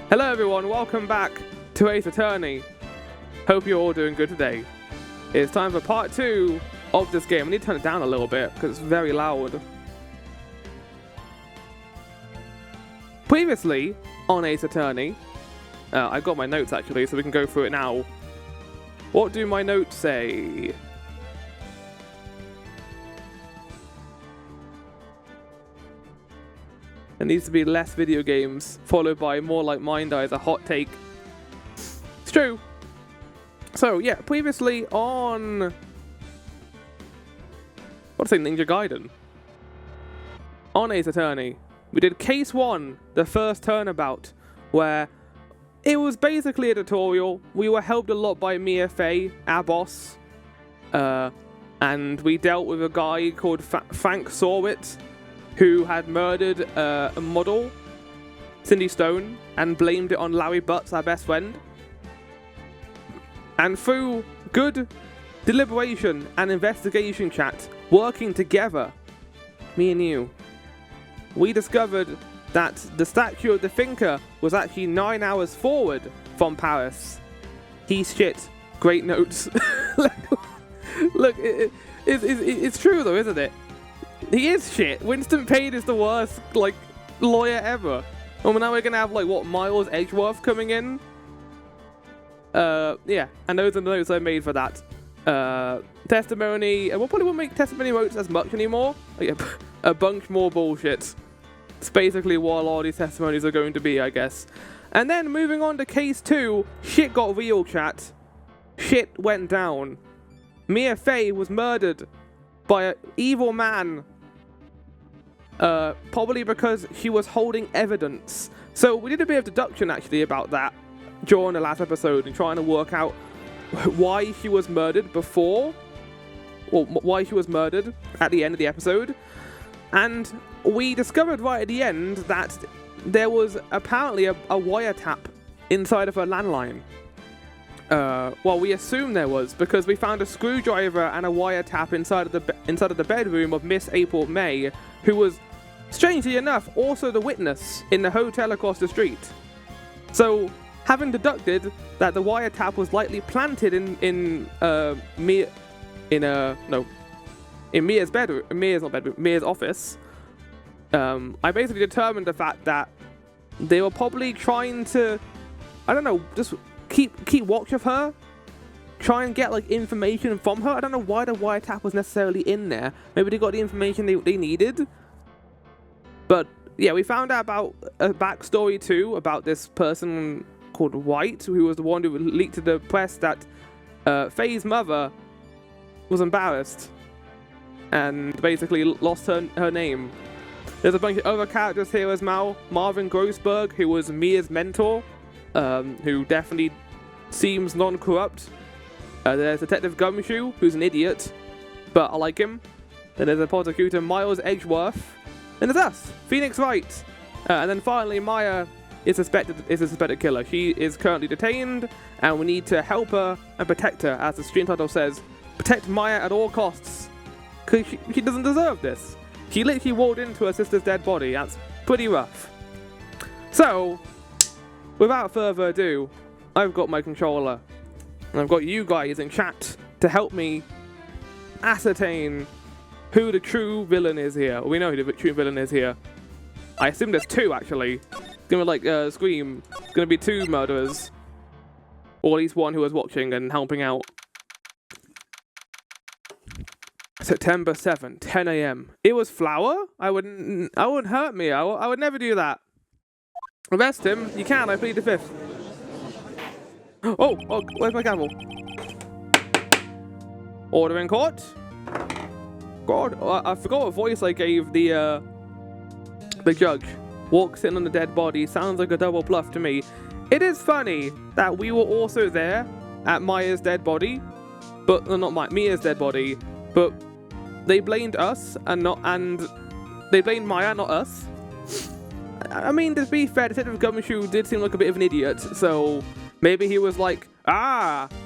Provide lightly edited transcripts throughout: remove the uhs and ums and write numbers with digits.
Hello everyone, welcome back to Ace Attorney. Hope you're all doing good today. It's time for part 2 of this game. I need to turn it down a little bit because it's very loud. Previously on Ace Attorney, I got my notes actually, so we can go through it now. What do my notes say? There needs to be less video games, followed by more like Mind Eye as a hot take. It's true. So yeah, previously on... what's it, Ninja Gaiden? On Ace Attorney, we did Case 1, the first Turnabout, where it was basically a tutorial. We were helped a lot by Mia Fey, our boss. And we dealt with a guy called Frank Sorwit, who had murdered a model, Cindy Stone, and blamed it on Larry Butts, our best friend. And through good deliberation and investigation chat, working together, me and you, we discovered that the statue of the thinker was actually 9 hours forward from Paris. He's shit. Great notes. Look, it's true though, isn't it? He is shit. Winston Payne is the worst, like, lawyer ever. Well, now we're gonna have, like, what, Miles Edgeworth coming in? Yeah, and those are the notes I made for that. Testimony, and we probably won't make testimony notes as much anymore. Like, a bunch more bullshit. It's basically what a lot of these testimonies are going to be, I guess. And then, moving on to Case 2, shit got real, chat. Shit went down. Mia Fey was murdered by an evil man, probably because she was holding evidence. So we did a bit of deduction actually about that during the last episode and trying to work out why she was murdered before, or why she was murdered at the end of the episode. And we discovered right at the end that there was apparently a wiretap inside of her landline. Well, we assume there was, because we found a screwdriver and a wiretap inside of the bedroom of Miss April May, who was, strangely enough, also the witness in the hotel across the street. So, having deducted that the wiretap was likely planted in Mia's office, I basically determined the fact that they were probably trying to, I don't know, just keep watch of her, try and get like information from her. I don't know why the wiretap was necessarily in there. Maybe they got the information they needed. But yeah, we found out about a backstory too about this person called Wright, who was the one who leaked to the press that Faye's mother was embarrassed and basically lost her name. There's a bunch of other characters here as well. Marvin Grossberg, who was Mia's mentor, who definitely seems non-corrupt. There's Detective Gumshoe, who's an idiot, but I like him. Then there's a prosecutor, Miles Edgeworth. And there's us, Phoenix Wright. And then finally, Maya is a suspected killer. She is currently detained, and we need to help her and protect her, as the stream title says. Protect Maya at all costs, because she doesn't deserve this. She literally walked into her sister's dead body. That's pretty rough. So, without further ado, I've got my controller, and I've got you guys in chat to help me ascertain who the true villain is here. We know who the true villain is here. I assume there's two, actually. It's gonna be like Scream. It's gonna be 2 murderers. Or at least one who was watching and helping out. September 7th, 10 AM. It was Flower? I wouldn't hurt me. I would never do that. Arrest him. You can. I plead the 5th. Oh, where's my gavel? Order in court. God, I forgot what voice I gave the judge. Walks in on the dead body. Sounds like a double bluff to me. It is funny that we were also there at Maya's dead body, but not Mia's dead body, but they blamed us and they blamed Maya, not us. I mean, to be fair, Detective Gumshoe did seem like a bit of an idiot, so maybe he was like,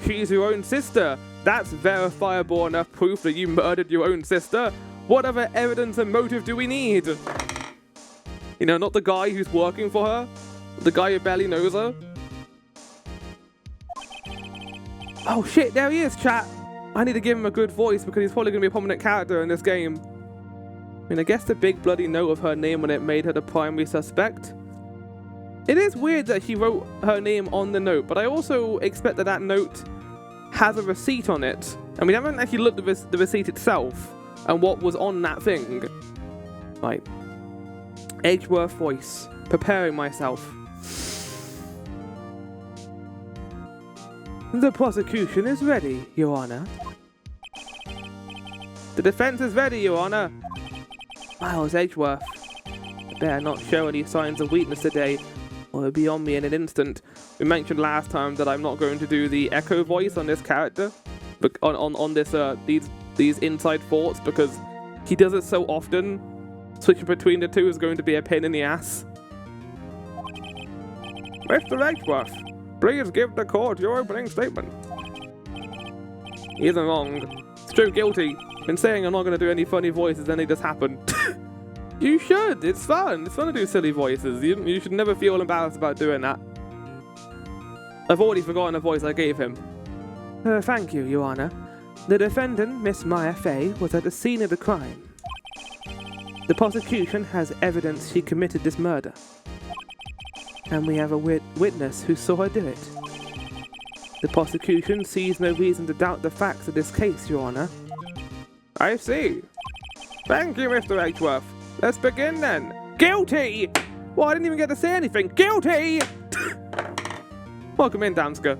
she's your own sister. That's verifiable enough proof that you murdered your own sister. What other evidence and motive do we need? You know, not the guy who's working for her, The guy who barely knows her. Oh shit, there he is, chat. I need to give him a good voice because he's probably going to be a prominent character in this game. I mean, I guess the big bloody note of her name on it made her the primary suspect. It is weird that she wrote her name on the note, but I also expect that that note has a receipt on it. And we haven't actually looked at the receipt itself and what was on that thing. Right. Edgeworth voice. Preparing myself. The prosecution is ready, Your Honor. The defense is ready, Your Honor. Miles Edgeworth. I better not show any signs of weakness today, or it'll be on me in an instant. We mentioned last time that I'm not going to do the echo voice on this character, but on this these inside thoughts, because he does it so often. Switching between the two is going to be a pain in the ass. Mr. Edgeworth, please give the court your opening statement. He isn't wrong. It's true, guilty. Been saying I'm not going to do any funny voices, then it just happened. You should. It's fun. It's fun to do silly voices. You should never feel embarrassed about doing that. I've already forgotten the voice I gave him. Thank you, Your Honor. The defendant, Miss Maya Fey, was at the scene of the crime. The prosecution has evidence she committed this murder. And we have a witness who saw her do it. The prosecution sees no reason to doubt the facts of this case, Your Honor. I see. Thank you, Mr. Edgeworth. Let's begin then. Guilty! Well, I didn't even get to say anything. Guilty! Welcome in, Damska.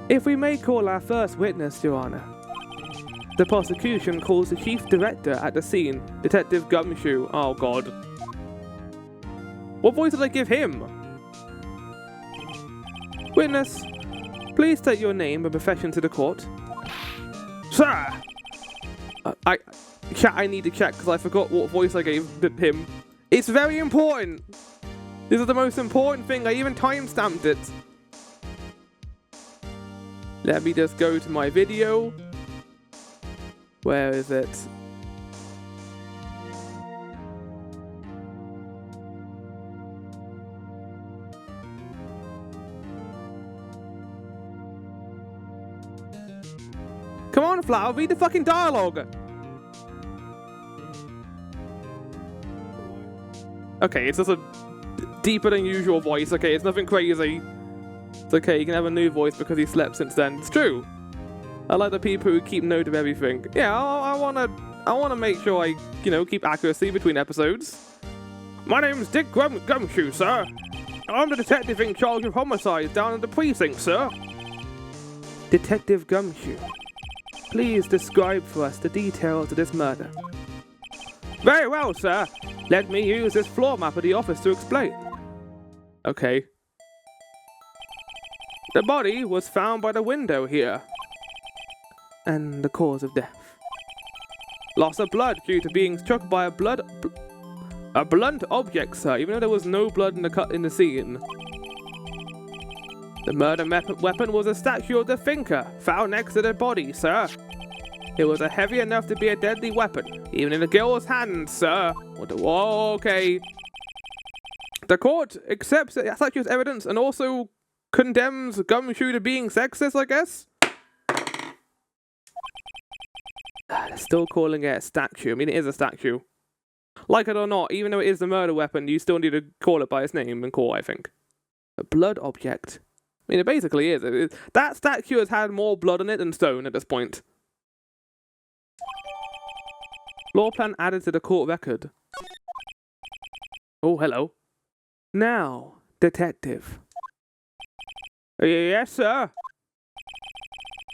If we may call our first witness, Your Honor. The prosecution calls the chief director at the scene, Detective Gumshoe. Oh, God. What voice did I give him? Witness, please state your name and profession to the court. Sir! I need to check because I forgot what voice I gave him. It's very important. This is the most important thing. I even time-stamped it. Let me just go to my video. Where is it? Come on, Flower, read the fucking dialogue! Okay, it's just a deeper than usual voice. Okay, it's nothing crazy. It's okay, you can have a new voice because he slept since then. It's true. I like the people who keep note of everything. Yeah, I wanna make sure I, keep accuracy between episodes. My name's Dick Gumshoe, sir. I'm the detective in charge of homicides down at the precinct, sir. Detective Gumshoe, please describe for us the details of this murder. Very well, sir. Let me use this floor map of the office to explain. Okay. The body was found by the window here. And the cause of death. Loss of blood due to being struck by a blunt object, sir, even though there was no blood in the scene. The murder weapon was a statue of the thinker, found next to the body, sir. It was heavy enough to be a deadly weapon, even in the girl's hands, sir. Whoa, okay. The court accepts the statue's evidence and also condemns Gumshoe to being sexist, I guess? They're still calling it a statue. I mean, it is a statue. Like it or not, even though it is the murder weapon, you still need to call it by its name in court, I think. A blood object. I mean, it basically is. That statue has had more blood on it than stone at this point. Floor plan added to the court record. Oh, hello. Now, detective. Yes, sir.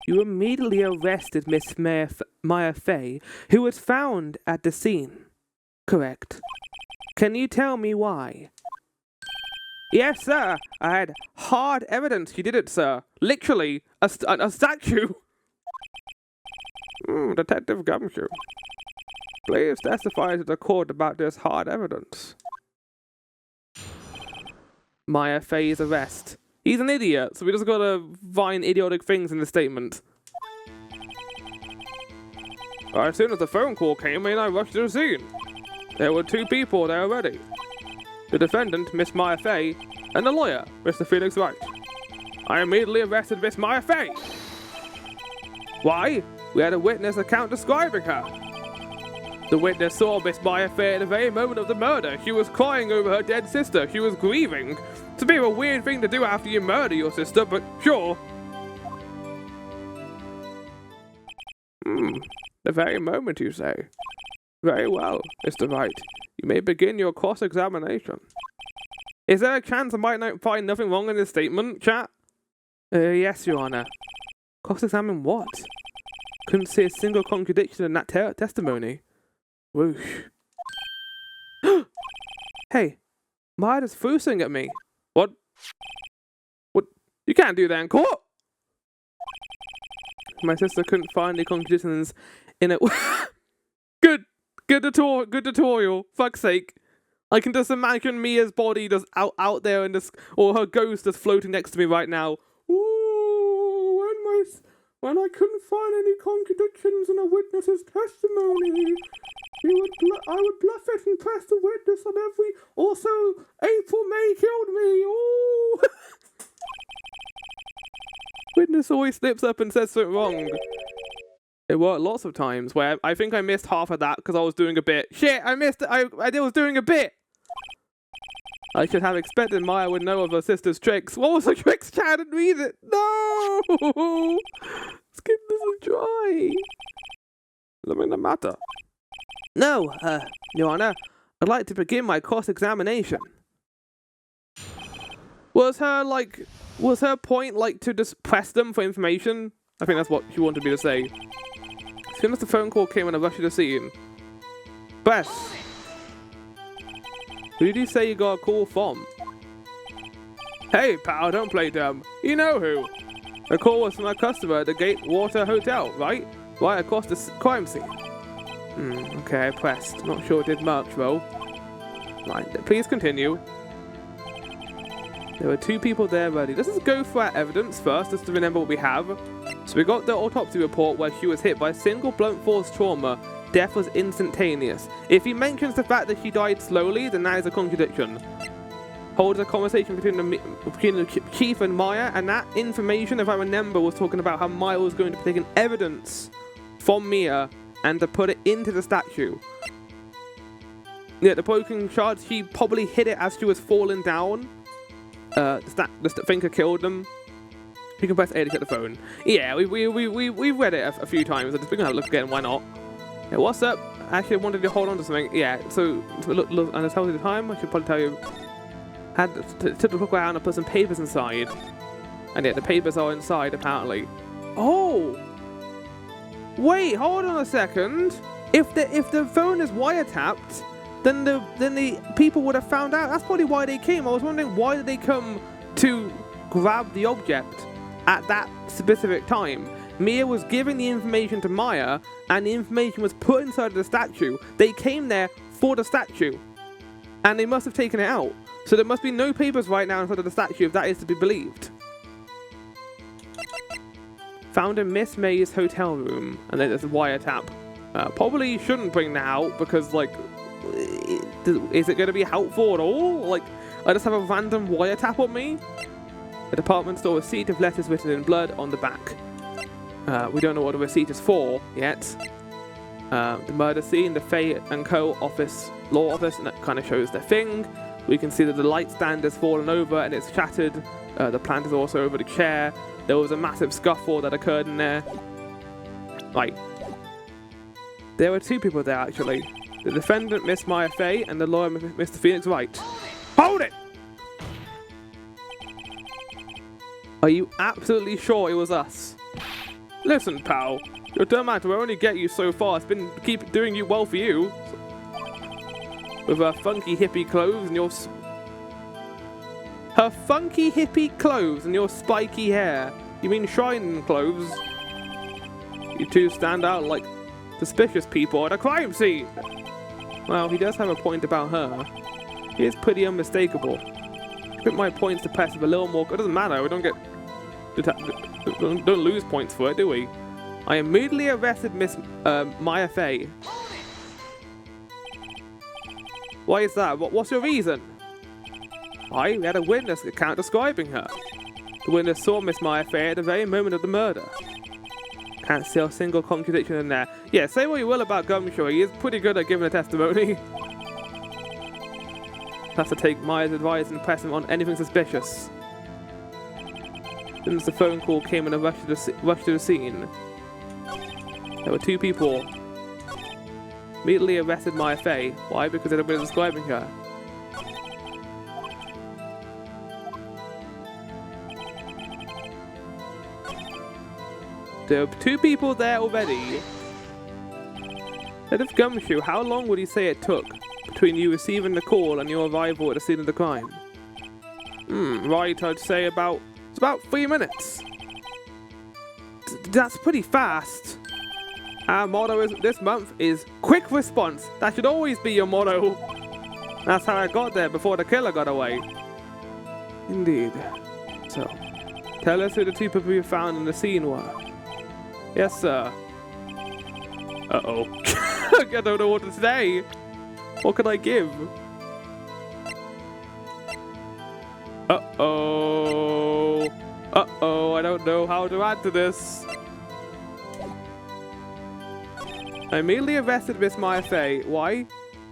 You immediately arrested Miss Maya Fey, who was found at the scene. Correct. Can you tell me why? Yes, sir. I had hard evidence you did it, sir. Literally, a statue. Detective Gumshoe. Please testify to the court about this hard evidence. Maya Fey's arrest. He's an idiot, so we just gotta find idiotic things in the statement. As soon as the phone call came in, I rushed to the scene. There were 2 people there already. The defendant, Miss Maya Fey, and the lawyer, Mr. Felix Wright. I immediately arrested Miss Maya Fey. Why? We had a witness account describing her. The witness saw Miss Maya Fey at the very moment of the murder. She was crying over her dead sister. She was grieving. It's a bit of a weird thing to do after you murder your sister, but sure. The very moment, you say? Very well, Mr. Wright. You may begin your cross-examination. Is there a chance I might not find nothing wrong in this statement, chat? Yes, Your Honor. Cross-examine what? Couldn't see a single contradiction in that testimony. Whoosh. Hey, Maya just threw something at me. What? What? You can't do that in court! My sister couldn't find any contradictions in it. Good tutorial. Fuck's sake. I can just imagine Mia's body just out there and just, or her ghost just floating next to me right now. Ooh, when I couldn't find any contradictions in a witness's testimony, I would bluff it and press the witness on every. Also, April May killed me. Ooh. Witness always slips up and says something wrong. It worked lots of times where I think I missed half of that because I was doing a bit. Shit, I missed it. I was doing a bit. I should have expected Maya would know of her sister's tricks. What was the tricks? I didn't read it. No! Skin doesn't dry. Something the matter? No, Your Honor. I'd like to begin my cross-examination. Was her point, like, to just press them for information? I think that's what she wanted me to say. As soon as the phone call came in, I rushed to the scene. Press. Who did you say you got a call from? Hey, pal, don't play dumb. You know who. The call was from a customer at the Gatewater Hotel, right? Right across the crime scene. Okay, I pressed. Not sure it did much, though. Right, please continue. There were 2 people there already. Let's just go for our evidence first, just to remember what we have. So we got the autopsy report where she was hit by a single blunt force trauma. Death was instantaneous. If he mentions the fact that she died slowly, then that is a contradiction. Holds a conversation between the chief and Maya, and that information, if I remember, was talking about how Maya was going to be taking evidence from Mia and to put it into the statue. Yeah, the broken shard, she probably hit it as she was falling down. The thinker killed them. You can press A to get the phone. Yeah, we've read it a few times. I'm just gonna have a look again. Why not? Yeah, what's up? Actually, I wanted to hold on to something. Yeah, so look, and to tell you the time, I should probably tell you. Took the book around and put some papers inside, and yeah, the papers are inside apparently. Oh, wait, hold on a second. If the phone is wiretapped, then the people would have found out. That's probably why they came. I was wondering, why did they come to grab the object at that specific time? Mia was giving the information to Maya, and the information was put inside of the statue. They came there for the statue, and they must have taken it out. So there must be no papers right now inside of the statue, if that is to be believed. Found in Miss May's hotel room, and then there's a wiretap. Probably shouldn't bring that out, because, like, is it going to be helpful at all? Like, I just have a random wiretap on me? The department store receipt of letters written in blood on the back. We don't know what the receipt is for yet. The murder scene, the Fay & Co. office, law office, and that kind of shows their thing. We can see that the light stand has fallen over and it's shattered. The plant is also over the chair. There was a massive scuffle that occurred in there. Right. There were 2 people there, actually. The defendant, Miss Maya Fey, and the lawyer, Mr. Felix Wright. Hold it! Are you absolutely sure it was us? Listen, pal. Your Turnabout will only get you so far. It's been keep doing you well for you. With her funky hippie clothes and your... Her funky hippie clothes and your spiky hair. You mean Shrine clothes? You 2 stand out like suspicious people at a crime scene. Well, he does have a point about her. He is pretty unmistakable. I put my points to press with a little more... It doesn't matter, we don't get... Don't lose points for it, do we? I immediately arrested Miss Maya Fey. Why is that? What's your reason? Why? We had a witness account describing her. The witness saw Miss Maya Fey at the very moment of the murder. Can't see a single contradiction in there. Yeah, say what you will about Gumshoe, he is pretty good at giving a testimony. Have to take Maya's advice and press him on anything suspicious. Since the phone call came in a rush to the scene, there were two people. Immediately arrested Maya Fey. Why? Because they'd been describing her. There were two people there already. Instead of Gumshoe, how long would you say it took between you receiving the call and your arrival at the scene of the crime? Right, I'd say it's about 3 minutes. That's pretty fast. Our motto this month is quick response. That should always be your motto. That's how I got there before the killer got away. Indeed. So, tell us who the two people you found in the scene were. Yes, sir. Uh-oh. I don't know what to say. What can I give? Uh-oh. Uh-oh, I don't know how to add to this. I immediately arrested Miss Maya Fey. Why?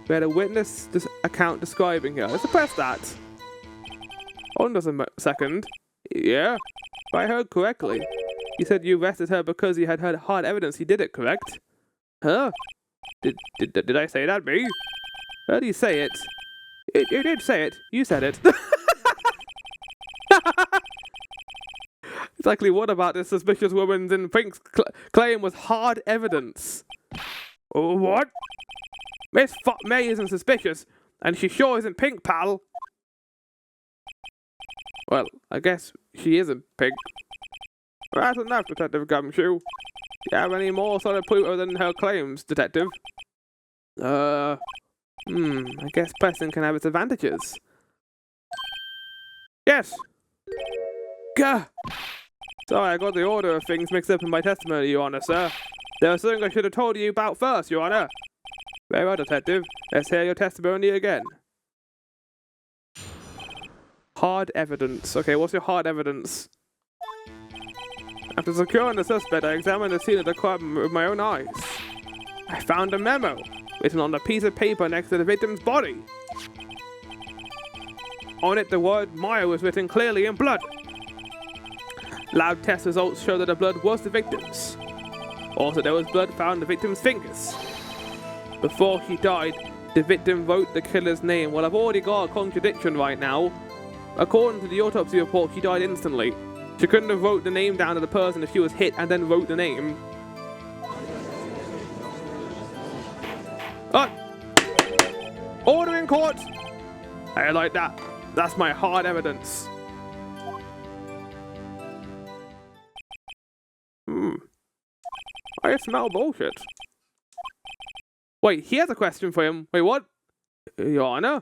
We had a witness account describing her. Let's press that. Hold on a second. Yeah, if I heard correctly. You said you arrested her because you had heard hard evidence he did it, correct? Huh? Did I say that, me? How do you say it? You did say it. You said it. Exactly what about this suspicious woman's in pink's claim was hard evidence? Oh, what? Miss May isn't suspicious, and she sure isn't pink, pal. Well, I guess she isn't pink. That's enough, Detective Gumshoe. Do you have any more solid proof other than her claims, Detective? I guess Preston can have its advantages. Yes! Gah! Sorry, I got the order of things mixed up in my testimony, Your Honor, sir. There was something I should have told you about first, Your Honor. Very well, Detective. Let's hear your testimony again. Hard evidence. Okay, what's your hard evidence? After securing the suspect, I examined the scene of the crime with my own eyes. I found a memo written on a piece of paper next to the victim's body. On it, the word Maya was written clearly in blood. Lab test results show that the blood was the victim's. Also, there was blood found on the victim's fingers. Before she died, the victim wrote the killer's name. Well, I've already got a contradiction right now. According to the autopsy report, she died instantly. She couldn't have wrote the name down of the person if she was hit and then wrote the name. Order in court! I like that. That's my hard evidence. I smell bullshit. Wait, he has a question for him. Wait, what? Your Honor?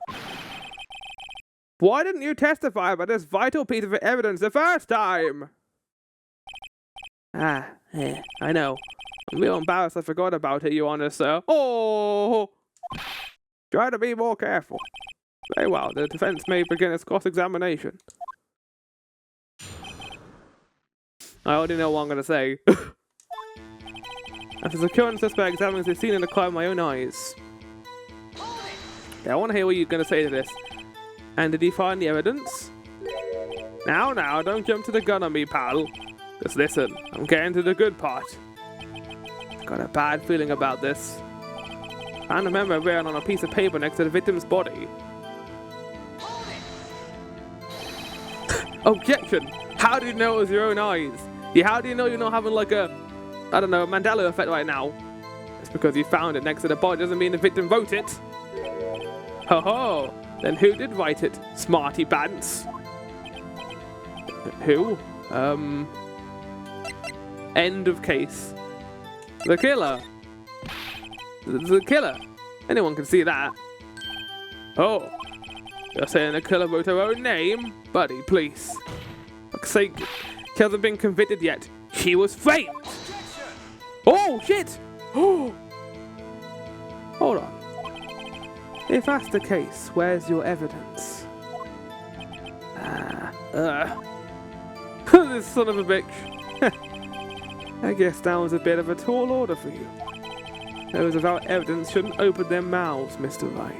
Why didn't you testify about this vital piece of evidence the first time? I know. I'm real embarrassed I forgot about it, Your Honor, sir. Oh! Try to be more careful. Very well, the defense may begin its cross-examination. I already know what I'm going to say. After securing the suspect examines the scene in the crime with my own eyes. Yeah, I want to hear what you're going to say to this. And did he find the evidence? Now, don't jump to the gun on me, pal. Just listen, I'm getting to the good part. I've got a bad feeling about this. Found a memo written on a piece of paper next to the victim's body. Objection! How do you know it was your own eyes? Yeah, how do you know you're not having like a, I don't know, Mandela effect right now? It's because you found it next to the body doesn't mean the victim wrote it. Ho ho! Then who did write it, smarty pants? Who? End of case. The killer. The killer. Anyone can see that. Oh. You're saying the killer wrote her own name? Buddy, please. For fuck's sake. She hasn't been convicted yet. She was framed. Oh, shit. Oh. Hold on. If that's the case, where's your evidence? This son of a bitch. I guess that was a bit of a tall order for you. Those without evidence shouldn't open their mouths, Mr. Wright.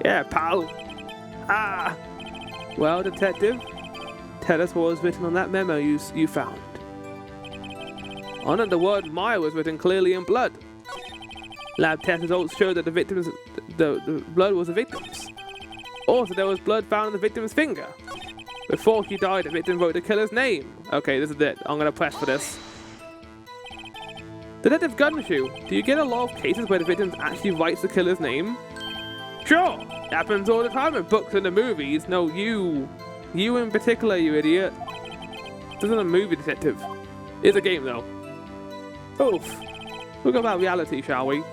Yeah, pal. Well, detective, tell us what was written on that memo you found. On it, the word Maya was written clearly in blood. Lab test results showed that the blood was the victim's. Also, there was blood found on the victim's finger. Before she died, the victim wrote the killer's name. Okay, this is it. I'm gonna press for this. Detective Gumshoe, do you get a lot of cases where the victim actually writes the killer's name? Sure, it happens all the time in books and the movies. No, you in particular, you idiot. This isn't a movie, detective. It's a game, though. Oof. Look about reality, shall we?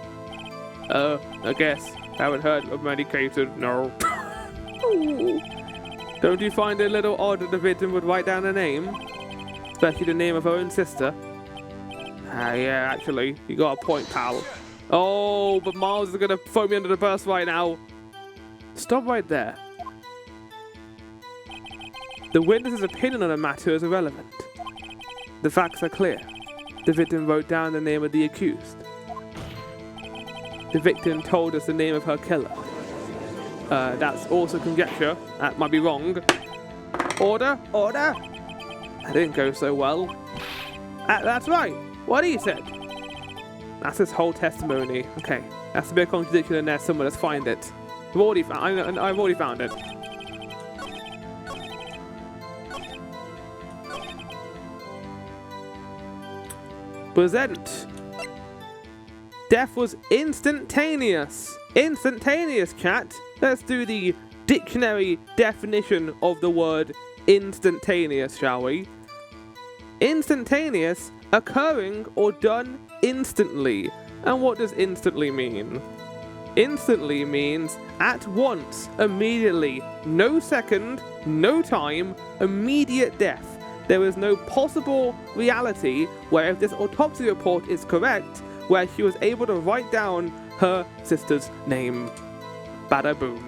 I guess. Haven't heard of many cases, no. Don't you find it a little odd that the victim would write down a name? Especially the name of her own sister? Yeah, actually, you got a point, pal. Oh, but Miles is gonna throw me under the bus right now. Stop right there. The witness's opinion on the matter is irrelevant. The facts are clear. The victim wrote down the name of the accused. The victim told us the name of her killer. That's also conjecture. That might be wrong. Order? Order? That didn't go so well. That's right. What he said. That's his whole testimony. Okay. That's a bit of contradiction in there somewhere. Let's find it. I've already found it. Present. Death was instantaneous. Instantaneous, chat. Let's do the dictionary definition of the word instantaneous, shall we? Instantaneous, occurring or done instantly. And what does instantly mean? Instantly means at once, immediately, no second, no time, immediate death. There is no possible reality where if this autopsy report is correct, where she was able to write down her sister's name. Bada boom.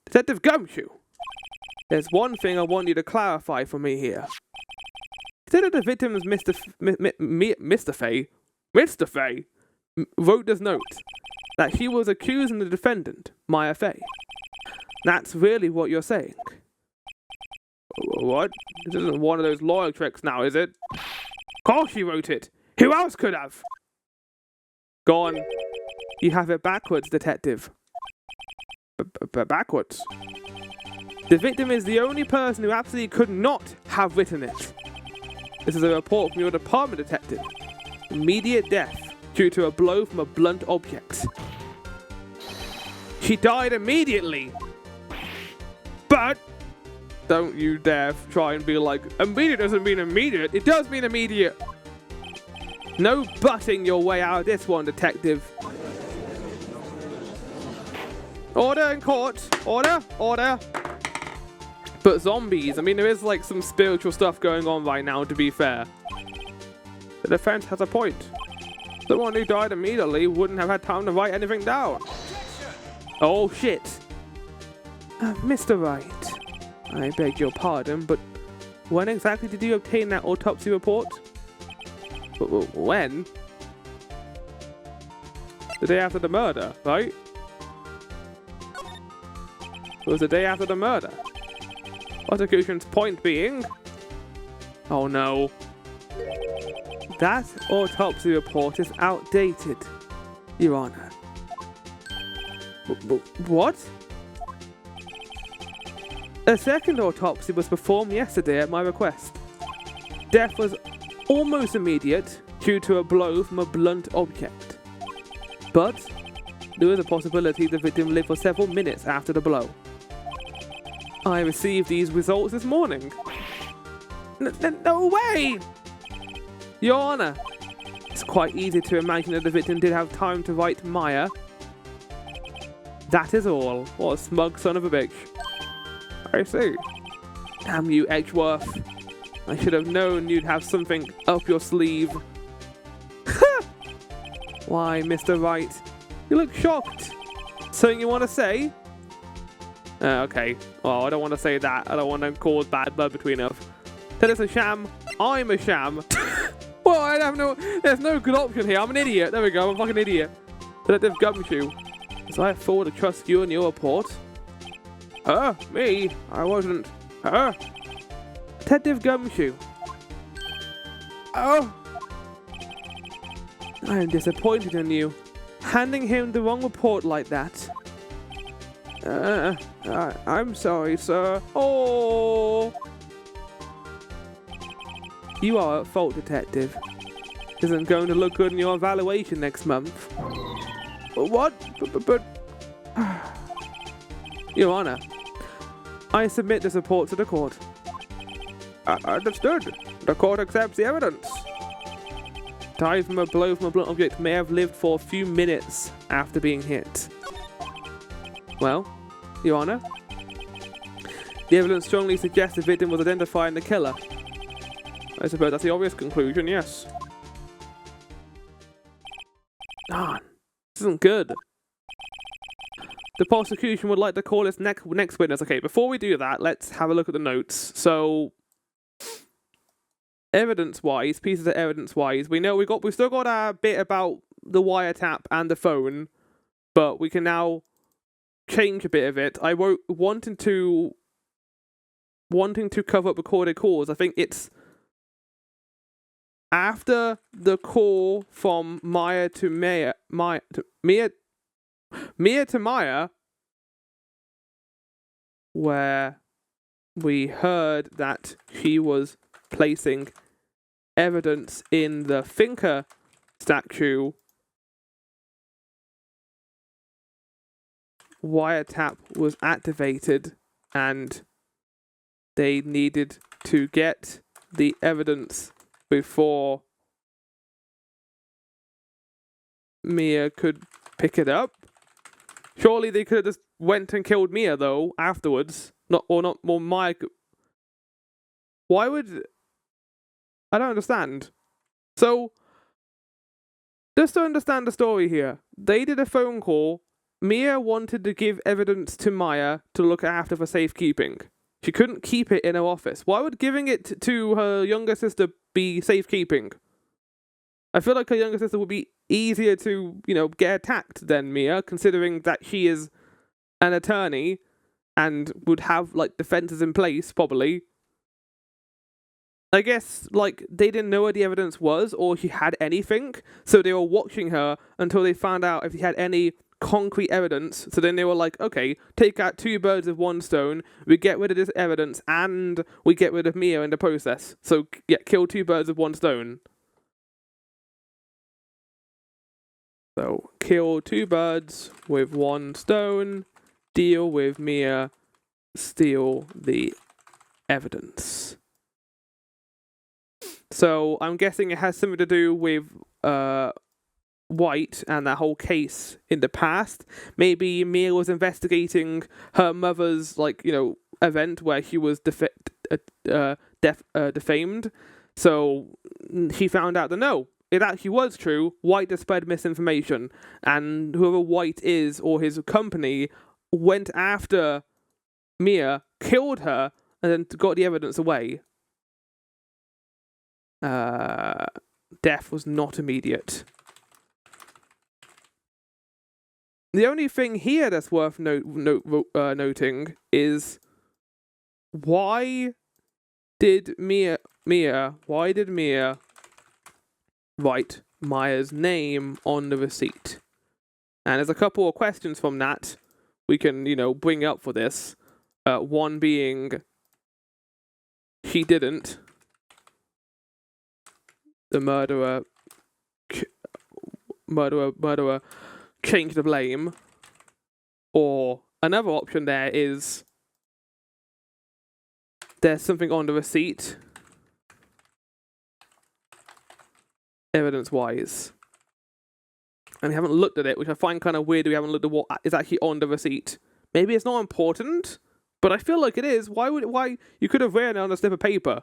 Detective Gumshoe, there's one thing I want you to clarify for me here. Instead of the victim's Mr. Fay wrote this note that she was accusing the defendant, Maya Fay. That's really what you're saying. What? This isn't one of those lawyer tricks now, is it? Of course she wrote it. Who else could have? Go on. You have it backwards, detective. Backwards? The victim is the only person who absolutely could not have written it. This is a report from your department, detective. Immediate death due to a blow from a blunt object. She died immediately. But don't you dare try and be like, immediate doesn't mean immediate. It does mean immediate. No butting your way out of this one, detective. Order in court. Order. Order. But zombies, I mean, there is like some spiritual stuff going on right now, to be fair. The defense has a point. The one who died immediately wouldn't have had time to write anything down. Oh, shit. Mr. Wright, I beg your pardon, but when exactly did you obtain that autopsy report? When? The day after the murder, right? It was the day after the murder. Prosecution's point being... Oh no. That autopsy report is outdated, Your Honor. What? A second autopsy was performed yesterday at my request. Death was almost immediate due to a blow from a blunt object. But there is a possibility the victim lived for several minutes after the blow. I received these results this morning. No way! Your Honor, it's quite easy to imagine that the victim did have time to write Maya. That is all. What a smug son of a bitch. I see. Damn you, Edgeworth. I should have known you'd have something up your sleeve. Why, Mr. Wright? You look shocked. Something you want to say? Okay. Well, I don't want to say that. I don't want to cause bad blood between us. That is a sham. I'm a sham. Well, I have no... There's no good option here. I'm an idiot. There we go. I'm a fucking idiot. Detective Gumshoe. Was I forward to trust you and your report? Me? I wasn't. Detective Gumshoe. Oh! I am disappointed in you. Handing him the wrong report like that. I'm sorry, sir. Oh! You are at fault, Detective. Isn't going to look good in your evaluation next month. What? But... Your Honor, I submit this report to the court. Understood. The court accepts the evidence. Died from a blow from a blunt object may have lived for a few minutes after being hit. Well, Your Honor, the evidence strongly suggests the victim was identifying the killer. I suppose that's the obvious conclusion, yes. Darn, this isn't good. The prosecution would like to call its next witness. Okay, before we do that, let's have a look at the notes. So, evidence-wise, pieces of evidence-wise, we know we've still got our bit about the wiretap and the phone, but we can now change a bit of it. I wrote wanting to cover up recorded calls. I think it's after the call from Mia to Mia to Maya, where we heard that she was placing evidence in the thinker statue. Wiretap was activated and they needed to get the evidence before Mia could pick it up. Surely they could have just went and killed Mia though afterwards. Not Maya. Why would... I don't understand. So, just to understand the story here, they did a phone call. Mia wanted to give evidence to Maya to look after for safekeeping. She couldn't keep it in her office. Why would giving it to her younger sister be safekeeping? I feel like her younger sister would be easier to, get attacked than Mia, considering that she is an attorney and would have, defenses in place, probably. I guess, they didn't know where the evidence was or she had anything, so they were watching her until they found out if she had any concrete evidence. So then they were like, okay, take out 2 birds with 1 stone, we get rid of this evidence, and we get rid of Mia in the process. So, yeah, kill 2 birds with 1 stone. So, kill 2 birds with 1 stone, deal with Mia, steal the evidence. So, I'm guessing it has something to do with Wright and that whole case in the past. Maybe Mia was investigating her mother's, event where she was defamed. So, she found out that no, it actually was true. Wright has spread misinformation, and whoever Wright is or his company went after Mia, killed her, and then got the evidence away. Death was not immediate. The only thing here that's worth noting is why did Mia write Maya's name on the receipt? And there's a couple of questions from that we can, bring up for this. One being, she didn't. The murderer changed the blame. Or another option there is there's something on the receipt, evidence-wise, and we haven't looked at it, which I find kind of weird. We haven't looked at what is actually on the receipt. Maybe it's not important, but I feel like it is. Why you could have written it on a slip of paper?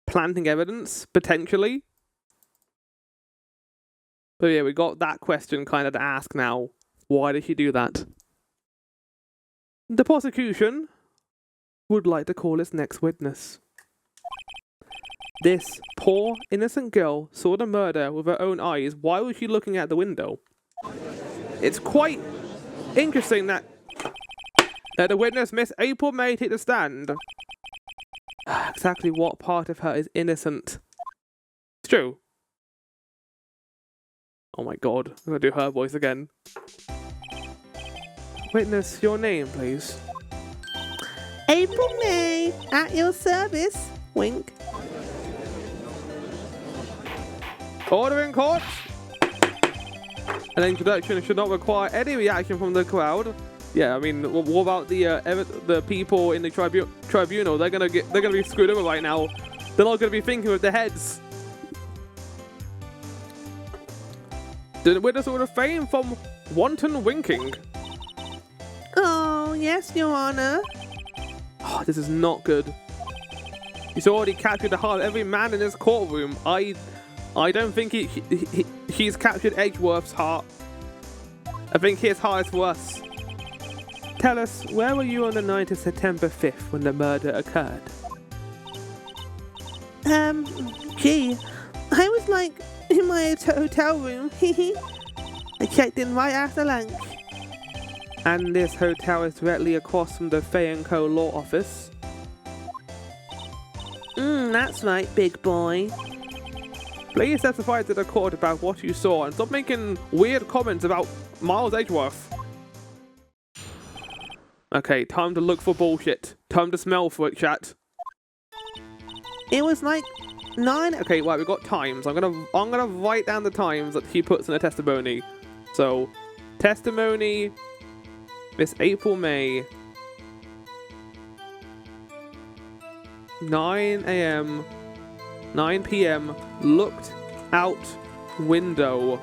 Planting evidence, potentially. But yeah, we got that question kind of to ask now. Why did she do that? The prosecution would like to call its next witness. This poor, innocent girl saw the murder with her own eyes. Why was she looking out the window? It's quite interesting that the witness, Miss April May, take the stand. Exactly what part of her is innocent? It's true. Oh my god, I'm gonna do her voice again. Witness, your name, please. April May, at your service. Wink. Order in court. An introduction should not require any reaction from the crowd. Yeah, I mean, what about the people in the tribunal? They're gonna be screwed over right now. They're not gonna be thinking with their heads. The witness will refrain from wanton winking. Oh, yes, Your Honor. Oh, this is not good. He's already captured the heart of every man in this courtroom. I don't think he's captured Edgeworth's heart. I think his heart is for us. Tell us, where were you on the night of September 5th when the murder occurred? Gee, I was like in my hotel room. I checked in right after lunch. And this hotel is directly across from the Fay & Co. law office? That's right, big boy. Please testify to the court about what you saw and stop making weird comments about Miles Edgeworth. Okay, time to look for bullshit. Time to smell for it, chat. It was like 9. Okay, right, we've got times. I'm gonna write down the times that he puts in a testimony. So, testimony, Miss April May, 9 a.m., 9 p.m., looked out window.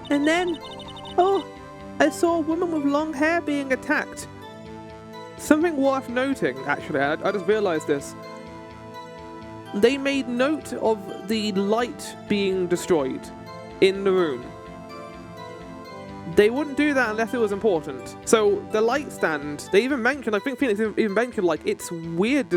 And then, I saw a woman with long hair being attacked. Something worth noting, actually, I just realised this. They made note of the light being destroyed in the room. They wouldn't do that unless it was important. So, the light stand, they even mentioned, I think Phoenix even mentioned, like, it's weird.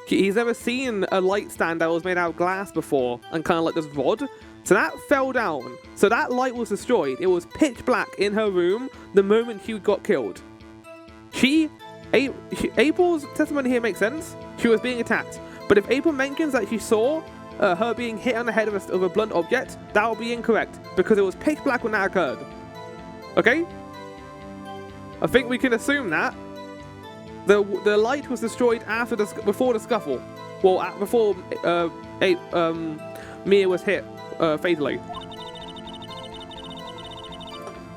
He's never seen a light stand that was made out of glass before and kind of like this rod. So that fell down. So that light was destroyed. It was pitch black in her room the moment she got killed. April's testimony here makes sense. She was being attacked. But if April mentions that she saw her being hit on the head of a blunt object, that will be incorrect because it was pitch black when that occurred. Okay? I think we can assume that. The light was destroyed before the scuffle. Well, before Mia was hit fatally.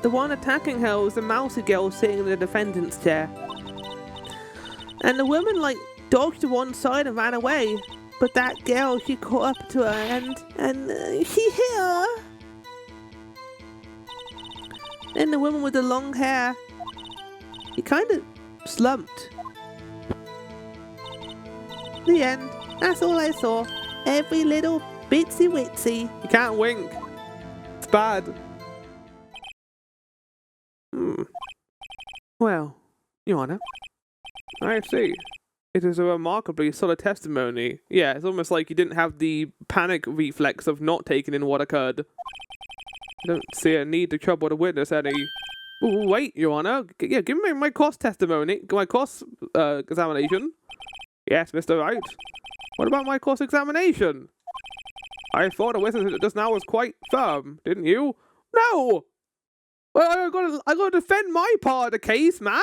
The one attacking her was the mousy girl sitting in the defendant's chair. And the woman, like, dodged to one side and ran away. But that girl, she caught up to her and she hit her. Then the woman with the long hair, she kind of slumped. The end. That's all I saw. Every little bitsy witsy. You can't wink. It's bad. Well, Your Honor, I see. It is a remarkably solid testimony. Yeah, it's almost like you didn't have the panic reflex of not taking in what occurred. I don't see a need to trouble the witness any. Ooh, wait, Your Honor. Yeah, give me my cross testimony. My cross examination. Yes, Mr. Wright. What about my cross examination? I thought the witness just now was quite firm, didn't you? No! Well, I gotta defend my part of the case, man!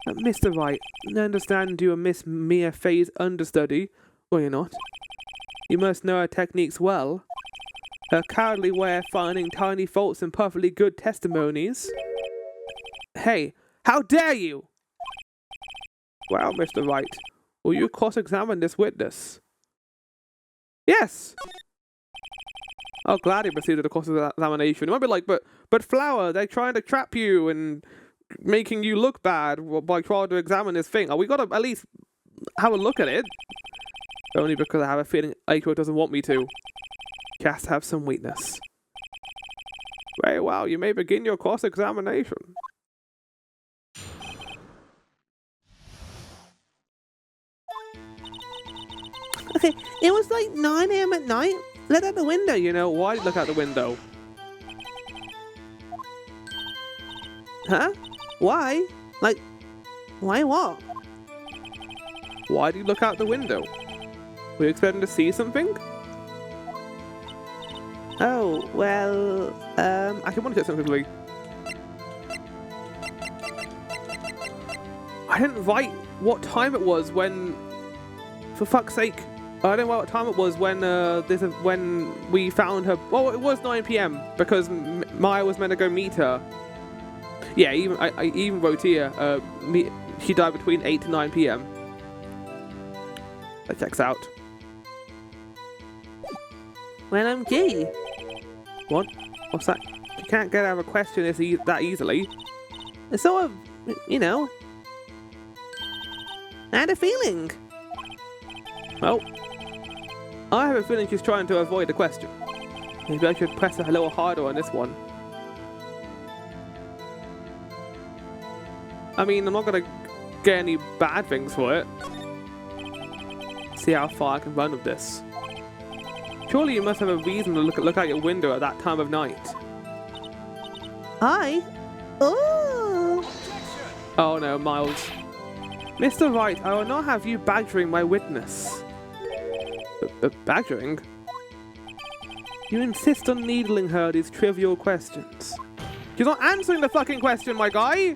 Mr. Wright, I understand you are Miss Mia Fay's understudy. Well, you're not. You must know her techniques well. Her cowardly way of finding tiny faults in perfectly good testimonies. Hey, how dare you! Well, Mr. Wright, will you cross-examine this witness? Yes! I'll gladly proceed with the cross-examination. It might be like, but Flower, they're trying to trap you and making you look bad by trying to examine this thing. We got to at least have a look at it. Only because I have a feeling Aiko doesn't want me to. She has to have some weakness. Very well, you may begin your cross-examination. Okay, it was like 9 a.m. at night. Look out the window, You know, why look out the window? Huh? Why? Like, why what? Why do you look out the window? Were you expecting to see something? Oh, well, I can want to check something quickly. I didn't write what time it was when... For fuck's sake. I don't know what time it was when when we found her. Well, it was 9 p.m. because Maya was meant to go meet her. Yeah, I even wrote here. She died between 8 to 9 p.m. That checks out. when I'm gay. What? What's that? You can't get out of a question that easily. It's sort of, you know, I had a feeling. Well, I have a feeling she's trying to avoid the question. Maybe I should press a little harder on this one. I mean, I'm not going to get any bad things for it. See how far I can run with this. Surely you must have a reason to look out your window at that time of night. Oh! Oh no, Miles. Mr. Wright, I will not have you badgering my witness. Badgering? You insist on needling her these trivial questions. She's not answering the fucking question, my guy! I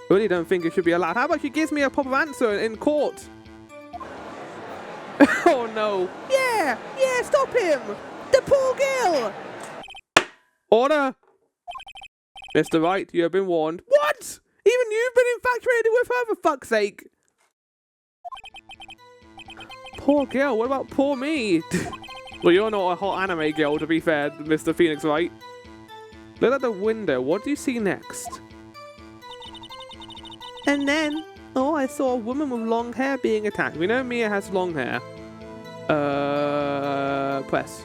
really don't think it should be allowed. How about she gives me a proper answer in court? Oh no. Yeah! Yeah, stop him! The poor girl! Order! Mr. Wright, you have been warned. What? Even you've been infatuated with her, for fuck's sake! Poor girl, what about poor me? Well, you're not a hot anime girl, to be fair, Mr. Phoenix, right? Look at the window. What do you see next? And then, oh, I saw a woman with long hair being attacked. We know Mia has long hair. Press.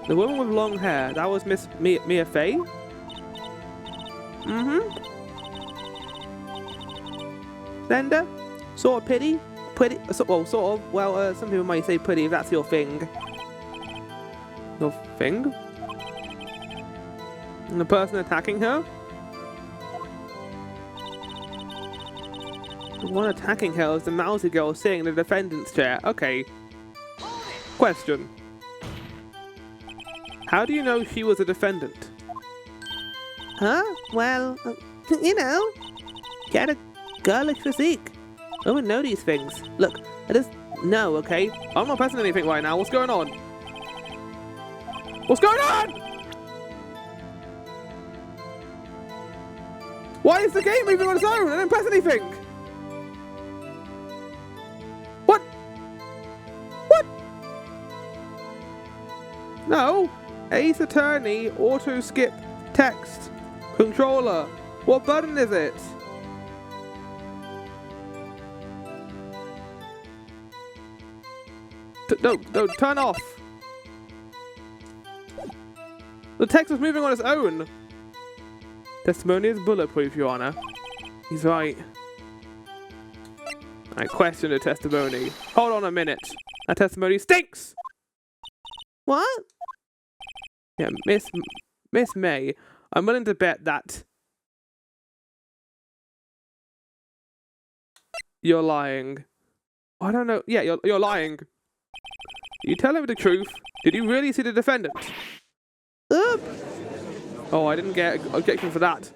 The woman with long hair, that was Miss Mia Fey? mm-hmm. Slender, sort of pretty, well, sort of. Well, some people might say pretty if that's your thing. Your thing? And the person attacking her? The one attacking her is the mousy girl sitting in the defendant's chair. Okay. Question. How do you know she was a defendant? Huh? Well, you know, get a girlish physique. I would know these things. Look, I just know, okay? I'm not pressing anything right now. What's going on? What's going on? Why is the game moving on its own? I didn't press anything. What? What? No. Ace Attorney, auto skip, text, controller. What button is it? No, turn off. The text was moving on its own. Testimony is bulletproof, Your Honor. He's right. I question the testimony. Hold on a minute. That testimony stinks! What? Yeah, Miss May, I'm willing to bet that you're lying. I don't know. Yeah, you're lying. You tell him the truth. Did you really see the defendant? Oh, I didn't get an objection for that.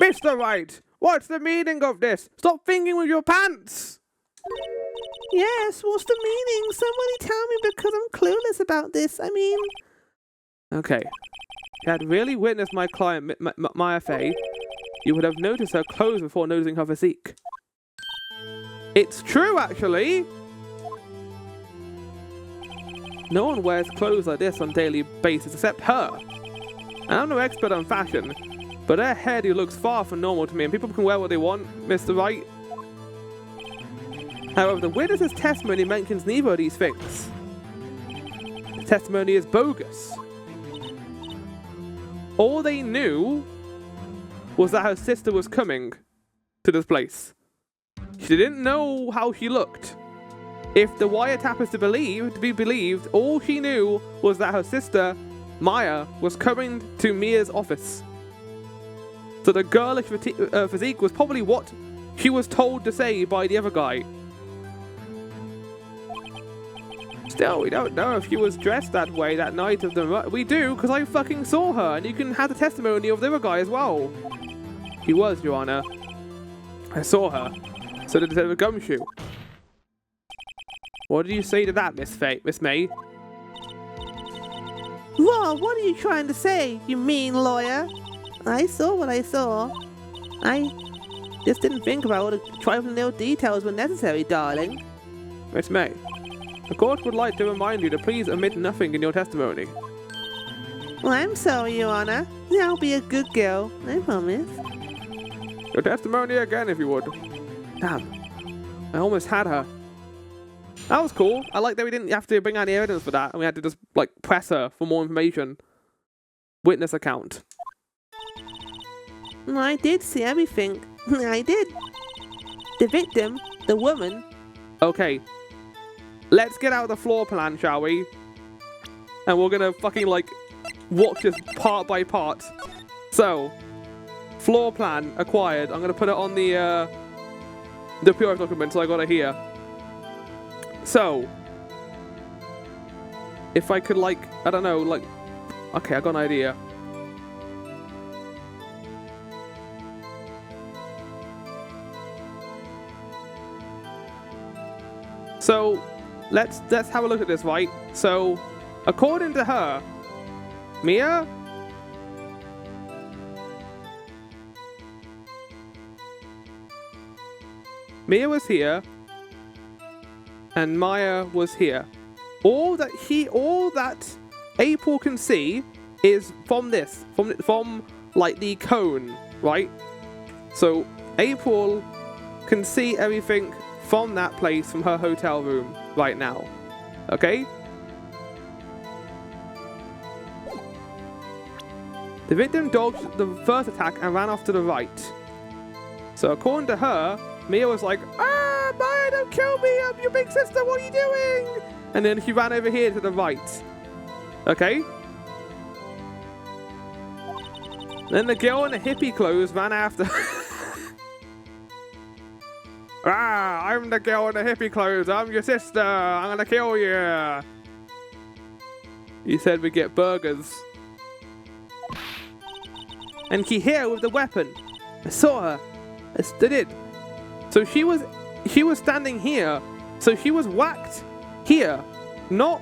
Mr. Wright, what's the meaning of this? Stop thinking with your pants! Yes, what's the meaning? Somebody tell me because I'm clueless about this. I mean... Okay. If you had really witnessed my client, Maya Fey, you would have noticed her clothes before noticing her physique. It's true, actually! No one wears clothes like this on a daily basis except her. I'm no expert on fashion, but her hairdo looks far from normal to me, and people can wear what they want, Mr. Wright. However, the witness's testimony mentions neither of these things. The testimony is bogus. All they knew was that her sister was coming to this place. She didn't know how she looked. If the wiretap is to be believed, all she knew was that her sister, Maya, was coming to Mia's office. So the girlish physique was probably what she was told to say by the other guy. Still, we don't know if she was dressed that way that night of the... We do, because I fucking saw her, and you can have the testimony of the other guy as well. He was, Your Honor. I saw her. So did the Gumshoe. What did you say to that, Miss May? Whoa, what are you trying to say, you mean lawyer? I saw what I saw. I just didn't think about all the trifling little details were necessary, darling. Miss May, the court would like to remind you to please omit nothing in your testimony. Well, I'm sorry, Your Honor. I'll be a good girl, I promise. Your testimony again, if you would. Damn. I almost had her. That was cool. I like that we didn't have to bring out any evidence for that, and we had to just, like, press her for more information. Witness account. I did see everything. I did. The victim, the woman. Okay. Let's get out the floor plan, shall we? And we're gonna fucking, like, watch this part by part. So, floor plan acquired. I'm gonna put it on the PRF document, so I got it here. So, if I could, like, I don't know, like, okay, I got an idea. So, let's have a look at this, right? So, according to her, Mia was here, and Maya was here. All that April can see is from this, from like the cone, right? So April can see everything from that place, from her hotel room right now. Okay? The victim dodged the first attack and ran off to the right. So according to her, Mia was like, "Ah, Maya, don't kill me! I'm your big sister, what are you doing?" And then she ran over here to the right. Okay? Then the girl in the hippie clothes ran after "Ah, I'm the girl in the hippie clothes, I'm your sister, I'm gonna kill you." You said we get burgers. And she hit her with the weapon. I saw her. I did. So she was standing here. So she was whacked here, not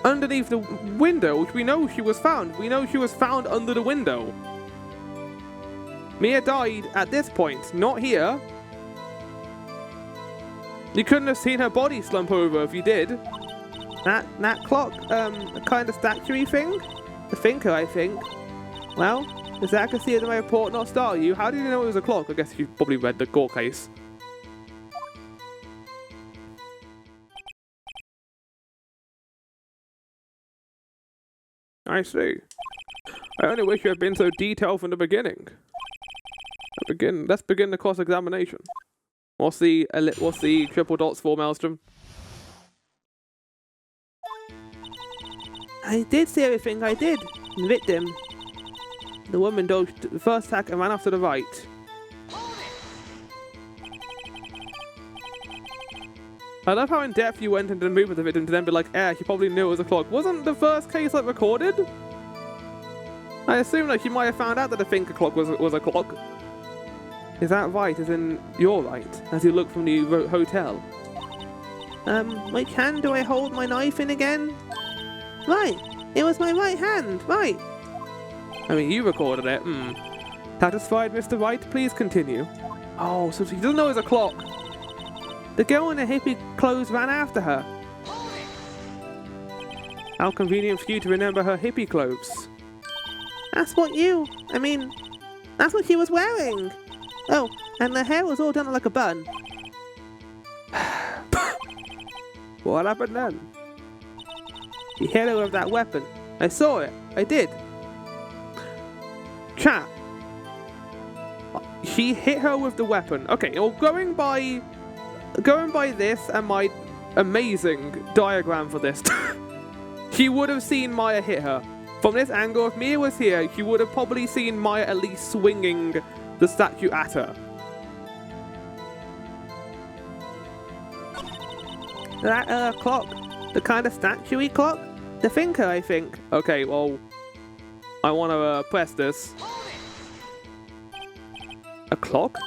underneath the window, which we know she was found. We know she was found under the window. Mia died at this point, not here. You couldn't have seen her body slump over if you did. That clock, a kind of statuary thing? The thinker, I think. Well, is that I can see it in my report not star you? How did you know it was a clock? I guess you probably read the court case. I see. I only wish you had been so detailed from the beginning. Let's begin the cross-examination. What's the triple dots for, Maelstrom? I did see everything, I did. The victim. The woman dodged the first attack and ran off to the right. I love how in depth you went into the movement of the victim to then be like, she probably knew it was a clock. Wasn't the first case like recorded? I assume like you might have found out that the thinker clock was a clock. Is that right? As in, you're right, as you look from the hotel. Which hand do I hold my knife in again? Right, it was my right hand, right. I mean, you recorded it, Satisfied, Mr. Wright? Please continue. Oh, so she doesn't know it's a clock. The girl in the hippie clothes ran after her. How convenient for you to remember her hippie clothes. That's what she was wearing. Oh, and the hair was all done like a bun. What happened then? He hit her with that weapon. I saw it. I did. Chat. She hit her with the weapon. Okay, well, going by this and my amazing diagram for this, she would have seen Maya hit her. From this angle, if Mia was here, she would have probably seen Maya at least swinging the statue at her. That clock, the kind of statue-y clock? The thinker, I think. Okay, well, I want to press this. A clock?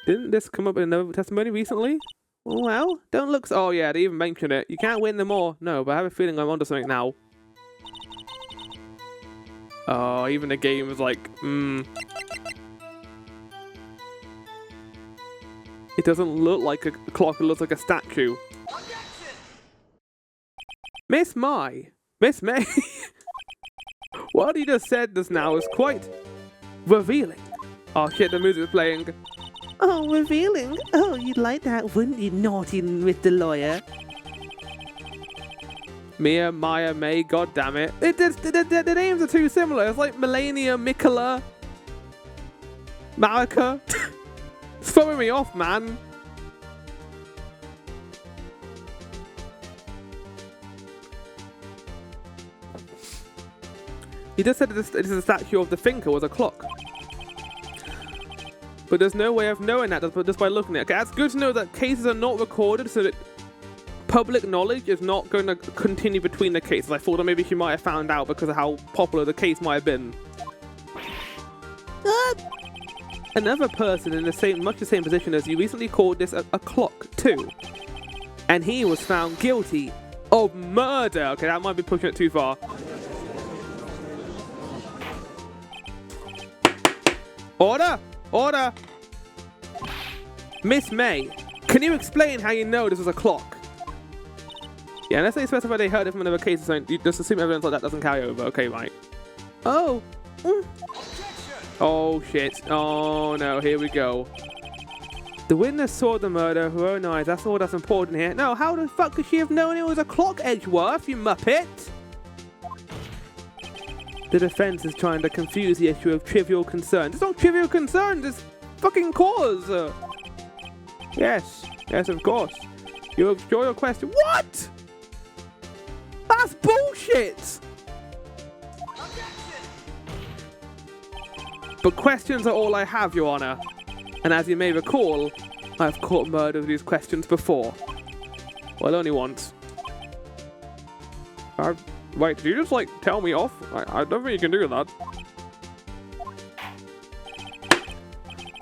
Didn't this come up in another testimony recently? Well, don't look. Oh yeah, they even mention it. You can't win them all. No, but I have a feeling I'm onto something now. Oh, even the game is like, It doesn't look like a clock. It looks like a statue. Miss May. What you just said just now is quite revealing. Oh shit, the music's playing. Oh, revealing. Oh, you'd like that, wouldn't you, naughty Mr. Lawyer? Mia, Maya, May, god damn it. The names are too similar. It's like Melania, Mikola, Marika. It's throwing me off, man. He just said this is a statue of the thinker was a clock. But there's no way of knowing that just by looking at it. Okay, that's good to know that cases are not recorded so that public knowledge is not going to continue between the cases. I thought that maybe she might have found out because of how popular the case might have been. Another person in much the same position as you recently called this a clock too. And he was found guilty of murder. Okay, that might be pushing it too far. Order! Order! Miss May, can you explain how you know this was a clock? Yeah, unless they specify they heard it from another case or something, you just assume evidence like that doesn't carry over. Okay, right. Oh. Oh, shit. Oh, no, here we go. The witness saw the murder with her own eyes. That's all that's important here. No, how the fuck could she have known it was a clock, Edgeworth, you muppet? The defense is trying to confuse the issue of trivial concerns. It's not trivial concerns, it's fucking cause. Yes, of course. You enjoy your question. What? That's bullshit. But questions are all I have, Your Honor. And as you may recall, I've caught murder with these questions before. Well, only once. Wait, did you just, like, tell me off? I don't think you can do that.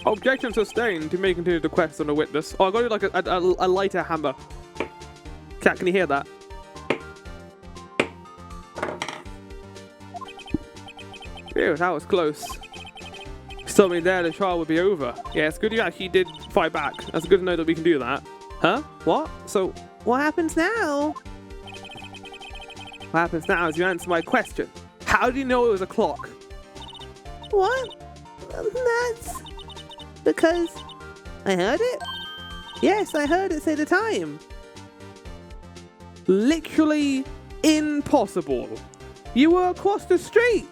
Objection sustained. You may continue to question the witness. Oh, I got you, like, a lighter hammer. Cat, can you hear that? Phew, that was close. Something there, the trial would be over. Yeah, it's good you actually did fight back. That's good to know that we can do that. Huh? What? So, what happens now? What happens now is you answer my question. How do you know it was a clock? What? That's because I heard it. Yes, I heard it say the time. Literally impossible. You were across the street.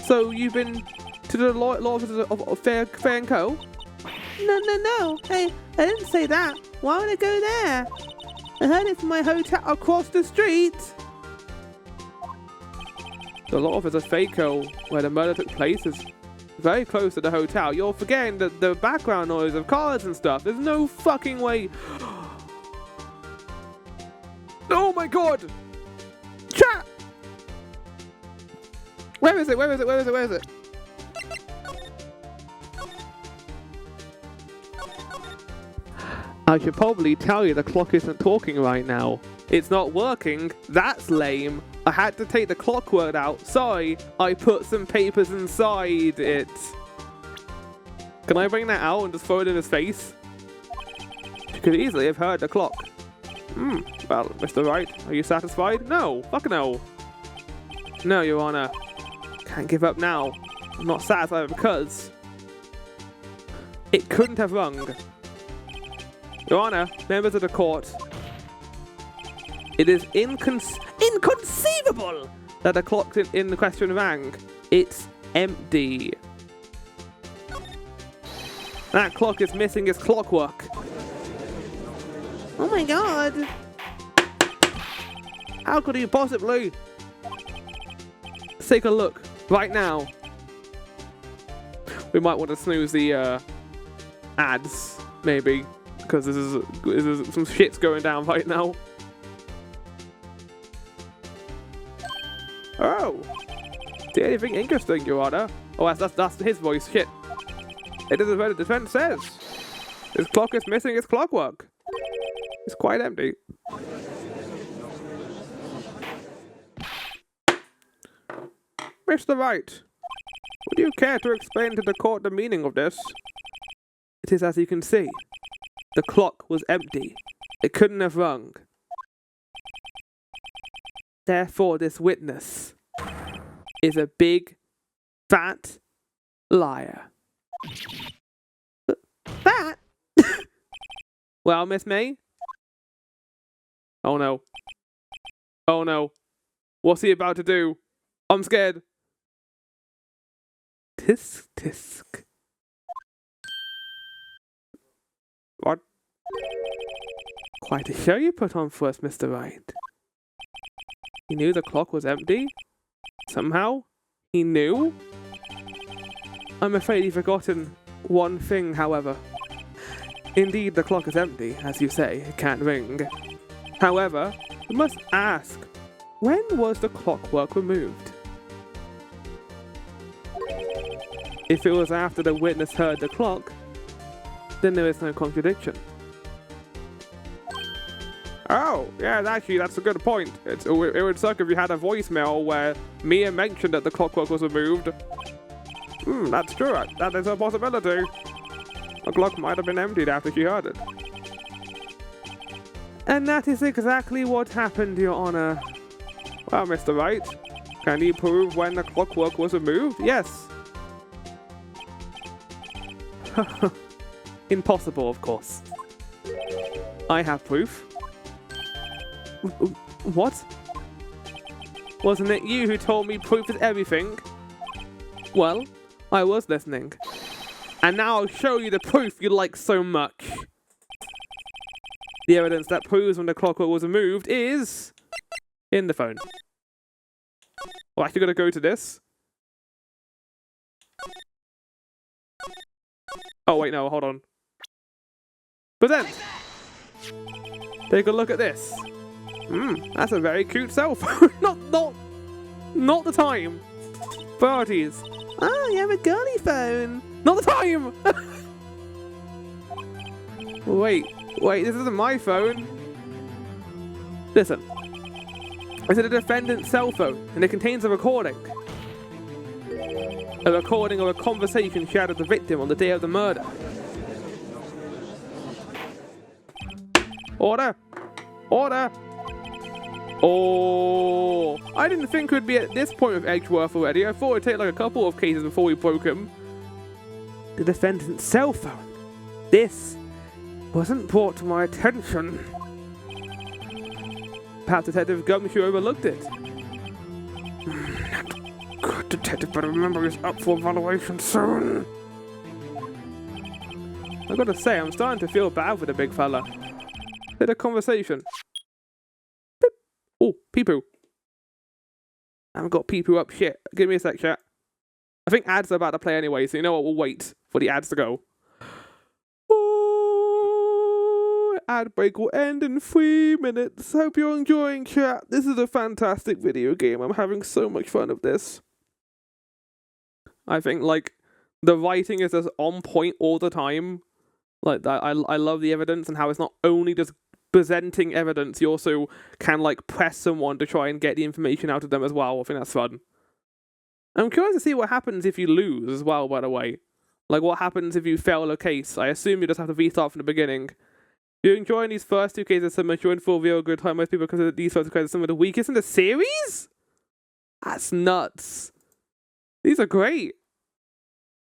So you've been to the law offices of Fair and Co? No. Hey, I didn't say that. Why would I go there? I heard it from my hotel across the street. The law office of Faco, where the murder took place, is very close to the hotel. You're forgetting the background noise of cars and stuff. There's no fucking way. Oh my god! Chat! Where is it? I should probably tell you the clock isn't talking right now. It's not working. That's lame. I had to take the clock word out. Sorry, I put some papers inside it. Can I bring that out and just throw it in his face? You could easily have heard the clock. Well, Mr. Wright, are you satisfied? No, fuck no. No, Your Honor. Can't give up now. I'm not satisfied because it couldn't have rung. Your Honor, members of the court, it is inconceivable that the clock in the question rang. It's empty. That clock is missing its clockwork. Oh my god. How could you possibly? Let's take a look right now. We might want to snooze the ads, maybe, because this is some shit's going down right now. Oh, see anything interesting, Your Honor? Oh, that's his voice. Shit. It isn't what the defense says. This clock is missing its clockwork. It's quite empty. Mr. Wright, would you care to explain to the court the meaning of this? It is as you can see. The clock was empty. It couldn't have rung. Therefore, this witness is a big, fat liar. Fat? Well, Miss May? Oh no. Oh no. What's he about to do? I'm scared. Tisk, tisk. What? Quite a show you put on for us, Mr. Wright. He knew the clock was empty? Somehow? He knew? I'm afraid you've forgotten one thing, however. Indeed, the clock is empty, as you say, it can't ring. However, we must ask, when was the clockwork removed? If it was after the witness heard the clock, then there is no contradiction. Oh, yeah, actually, that's a good point. It would suck if you had a voicemail where Mia mentioned that the clockwork was removed. That's true. That is a possibility. The clock might have been emptied after she heard it. And that is exactly what happened, Your Honor. Well, Mr. Wright, can you prove when the clockwork was removed? Yes. Impossible, of course. I have proof. What? Wasn't it you who told me proof is everything? Well, I was listening. And now I'll show you the proof you like so much. The evidence that proves when the clockwork was removed is in the phone. We're actually going to go to this. Oh, wait, no, hold on. Present! Take a look at this. That's a very cute cell phone. not the time. Priorities. Oh, you have a girly phone. Not the time! Wait, this isn't my phone. Listen. It's a defendant's cell phone, and it contains a recording. A recording of a conversation she had with the victim on the day of the murder. Order! Order! Oh, I didn't think we'd be at this point with Edgeworth already. I thought it'd take like a couple of cases before we broke him. The defendant's cell phone. This wasn't brought to my attention. Perhaps Detective Gumshoe overlooked it. Good detective, but remember he's up for evaluation soon. I gotta say, I'm starting to feel bad for the big fella. Hit a conversation. Beep. Oh, pee-poo. I haven't got pee-poo up. Shit. Give me a sec, chat. I think ads are about to play anyway, so you know what? We'll wait for the ads to go. Oh, ad break will end in 3 minutes. Hope you're enjoying, chat. This is a fantastic video game. I'm having so much fun with this. I think, like, the writing is just on point all the time. Like, I love the evidence and how it's not only just presenting evidence, you also can, like, press someone to try and get the information out of them as well. I think that's fun. I'm curious to see what happens if you lose as well, by the way. Like, what happens if you fail a case? I assume you just have to restart from the beginning. If you're enjoying these first 2 cases so much, you're in for a real good time. Most people consider these first 2 cases some of the weakest in the series? That's nuts. These are great.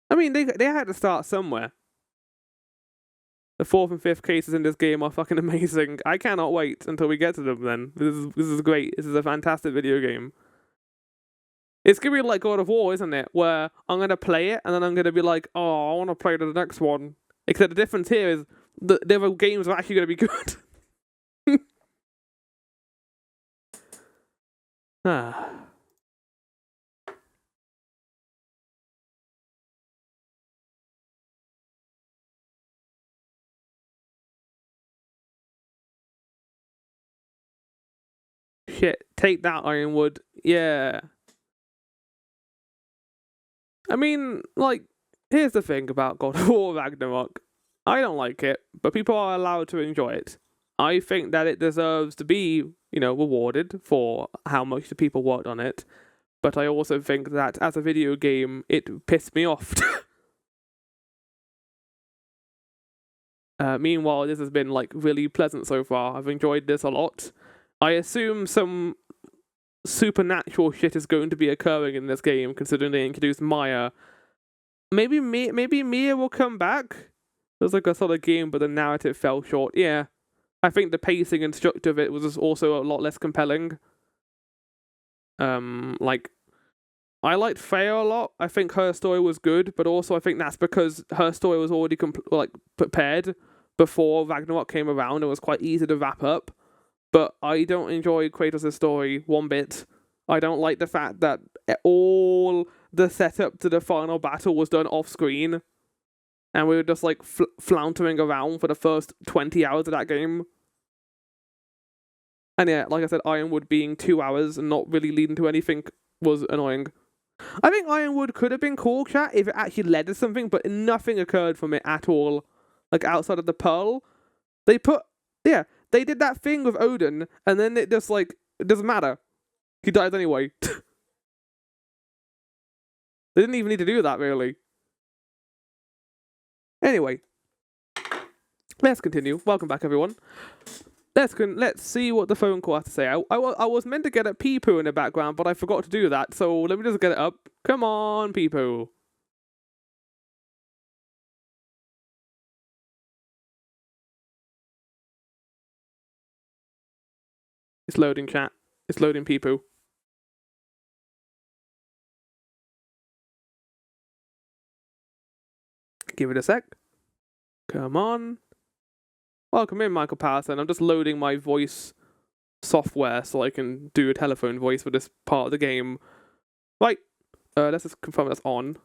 I mean, they had to start somewhere. The 4th and 5th cases in this game are fucking amazing. I cannot wait until we get to them then. This is great. This is a fantastic video game. It's going to be like God of War, isn't it? Where I'm going to play it, and then I'm going to be like, oh, I want to play the next one. Except the difference here is the other games are actually going to be good. Ah. Shit, take that, Ironwood. Yeah. I mean, like, here's the thing about God of War Ragnarok. I don't like it, but people are allowed to enjoy it. I think that it deserves to be, you know, rewarded for how much the people worked on it. But I also think that as a video game, it pissed me off. Meanwhile, this has been, like, really pleasant so far. I've enjoyed this a lot. I assume some supernatural shit is going to be occurring in this game, considering they introduced Maya. Maybe Mia will come back? It was like a solid game, but the narrative fell short. Yeah. I think the pacing and structure of it was also a lot less compelling. Like, I liked Freya a lot. I think her story was good, but also I think that's because her story was already prepared before Ragnarok came around. It was quite easy to wrap up. But I don't enjoy Kratos' story one bit. I don't like the fact that all the setup to the final battle was done off screen. And we were just like floundering around for the first 20 hours of that game. And yeah, like I said, Ironwood being 2 hours and not really leading to anything was annoying. I think Ironwood could have been cool, chat, if it actually led to something, but nothing occurred from it at all. Like outside of the Pearl. They did that thing with Odin, and then it just, like, it doesn't matter. He dies anyway. They didn't even need to do that, really. Anyway. Let's continue. Welcome back, everyone. Let's see what the phone call has to say. I was meant to get a pee-poo in the background, but I forgot to do that, so let me just get it up. Come on, pee-poo. It's loading, chat. It's loading, pee-poo. Give it a sec. Come on. Welcome in, Michael Patterson. I'm just loading my voice software so I can do a telephone voice for this part of the game. Right. Let's just confirm that's on.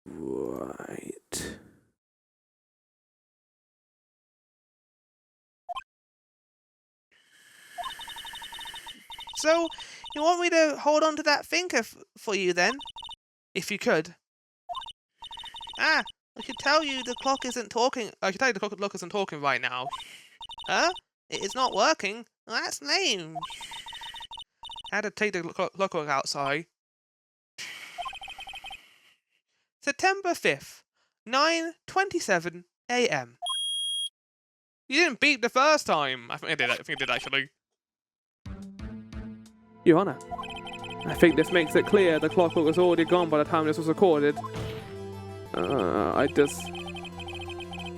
Right. So, you want me to hold on to that thinker for you then? If you could. Ah, I could tell you the clock isn't talking. I could tell you the clock isn't talking right now. Huh? It's not working? Well, that's lame. I had to take the clock outside. September 5th, 9:27 a.m. You didn't beep the first time. I think I did actually. Your Honor, I think this makes it clear the clockwork was already gone by the time this was recorded.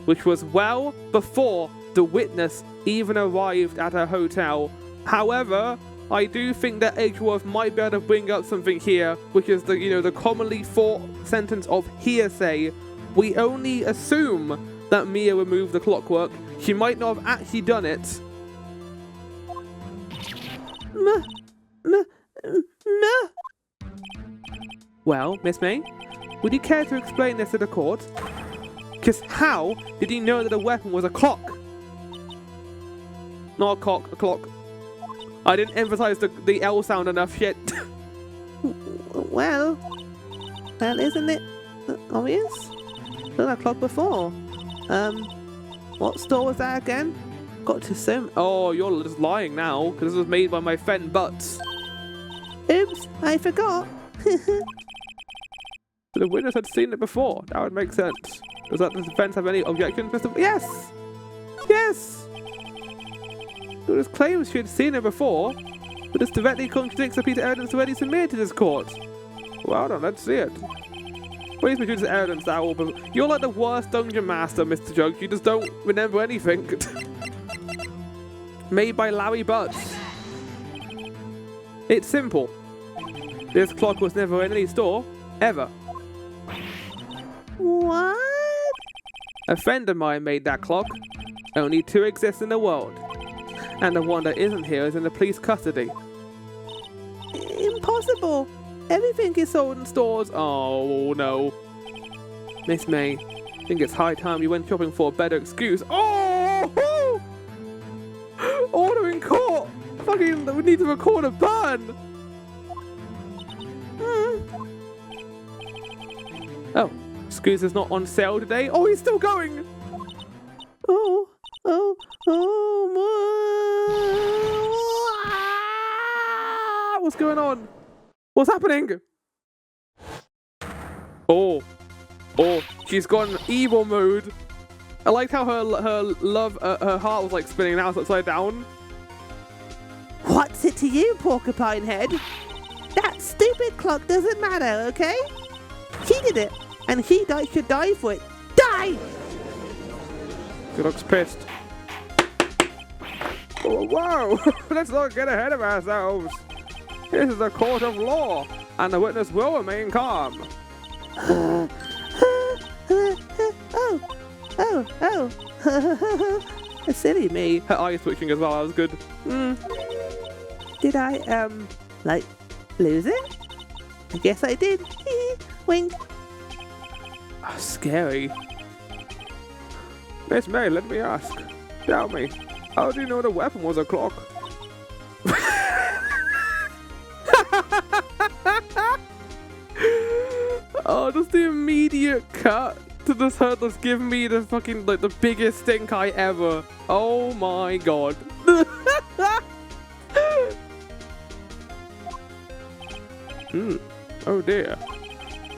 Which was well before the witness even arrived at her hotel. However, I do think that Edgeworth might be able to bring up something here, which is the commonly thought sentence of hearsay. We only assume that Mia removed the clockwork. She might not have actually done it. Well, Miss May, would you care to explain this to the court? Just how did you know that the weapon was a clock? Not a cock, a clock. I didn't emphasize the L sound enough yet. Well, isn't it obvious? Done a clock before. What store was that again? Got to assume. Oh, you're just lying now, because this was made by my friend Butts. Oops, I forgot. The witness had seen it before. That would make sense. Does that defense have any objections, Mr. Yes! Yes! The witness claims she had seen it before, but this directly contradicts the piece of evidence already submitted to this court. Well done, let's see it. Please produce evidence that will be... You're like the worst dungeon master, Mr. Jug. You just don't remember anything. Made by Larry Butts. It's simple. This clock was never in any store, ever. What? A friend of mine made that clock. Only 2 exist in the world. And the one that isn't here is in the police custody. Impossible. Everything is sold in stores. Oh no. Miss May, I think it's high time you went shopping for a better excuse. Oh! Order in court! Fucking, we need to record a burn! Oh, excuse is not on sale today? Oh, he's still going! Oh, What's going on? What's happening? Oh, she's gone evil mode. I liked how her heart was like spinning now upside down. What's it to you, Porcupine Head? That stupid clock doesn't matter, okay? He did it, and he should die for it. Die! She looks pissed. Oh, whoa! Let's not get ahead of ourselves. This is a court of law, and the witness will remain calm. Silly me. Her eyes twitching as well, that was good. Did I, like, lose it? I guess I did. Wink. Oh, scary. Miss May, let me ask. Tell me, how do you know the weapon was a clock? Oh, just the immediate cut to this her just giving me the fucking, like, the biggest stink eye ever. Oh my god. Oh dear.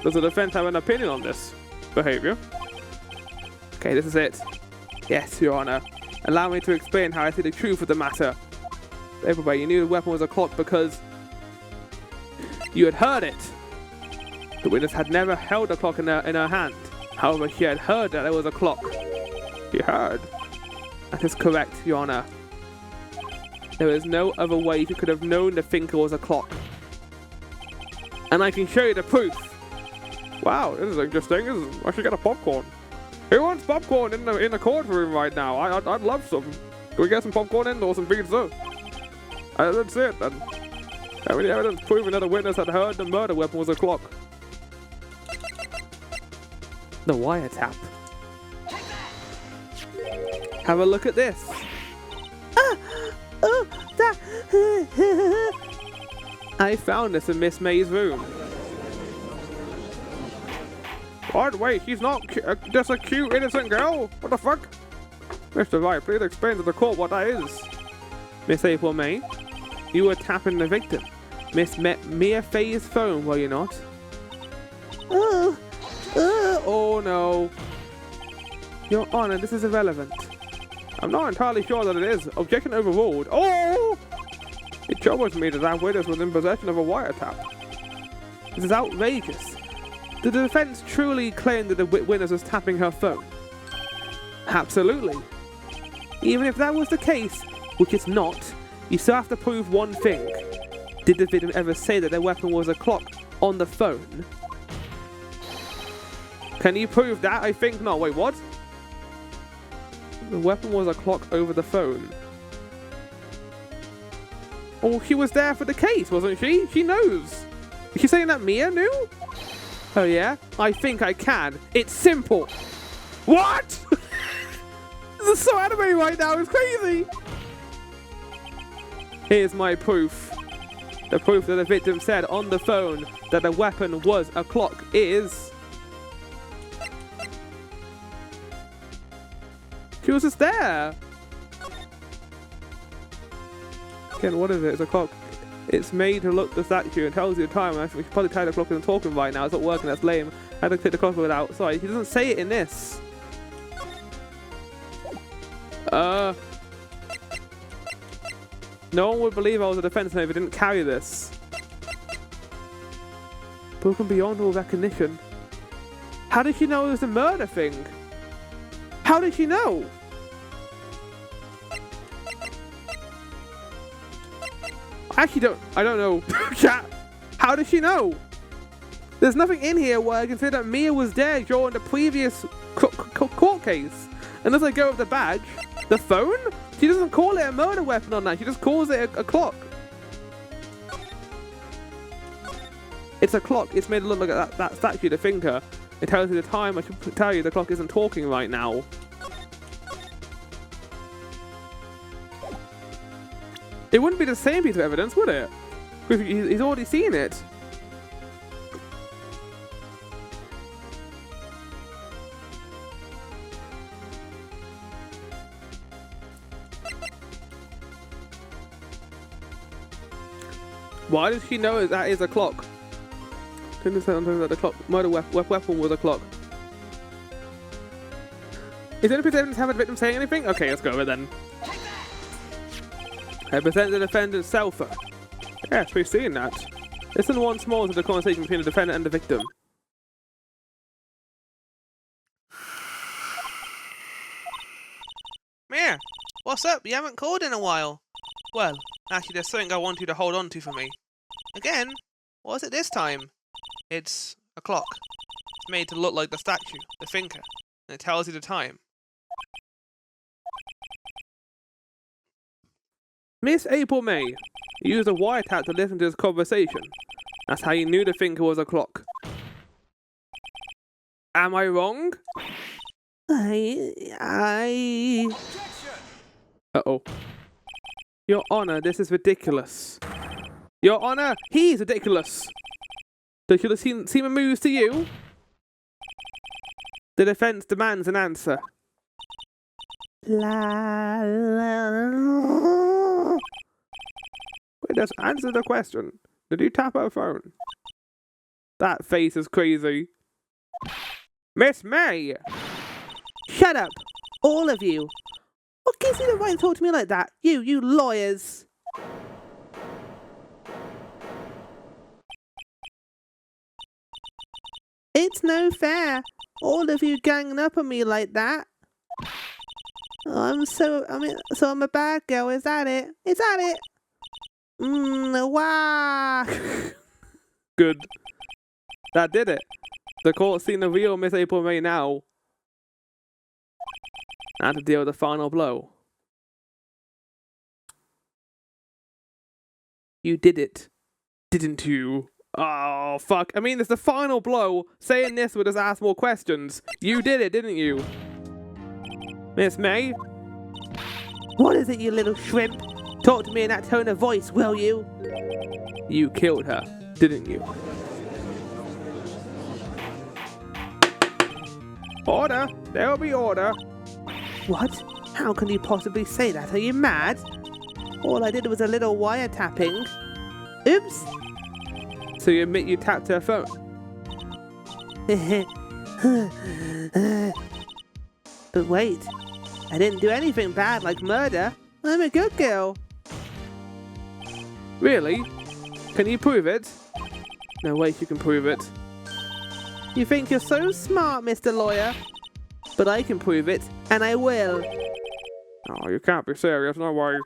Does the defense have an opinion on this behavior? Okay, this is it. Yes, Your Honor. Allow me to explain how I see the truth of the matter. Everybody, you knew the weapon was a clock because you had heard it. The witness had never held a clock in her hand. However, she had heard that there was a clock. She heard. That is correct, Your Honor. There is no other way she could have known the thinker was a clock. And I can show you the proof. Wow, this is interesting. I should get a popcorn. Who wants popcorn in the courtroom right now? I'd love some. Can we get some popcorn in or some pizza? That's it then. How many evidence proving that the witness had heard the murder weapon was a clock? The wiretap. Have a look at this. I found this in Miss May's room. What? Wait, she's not just a cute, innocent girl? What the fuck? Mr. Wright, please explain to the court what that is. Miss April May, you were tapping the victim. Miss Mia Faye's phone, were you not? Oh no. Your Honor, this is irrelevant. I'm not entirely sure that it is. Objection overruled. Oh! It troubles me that that witness was in possession of a wiretap. This is outrageous. Did the defense truly claim that the witness was tapping her phone? Absolutely. Even if that was the case, which it's not, you still have to prove one thing. Did the victim ever say that their weapon was a clock on the phone? Can you prove that? I think not. Wait, what? The weapon was a clock over the phone. Oh, she was there for the case, wasn't she? She knows. Is she saying that Mia knew? Oh yeah? I think I can. It's simple. What? This is so anime right now. It's crazy. Here's my proof. The proof that the victim said on the phone that the weapon was a clock is... She was just there. Again, what is it? It's a clock. It's made to look at the statue and tells you the time. I should probably tie the clock and talking right now. It's not working. That's lame. I had to click the clock without. Sorry, he doesn't say it in this. No one would believe I was a defense attorney if I didn't carry this. Broken beyond all recognition. How did she know it was a murder thing? How did she know? I don't know. Chat. How did she know? There's nothing in here where I can say that Mia was there during the previous court case. Unless I go with the badge. The phone? She doesn't call it a murder weapon on that. She just calls it a clock. It's a clock. It's made to look like that statue, the thinker. It tells you the time. I should tell you the clock isn't talking right now. It wouldn't be the same piece of evidence, would it? Because he's already seen it. Why does she know that is a clock? Didn't say something that the clock murder weapon was a clock. Is there any evidence have a victim saying anything? Okay, let's go with it then. I present the defendant's cell phone. Yes, we've seen that. Listen once more to the conversation between the defendant and the victim. Mia, what's up? You haven't called in a while. Well, actually there's something I want you to hold on to for me. Again? What's it this time? It's a clock. It's made to look like the statue, the thinker, and it tells you the time. Miss April May, you used a wiretap to listen to this conversation. That's how you knew the thinker was a clock. Am I wrong? Uh-oh. Your Honor, this is ridiculous. Your Honor, he's ridiculous. Does it seem amused to you? The defense demands an answer. Wait, just answer the question. Did you tap her phone? That face is crazy. Miss May! Shut up! All of you! What gives you the right to talk to me like that? You lawyers! It's no fair. All of you ganging up on me like that. I'm a bad girl, is that it? Is that it? Wow. Good. That did it. The court's seen the real Miss April May now. And to deal with the final blow. You did it, didn't you? Oh, fuck. I mean, it's the final blow. Saying this would just ask more questions. You did it, didn't you? Miss May? What is it, you little shrimp? Talk to me in that tone of voice, will you? You killed her, didn't you? Order! There will be order. What? How can you possibly say that? Are you mad? All I did was a little wiretapping. Oops! So you admit you tapped her phone? But wait, I didn't do anything bad like murder. I'm a good girl. Really? Can you prove it? No way you can prove it. You think you're so smart, Mr. Lawyer? But I can prove it, and I will. Oh, you can't be serious, no way.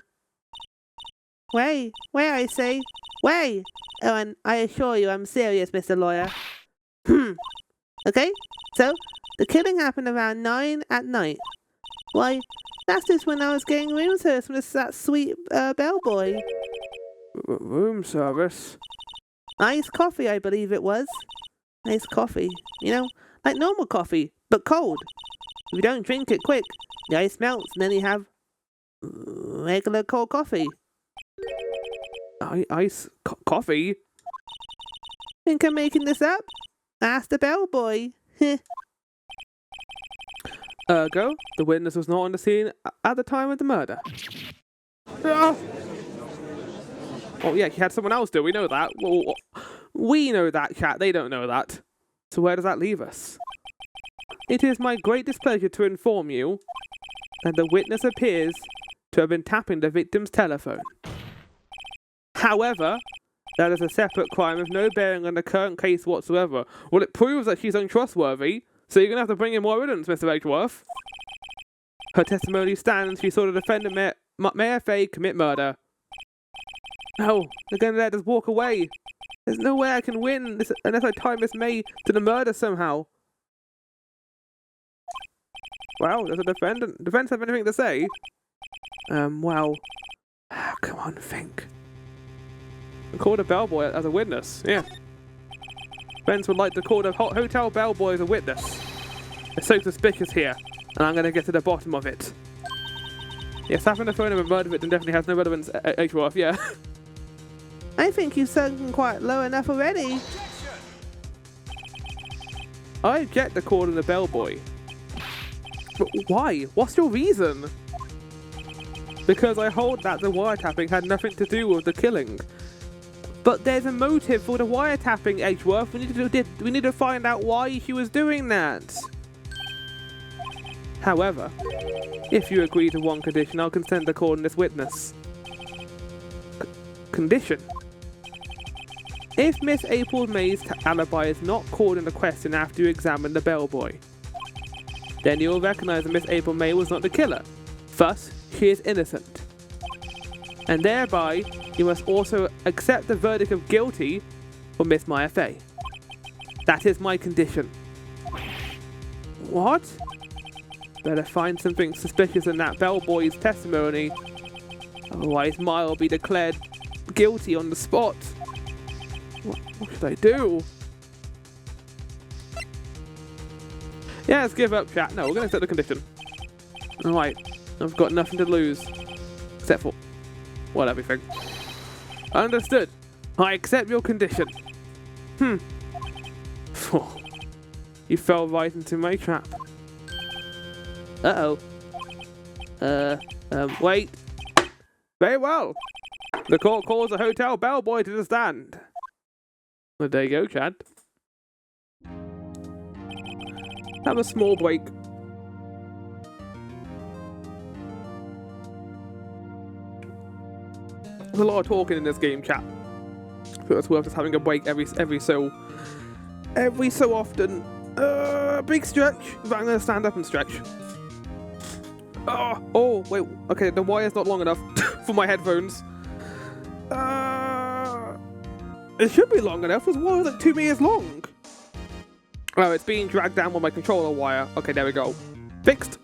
Way, I say. Way! Oh, and I assure you I'm serious, Mr. Lawyer. Okay, so the killing happened around 9 at night. Why, that's just when I was getting room service from that sweet bellboy. Room service? Iced coffee, I believe it was. Iced coffee. You know, like normal coffee, but cold. If you don't drink it quick, the ice melts and then you have regular cold coffee. Coffee? Think I'm making this up? Ask the bellboy. Ergo, the witness was not on the scene at the time of the murder. Oh yeah, he had someone else do. We know that. Well, we know that, chat. They don't know that. So where does that leave us? It is my great displeasure to inform you that the witness appears to have been tapping the victim's telephone. However, That is a separate crime with no bearing on the current case whatsoever. Well, it proves that she's untrustworthy, so you're going to have to bring in more evidence, Mr. Edgeworth. Her testimony stands. She saw the defendant, Mayor Fay, commit murder. No, they're going to let us walk away. There's no way I can win unless I tie Miss May to the murder somehow. Well, there's a defendant. Defense have anything to say? Well... come on, think. Call the bellboy as a witness. Yeah. Defense would like to call the hotel bellboy as a witness. They're so suspicious here, and I'm going to get to the bottom of it. Yes, having the phone of a murder victim definitely has no relevance, Edgeworth, yeah. I think you've sunk quite low enough already. I object to calling the bellboy. But why? What's your reason? Because I hold that the wiretapping had nothing to do with the killing. But there's a motive for the wiretapping, Edgeworth. We need to find out why she was doing that. However, if you agree to one condition, I'll consent to calling this witness. Condition. If Miss April May's alibi is not called into question after you examine the bellboy, then you'll recognize that Miss April May was not the killer. Thus, she is innocent. And thereby, you must also accept the verdict of guilty for Miss Maya Fay. That is my condition. What? Better find something suspicious in that bellboy's testimony. Otherwise, Maya will be declared guilty on the spot. What should I do? Yeah, let's give up, chat. No, we're going to set the condition. Alright, I've got nothing to lose. Except for... well, everything. Understood. I accept your condition. You fell right into my trap. Uh-oh. Wait. Very well. The court calls the hotel bellboy to the stand. Well, there you go, Chad. Have a small break. There's a lot of talking in this game, chat. So it's worth just having a break every so often. Big stretch. I'm gonna stand up and stretch. Oh, wait. Okay, the wire's not long enough for my headphones. It should be long enough. This wire's like 2 meters long. Oh, it's being dragged down with my controller wire. Okay, there we go. Fixed.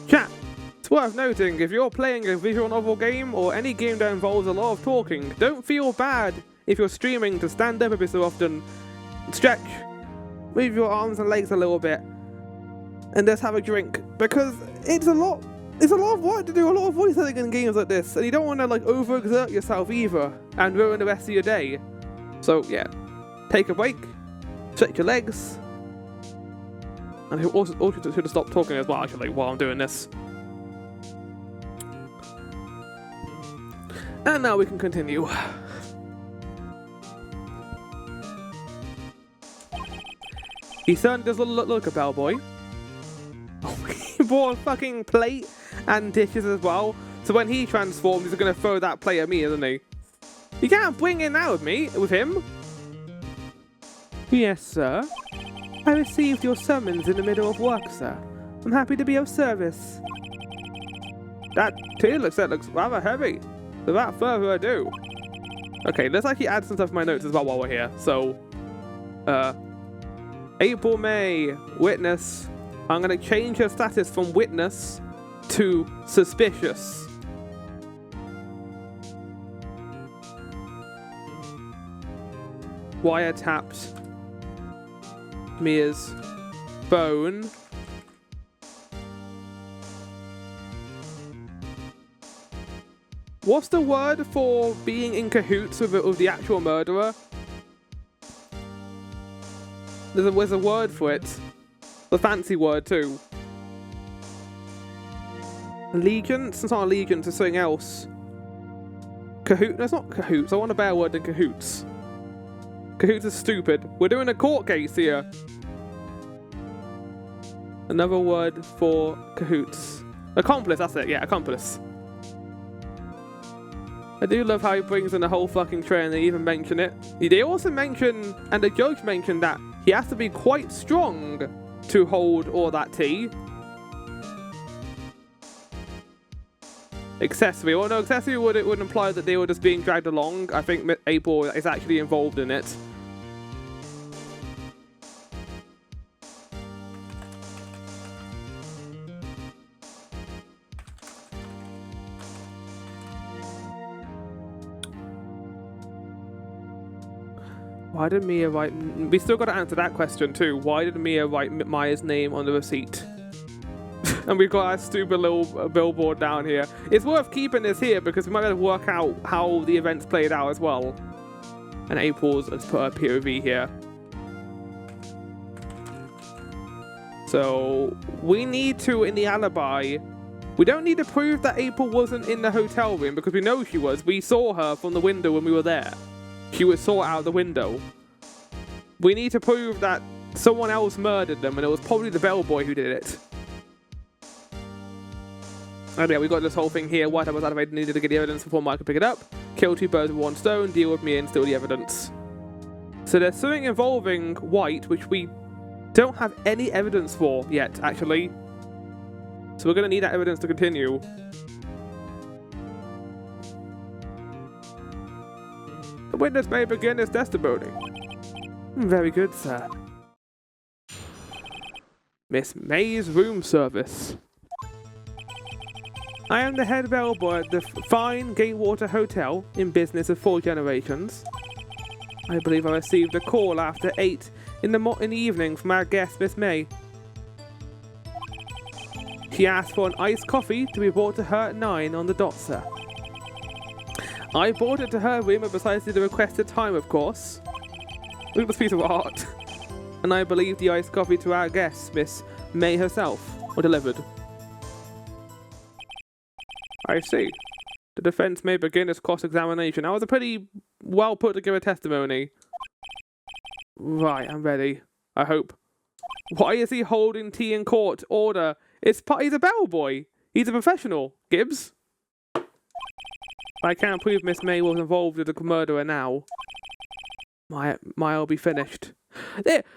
Chat. It's worth noting, if you're playing a visual novel game or any game that involves a lot of talking, don't feel bad if you're streaming to stand up every so often, stretch, move your arms and legs a little bit, and just have a drink, because it's a lot of work to do a lot of voice acting in games like this, and you don't want to like overexert yourself either and ruin the rest of your day. So yeah, take a break, stretch your legs, and I also should have stopped talking as well actually while I'm doing this. And now we can continue. He certainly does look like a bellboy. Oh, he brought a fucking plate and dishes as well. So when he transforms, he's going to throw that plate at me, isn't he? You can't bring it now with him. Yes, sir. I received your summons in the middle of work, sir. I'm happy to be of service. That tea looks rather heavy. Without further ado. Okay, let's actually add some stuff to my notes as well while we're here. So, April May, witness. I'm going to change her status from witness to suspicious. Wiretapped Mia's phone. What's the word for being in cahoots with the actual murderer? There's a word for it. The fancy word too. Allegiance? It's not allegiance, it's something else. Cahoot? No, it's not cahoots. I want a better word than cahoots. Cahoots is stupid. We're doing a court case here. Another word for cahoots. Accomplice, that's it. Yeah, accomplice. I do love how he brings in the whole fucking tray and they even mention it. They also mention, and the judge mentioned, that he has to be quite strong to hold all that tea. Accessory. Well, no, accessory would imply that they were just being dragged along. I think April is actually involved in it. Why did Mia write... We still got to answer that question too. Why did Mia write Maya's name on the receipt? And we've got our stupid little billboard down here. It's worth keeping this here because we might be able to work out how the events played out as well. And April's, let's put her POV here. So, we need to, in the alibi, we don't need to prove that April wasn't in the hotel room because we know she was. We saw her from the window when we were there. She was saw out the window. We need to prove that someone else murdered them and it was probably the bellboy who did it. And yeah, we got this whole thing here. Whitehead was activated, needed to get the evidence before Mike could pick it up. Kill two birds with one stone, deal with me and steal the evidence. So there's something involving White, which we don't have any evidence for yet, actually. So we're going to need that evidence to continue. The witness may begin his testimony. Very good, sir. Miss May's room service. I am the head bellboy at the fine Gatewater Hotel, in business of 4 generations. I believe I received a call after 8 in the evening from our guest, Miss May. She asked for an iced coffee to be brought to her at 9 on the dot, sir. I brought it to her room at precisely the requested time, of course. Look at this piece of art. And I believe the iced coffee to our guest, Miss May herself, were delivered. I see. The defense may begin its cross-examination. That was a pretty well put together testimony. Right, I'm ready. I hope. Why is he holding tea in court? Order. He's a bellboy. He's a professional. Gibbs? I can't prove Miss May was involved with the murderer now. Maya will be finished.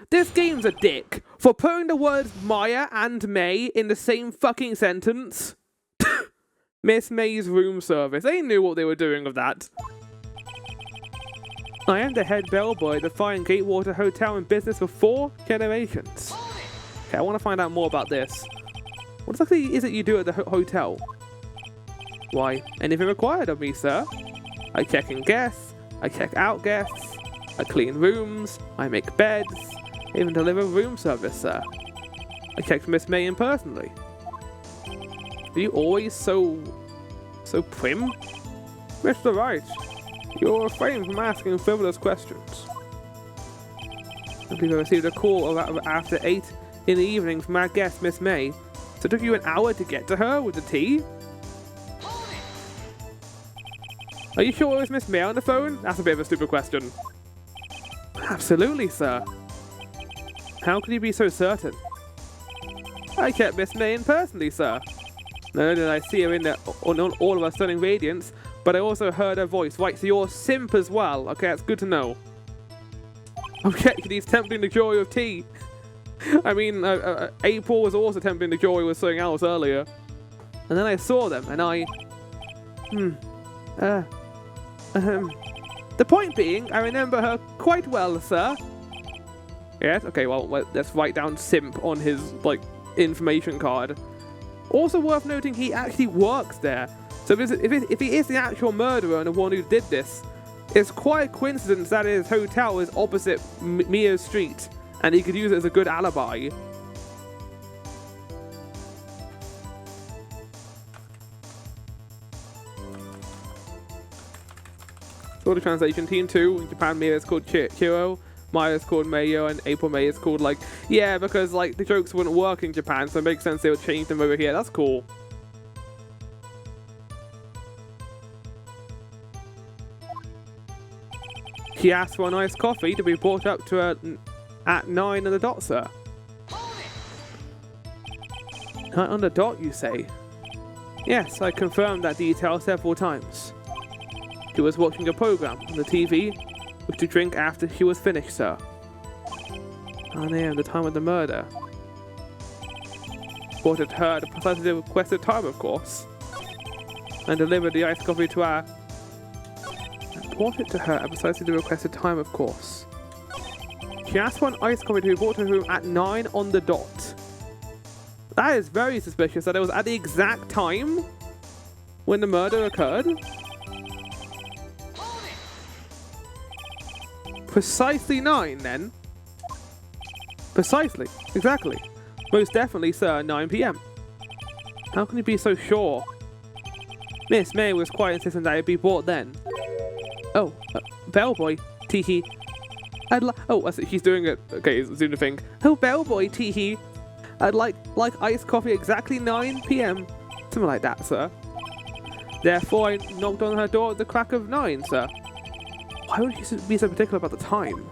This game's a dick for putting the words Maya and May in the same fucking sentence. Miss May's room service. They knew what they were doing with that. I am the head bellboy at the fine Gatewater Hotel in business for 4 generations. Okay, I want to find out more about this. What exactly is it you do at the hotel? Why, anything required of me, sir. I check in guests, I check out guests, I clean rooms, I make beds, I even deliver room service, sir. I checked Miss May in personally. Are you always so prim? Mr. Wright, you'll refrain from asking frivolous questions. I believe I received a call after 8 in the evening from our guest, Miss May. So it took you an hour to get to her with the tea? Are you sure it was Miss May on the phone? That's a bit of a stupid question. Absolutely, sir. How can you be so certain? I kept Miss May in personally, sir. Not only did I see her on all of her stunning radiance, but I also heard her voice. Right, so you're a simp as well. Okay, that's good to know. Objection, he's tempting the joy of tea. I mean, April was also tempting the joy with something else earlier. And then I saw them, and I... The point being, I remember her quite well, sir. Yes? Okay, well, let's write down simp on his, information card. Also worth noting, he actually works there. So if he is the actual murderer and the one who did this, it's quite a coincidence that his hotel is opposite Mia's street, and he could use it as a good alibi. So the translation, Team 2, in Japan, Mia is called Chiro, Maya is called Mayo, and April May is called, yeah, because, the jokes wouldn't work in Japan, so it makes sense they would change them over here. That's cool. She asked for an iced coffee to be brought up to her at 9 on the dot, sir. 9 on the dot, you say? Yes, I confirmed that detail several times. She was watching a program on the TV, which to drink after she was finished, sir. 9 a.m., the time of the murder. Reported her at precisely the requested time, of course. And delivered the iced coffee to her. Brought it to her at precisely the requested time, of course. She asked for an iced coffee to be brought to her room at 9 on the dot. That is very suspicious that it was at the exact time when the murder occurred. Precisely 9, then. Precisely. Exactly. Most definitely, sir, 9 p.m. How can you be so sure? Miss May was quite insistent that it be brought then. Oh, bellboy, teehee. Oh, I see, she's doing it. Okay, it's doing the thing. Oh, bellboy, teehee. I'd like iced coffee exactly 9 p.m. Something like that, sir. Therefore, I knocked on her door at the crack of 9, sir. Why would you be so particular about the time?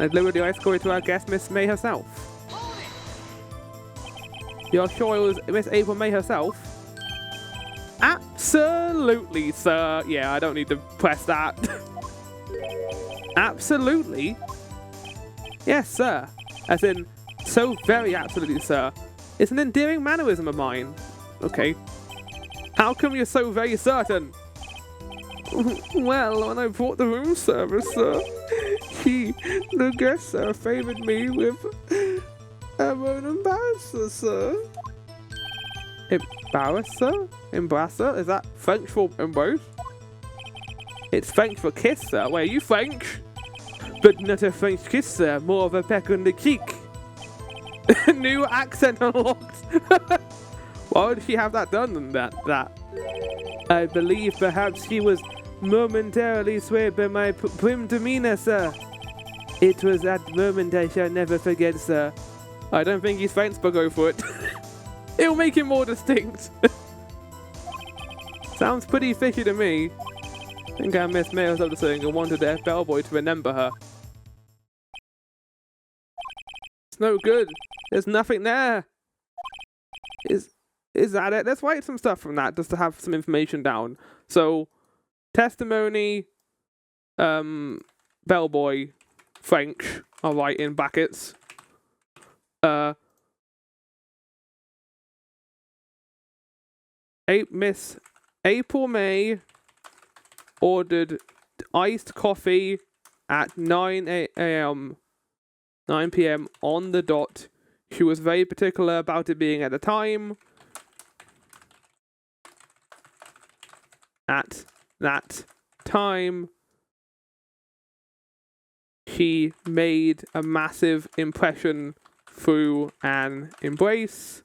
I delivered the iced coffee to our guest, Miss May herself. You're sure it was Miss April May herself? Absolutely, sir. Yeah, I don't need to press that. Absolutely? Yes, sir. As in, so very absolutely, sir. It's an endearing mannerism of mine. Okay. How come you're so very certain? Well, when I brought the room service, sir, the guest, sir, favoured me with an embarrasser, sir. Embarrasser? Embrasser? Is that French for embrace? It's French for kiss, sir. Wait, are you French? But not a French kiss, sir. More of a peck on the cheek. New accent unlocked. Why would she have that done than that? I believe perhaps she was momentarily swayed by my prim demeanour, sir. It was that moment I shall never forget, sir. I don't think he's French, but go for it. It'll make him more distinct. Sounds pretty fishy to me. I think I missed May was up to saying and wanted their bellboy to remember her. It's no good. There's nothing there. Is that it? Let's write some stuff from that just to have some information down. So, testimony, bellboy, French. I'll write in brackets. Miss April May ordered iced coffee at 9 a.m. 9 p.m. on the dot. She was very particular about it being at the time. At that time, she made a massive impression through an embrace.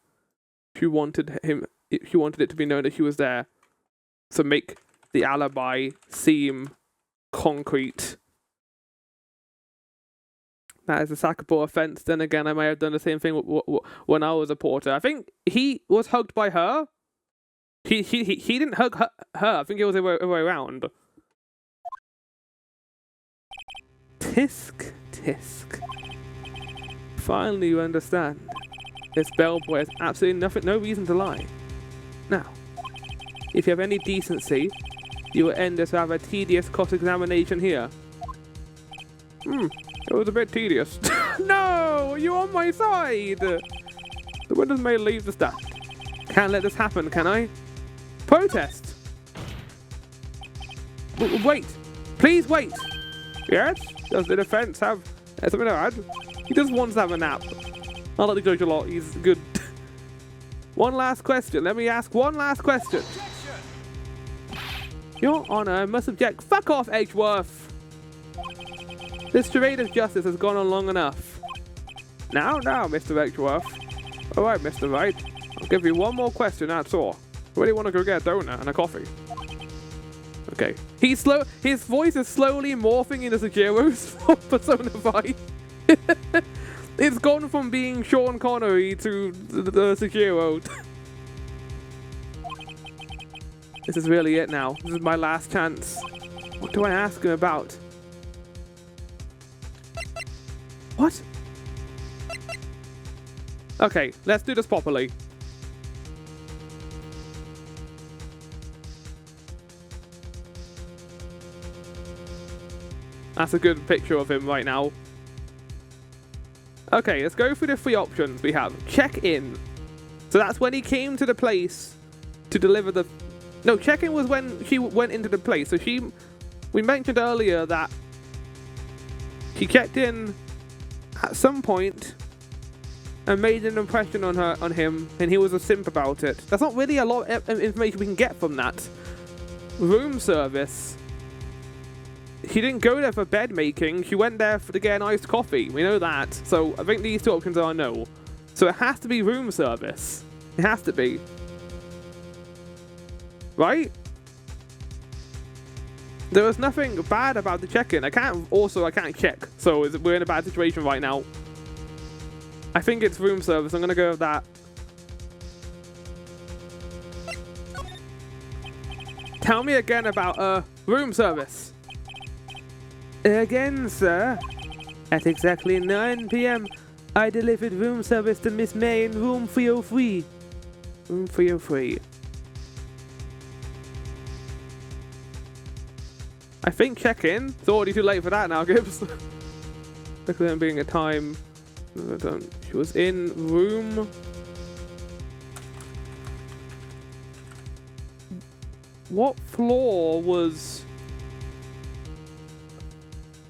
She wanted it to be known that she was there. So make the alibi seem concrete. That is a sackable offense. Then again, I may have done the same thing when I was a porter. I think he was hugged by her. He didn't hug her. I think it was the way around. Tisk, tisk. Finally, you understand. This bellboy has absolutely no reason to lie. Now, if you have any decency, you will end this rather tedious cross-examination here. It was a bit tedious. No! You're on my side! The windows may leave the stand. Can't let this happen, can I? Protest! Wait! Please wait! Yes? Does the defense have something to add? He just wants to have a nap. I like the judge a lot. He's good. One last question. Let me ask one last question. Your Honor, I must object. Fuck off, Edgeworth! This charade of justice has gone on long enough. Now, Mr. Edgeworth. Alright, Mr. Wright. I'll give you one more question, that's all. I really want to go get a donut and a coffee. Okay. His voice is slowly morphing into Sekiro's Persona 5. It's gone from being Sean Connery to the Sekiro. This is really it now. This is my last chance. What do I ask him about? What? Okay, let's do this properly. That's a good picture of him right now. Okay, let's go through the 3 options we have. Check in. So that's when he came to the place to deliver the... No, check in was when she went into the place. So we mentioned earlier that she checked in at some point and made an impression on him, and he was a simp about it. That's not really a lot of information we can get from that. Room service. She didn't go there for bed making. She went there to get an iced coffee. We know that. So I think these 2 options are no. So it has to be room service. It has to be. Right? There was nothing bad about the check-in. I can't check. So we're in a bad situation right now. I think it's room service. I'm going to go with that. Tell me again about room service. Again, sir. At exactly 9 p.m., I delivered room service to Miss May in room 303. Room 303. I think check-in. It's already too late for that now, Gibbs. Look at them being a time. She was in room... What floor was...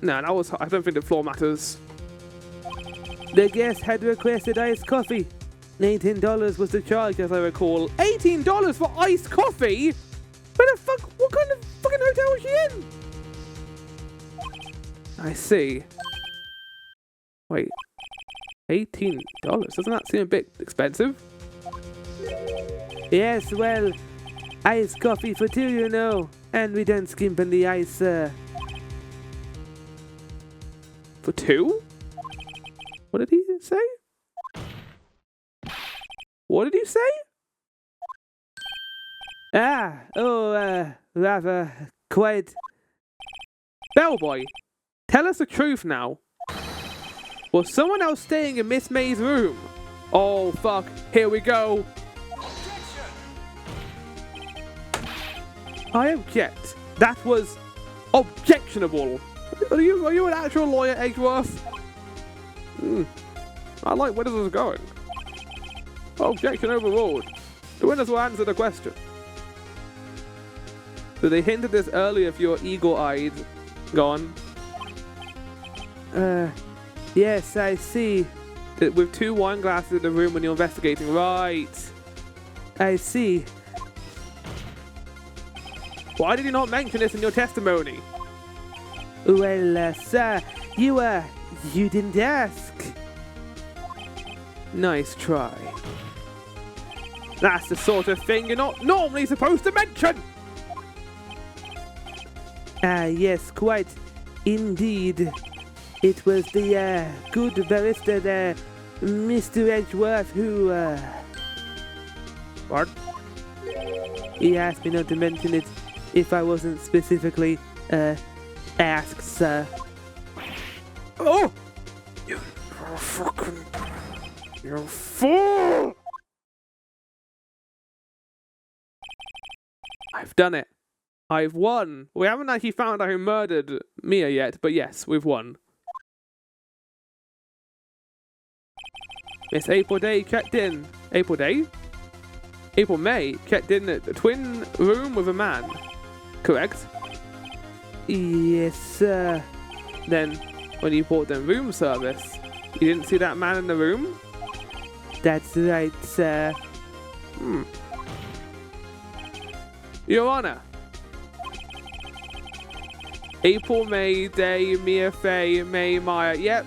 No, that was... I don't think the floor matters. The guest had requested iced coffee. $18 was the charge, as I recall. $18 for iced coffee? Where the fuck? What kind of fucking hotel was she in? I see. Wait. $18? Doesn't that seem a bit expensive? Yes, well, iced coffee for 2, you know. And we don't skimp on the ice, sir. For 2? What did he say? What did he say? Rather, quite. Bellboy, tell us the truth now. Was someone else staying in Miss May's room? Oh, fuck. Here we go. I object. That was objectionable. Are you an actual lawyer, Edgeworth? I like where this is going. Objection overruled. The winners will answer the question. So they hinted this earlier if you're eagle-eyed. Go on. Yes, I see. With 2 wine glasses in the room when you're investigating. Right. I see. Why did you not mention this in your testimony? Well, sir, you didn't ask. Nice try. That's the sort of thing you're not normally supposed to mention! Yes, quite. Indeed. It was the, good barrister there, Mr. Edgeworth, who, What? He asked me not to mention it if I wasn't specifically, asked, sir. Oh! You fucking... You fool! I've done it. I've won. We haven't actually found out who murdered Mia yet, but yes, we've won. Miss April Day checked in. April Day? April May checked in at the twin room with a man. Correct? Yes, sir. Then, when you bought them room service, you didn't see that man in the room? That's right, sir. Your Honor. April, May, Day, Mia, Faye, May, Maya. Yep.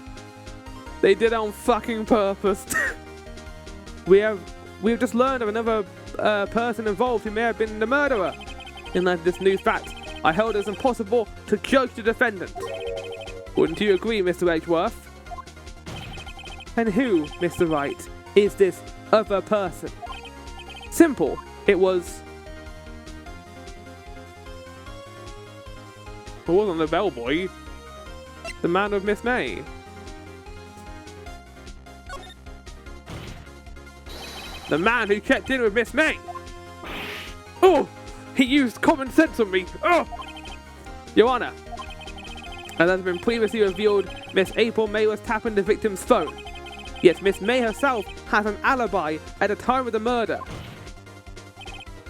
They did it on fucking purpose. We've just learned of another person involved who may have been the murderer. In light of this new fact, I held it as impossible to judge the defendant. Wouldn't you agree, Mr. Edgeworth? And who, Mr. Wright, is this other person? Simple. It wasn't the bellboy. The man with Miss May. The man who checked in with Miss May. Oh, he used common sense on me. Oh, Your Honor, As has been previously revealed, Miss April May was tapping the victim's phone. Yet Miss May herself has an alibi at the time of the murder.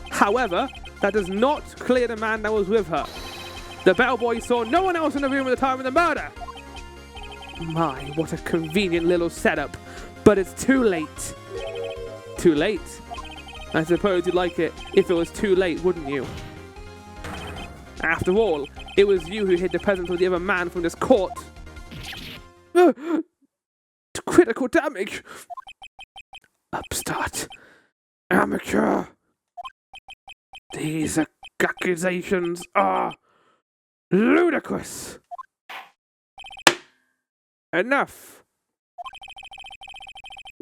However, that does not clear the man that was with her. The bellboy saw no one else in the room at the time of the murder. My, what a convenient little setup. But it's too late. Too late? I suppose you'd like it if it was too late, wouldn't you? After all, it was you who hid the presence of the other man from this court. Critical damage. Upstart. Amateur. These accusations are ludicrous. Enough.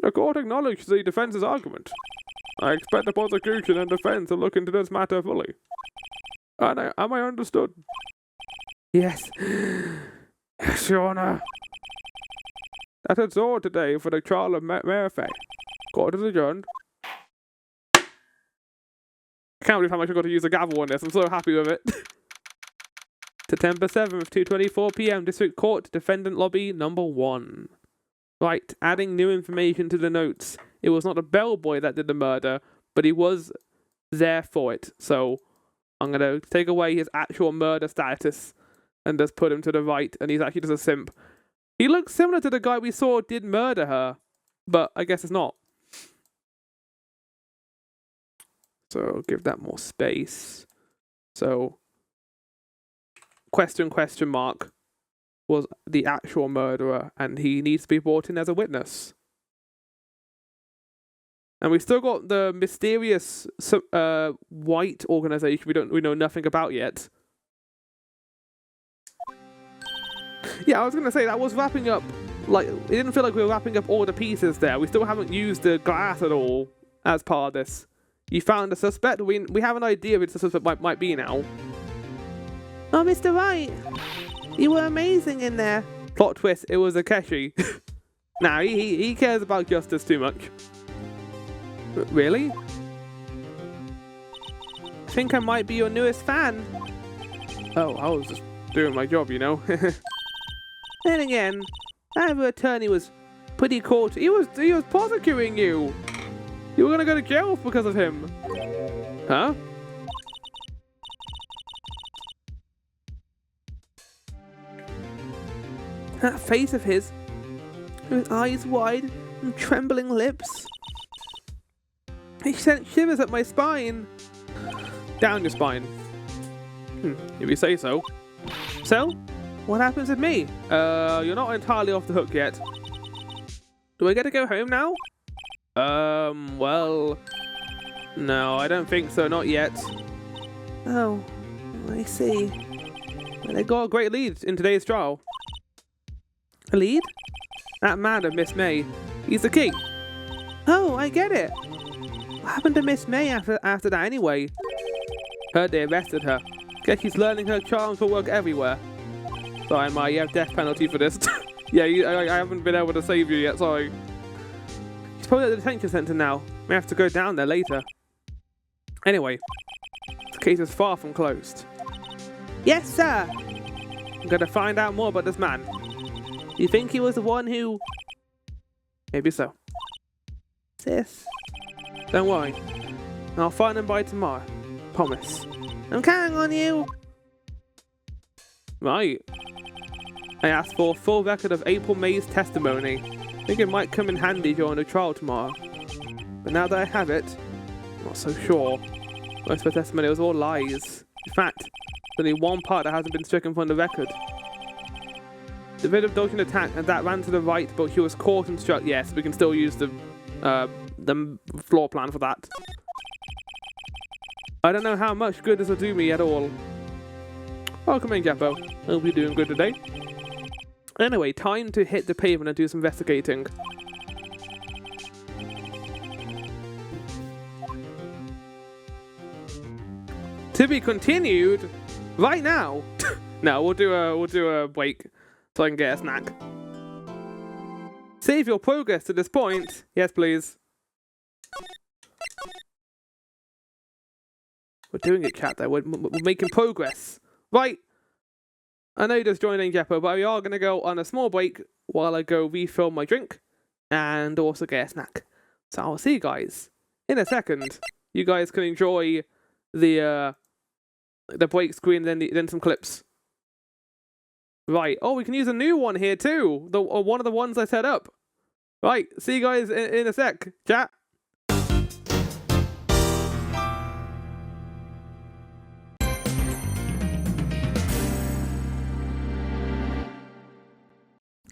The court acknowledged the defense's argument. I expect the prosecution and defense to look into this matter fully. Am I understood? Yes. Yes, Your Honor. That is all today for the trial of Mare Fay. Court is adjourned. I can't believe how much I've got to use a gavel on this. I'm so happy with it. September 7th, 2:24 p.m. District Court, Defendant Lobby number 1. Right, adding new information to the notes. It was not the bellboy that did the murder, but he was there for it. So I'm going to take away his actual murder status and just put him to the right, and he's actually just a simp. He looks similar to the guy we saw did murder her, but I guess it's not. So give that more space. So question mark was the actual murderer, and he needs to be brought in as a witness. And we still got the mysterious Wright organization we know nothing about yet. Yeah, I was gonna say that was wrapping up. Like, it didn't feel like we were wrapping up all the pieces there. We still haven't used the glass at all as part of this. You found a suspect. We have an idea of what the suspect might be now. Oh, Mr. Wright, you were amazing in there. Plot twist: it was Akeshi. Nah, he cares about justice too much. Really? I think I might be your newest fan. Oh, I was just doing my job, you know. Then again, that other attorney was pretty cool. He was prosecuting you. You were gonna go to jail because of him. Huh? That face of his, with eyes wide and trembling lips. He sent shivers up my spine. Down your spine. If you say so. So, what happens with me? You're not entirely off the hook yet. Do I get to go home now? Well... No, I don't think so, not yet. Oh, I see. Well, they got a great lead in today's trial. A lead? That man of Miss May. He's the key. Oh, I get it. What happened to Miss May after that anyway? Heard they arrested her. Guess she's learning her charms will work everywhere. Sorry, Ma, you have death penalty for this. Yeah, I haven't been able to save you yet, sorry. She's probably at the detention center now. May have to go down there later. Anyway, the case is far from closed. Yes, sir. I'm gonna find out more about this man. You think he was the one who... Maybe so. Sis. Don't worry. I'll find him by tomorrow. Promise. I'm counting on you. Right. I asked for a full record of April May's testimony. I think it might come in handy during the trial tomorrow. But now that I have it, I'm not so sure. Most of her testimony was all lies. In fact, there's only one part that hasn't been stricken from the record. The bit of dodging attack, and that ran to the right, but she was caught and struck. Yes, we can still use the floor plan for that. I don't know how much good this will do me at all. Welcome in, Jeppo. Hope you're doing good today. Anyway, time to hit the pavement and do some investigating. To be continued right now. No, we'll do a break so I can get a snack. Save your progress to this point. Yes, please. We're doing it, chat. There, we're making progress. Right. I know you just joined in, Jeppo, but we are going to go on a small break while I go refill my drink and also get a snack. So I'll see you guys in a second. You guys can enjoy the break screen, then some clips. Right. Oh, we can use a new one here too. One of the ones I set up. Right. See you guys in a sec. Chat.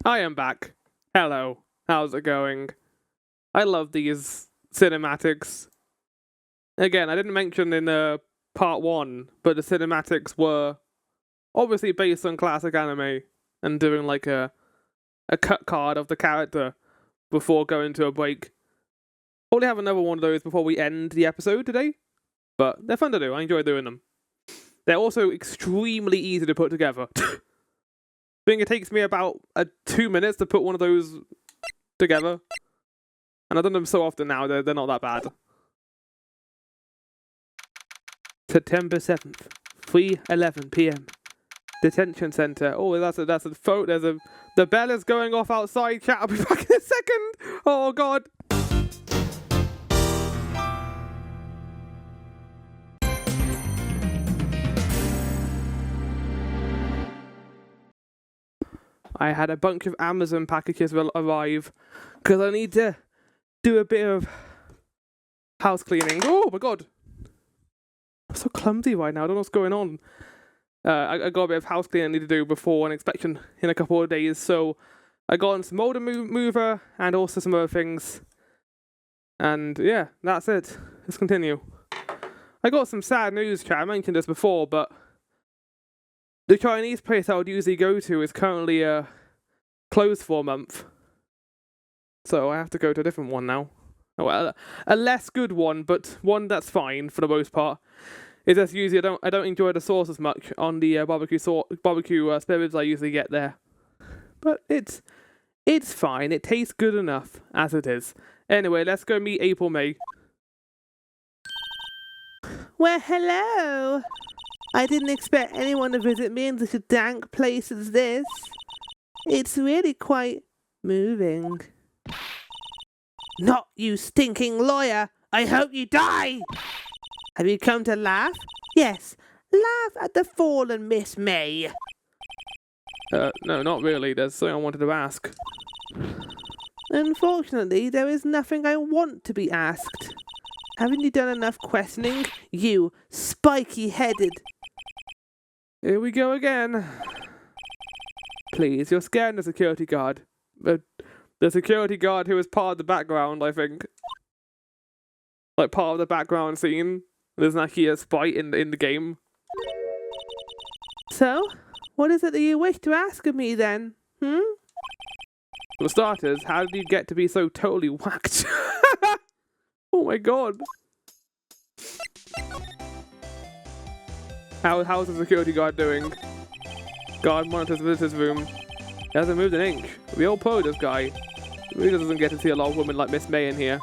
I am back. Hello. How's it going? I love these cinematics. Again, I didn't mention in part 1, but the cinematics were obviously based on classic anime and doing like a cut card of the character before going to a break. Probably have another one of those before we end the episode today, but they're fun to do. I enjoy doing them. They're also extremely easy to put together. I think it takes me about 2 minutes to put one of those together. And I've done them so often now, they're not that bad. September 7th, 3:11 p.m. Detention Center. Oh, that's a photo. The bell is going off outside. Chat, I'll be back in a second. Oh, God. I had a bunch of Amazon packages will arrive because I need to do a bit of house cleaning. Oh my God, I'm so clumsy right now. I don't know what's going on. I got a bit of house cleaning I need to do before an inspection in a couple of days. So I got on some motor mover and also some other things. And yeah, that's it. Let's continue. I got some sad news, chat. I mentioned this before, but the Chinese place I would usually go to is currently closed for a month. So I have to go to a different one now. Well, a less good one, but one that's fine for the most part. It's just usually I don't enjoy the sauce as much on the barbecue spirits I usually get there. But it's fine. It tastes good enough as it is. Anyway, let's go meet April May. Well, hello. I didn't expect anyone to visit me in such a dank place as this. It's really quite moving. Not you stinking lawyer! I hope you die! Have you come to laugh? Yes, laugh at the fallen Miss May. No, not really. There's something I wanted to ask. Unfortunately, there is nothing I want to be asked. Haven't you done enough questioning, you spiky-headed? Here we go again. Please, you're scaring the security guard. The security guard who is part of the background, I think. Like part of the background scene. There's actually a sprite in the game. So, what is it that you wish to ask of me then? For starters, how did you get to be so totally whacked? Oh my God. How's the security guard doing? Guard monitors visitors room. He hasn't moved an inch. Real pro, this guy. He really doesn't get to see a lot of women like Miss May in here.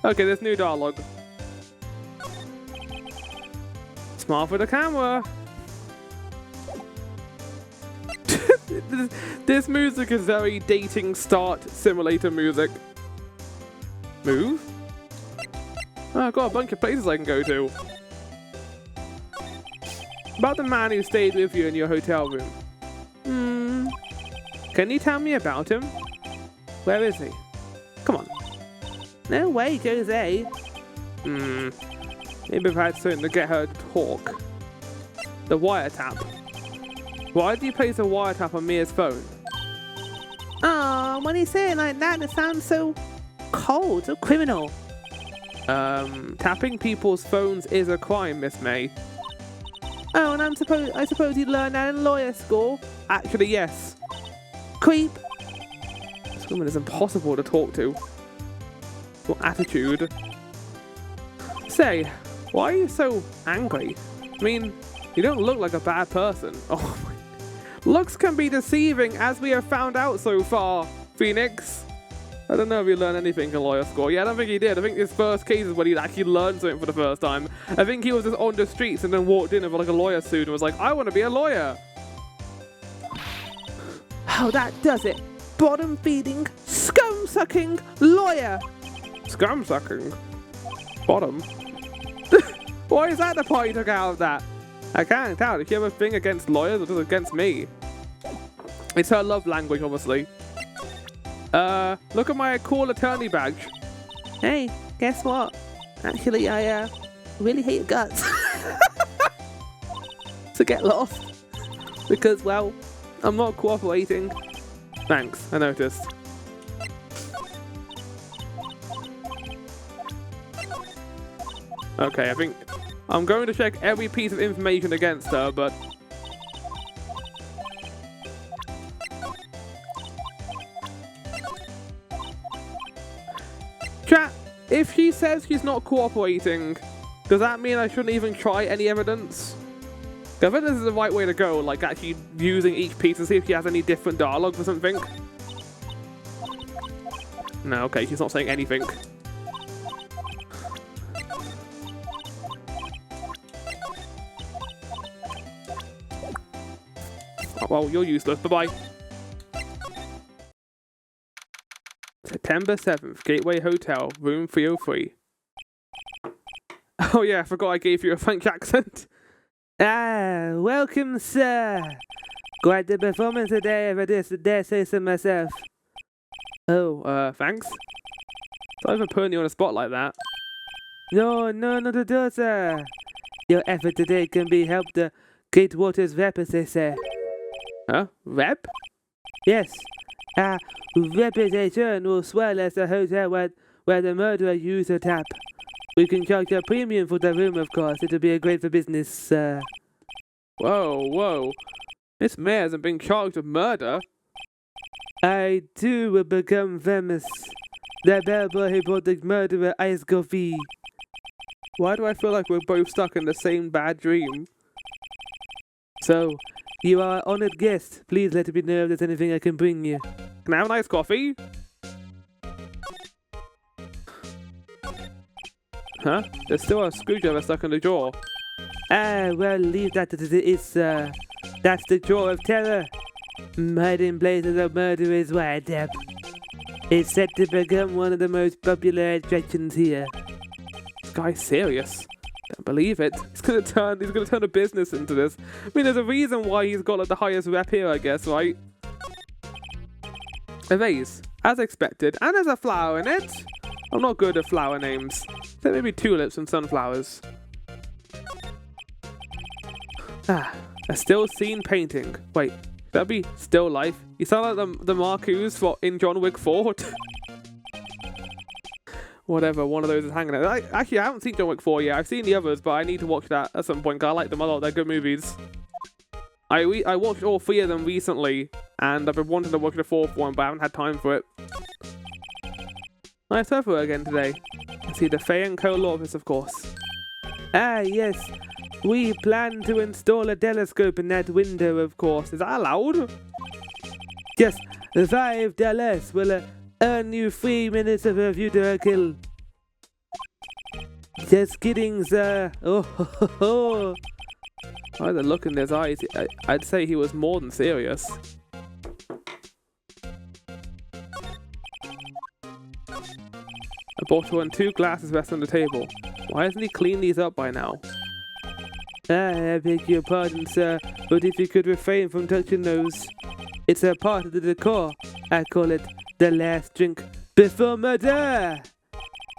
Okay, there's new dialogue. Smile for the camera. This music is very dating start simulator music. Move? Oh, I've got a bunch of places I can go to. About the man who stayed with you in your hotel room. Can you tell me about him? Where is he? Come on. No way, Jose. Maybe I've had something to get her to talk. The wiretap. Why did you place a wiretap on Mia's phone? When you say it like that, it sounds so cold, so criminal. Tapping people's phones is a crime, Miss May. Oh, and I suppose you learned that in lawyer school? Actually, yes. Creep. This woman is impossible to talk to. What attitude? Say, why are you so angry? I mean, you don't look like a bad person. Oh my. Looks can be deceiving, as we have found out so far, Phoenix. I don't know if he learned anything in lawyer school. Yeah, I don't think he did. I think his first case is when he actually learned something for the first time. I think he was just on the streets and then walked in with like a lawyer suit and was like, I want to be a lawyer. Oh, that does it. Bottom-feeding, scum-sucking lawyer. Scum sucking. Bottom. Why is that the part you took out of that? I can't tell. If you have a thing against lawyers or just against me? It's her love language, obviously. Look at my cool attorney badge. Hey, guess what? Actually, I really hate your guts. So get lost. Because, well, I'm not cooperating. Thanks, I noticed. Okay, I think I'm going to check every piece of information against her, but... Chat, if she says she's not cooperating, does that mean I shouldn't even try any evidence? I think this is the right way to go, like actually using each piece to see if she has any different dialogue or something. No, okay, she's not saying anything. Oh, well, you're useless. Bye-bye. September 7th, Gateway Hotel, room 303. Oh yeah, I forgot I gave you a French accent. Ah, welcome, sir. Quite the performance today, if I dare say so myself. Oh, thanks. Sorry for putting you on a spot like that. No, not at all, sir. Your effort today can be helped the Great Waters rep, as they say. Huh? Rep? Yes. Our reputation will swell as the hotel where the murderer used her tap. We can charge a premium for the room, of course. It'll be a great for business, sir. Whoa. Miss May hasn't been charged with murder. I, too, will become famous. The bellboy who brought the murderer ice coffee. Why do I feel like we're both stuck in the same bad dream? So, you are an honored guest. Please let me know if there's anything I can bring you. Can I have a nice coffee? Huh? There's still a screwdriver stuck in the drawer. Ah, well, leave that as it is, sir. That's the drawer of terror. Hiding places of murder is Wiretapped. It's set to become one of the most popular attractions here. This guy's serious. Can't believe it. He's gonna turn a business into this. I mean, there's a reason why he's got like the highest rep here, I guess, right? A vase, as expected, and there's a flower in it. I'm not good at flower names. There may be tulips and sunflowers. Ah, a still scene painting. Wait, that'd be still life. You sound like the Marcus in John Wick 4. Whatever, one of those is hanging out. Actually, I haven't seen John Wick 4 yet. I've seen the others, but I need to watch that at some point because I like them a lot. They're good movies. I watched all 3 of them recently, and I've been wanting to watch the 4th one, but I haven't had time for it. Nice weather again today. I see the Fay & Co. law office, of course. Ah, yes. We plan to install a telescope in that window, of course. Is that allowed? Just $5 will earn you 3 minutes of a view to a kill. Just kidding, sir. Oh, ho, ho, ho. By the look in his eyes, I'd say he was more than serious. A bottle and 2 glasses rest on the table. Why hasn't he cleaned these up by now? I beg your pardon, sir, but if you could refrain from touching those. It's a part of the decor. I call it the last drink before murder.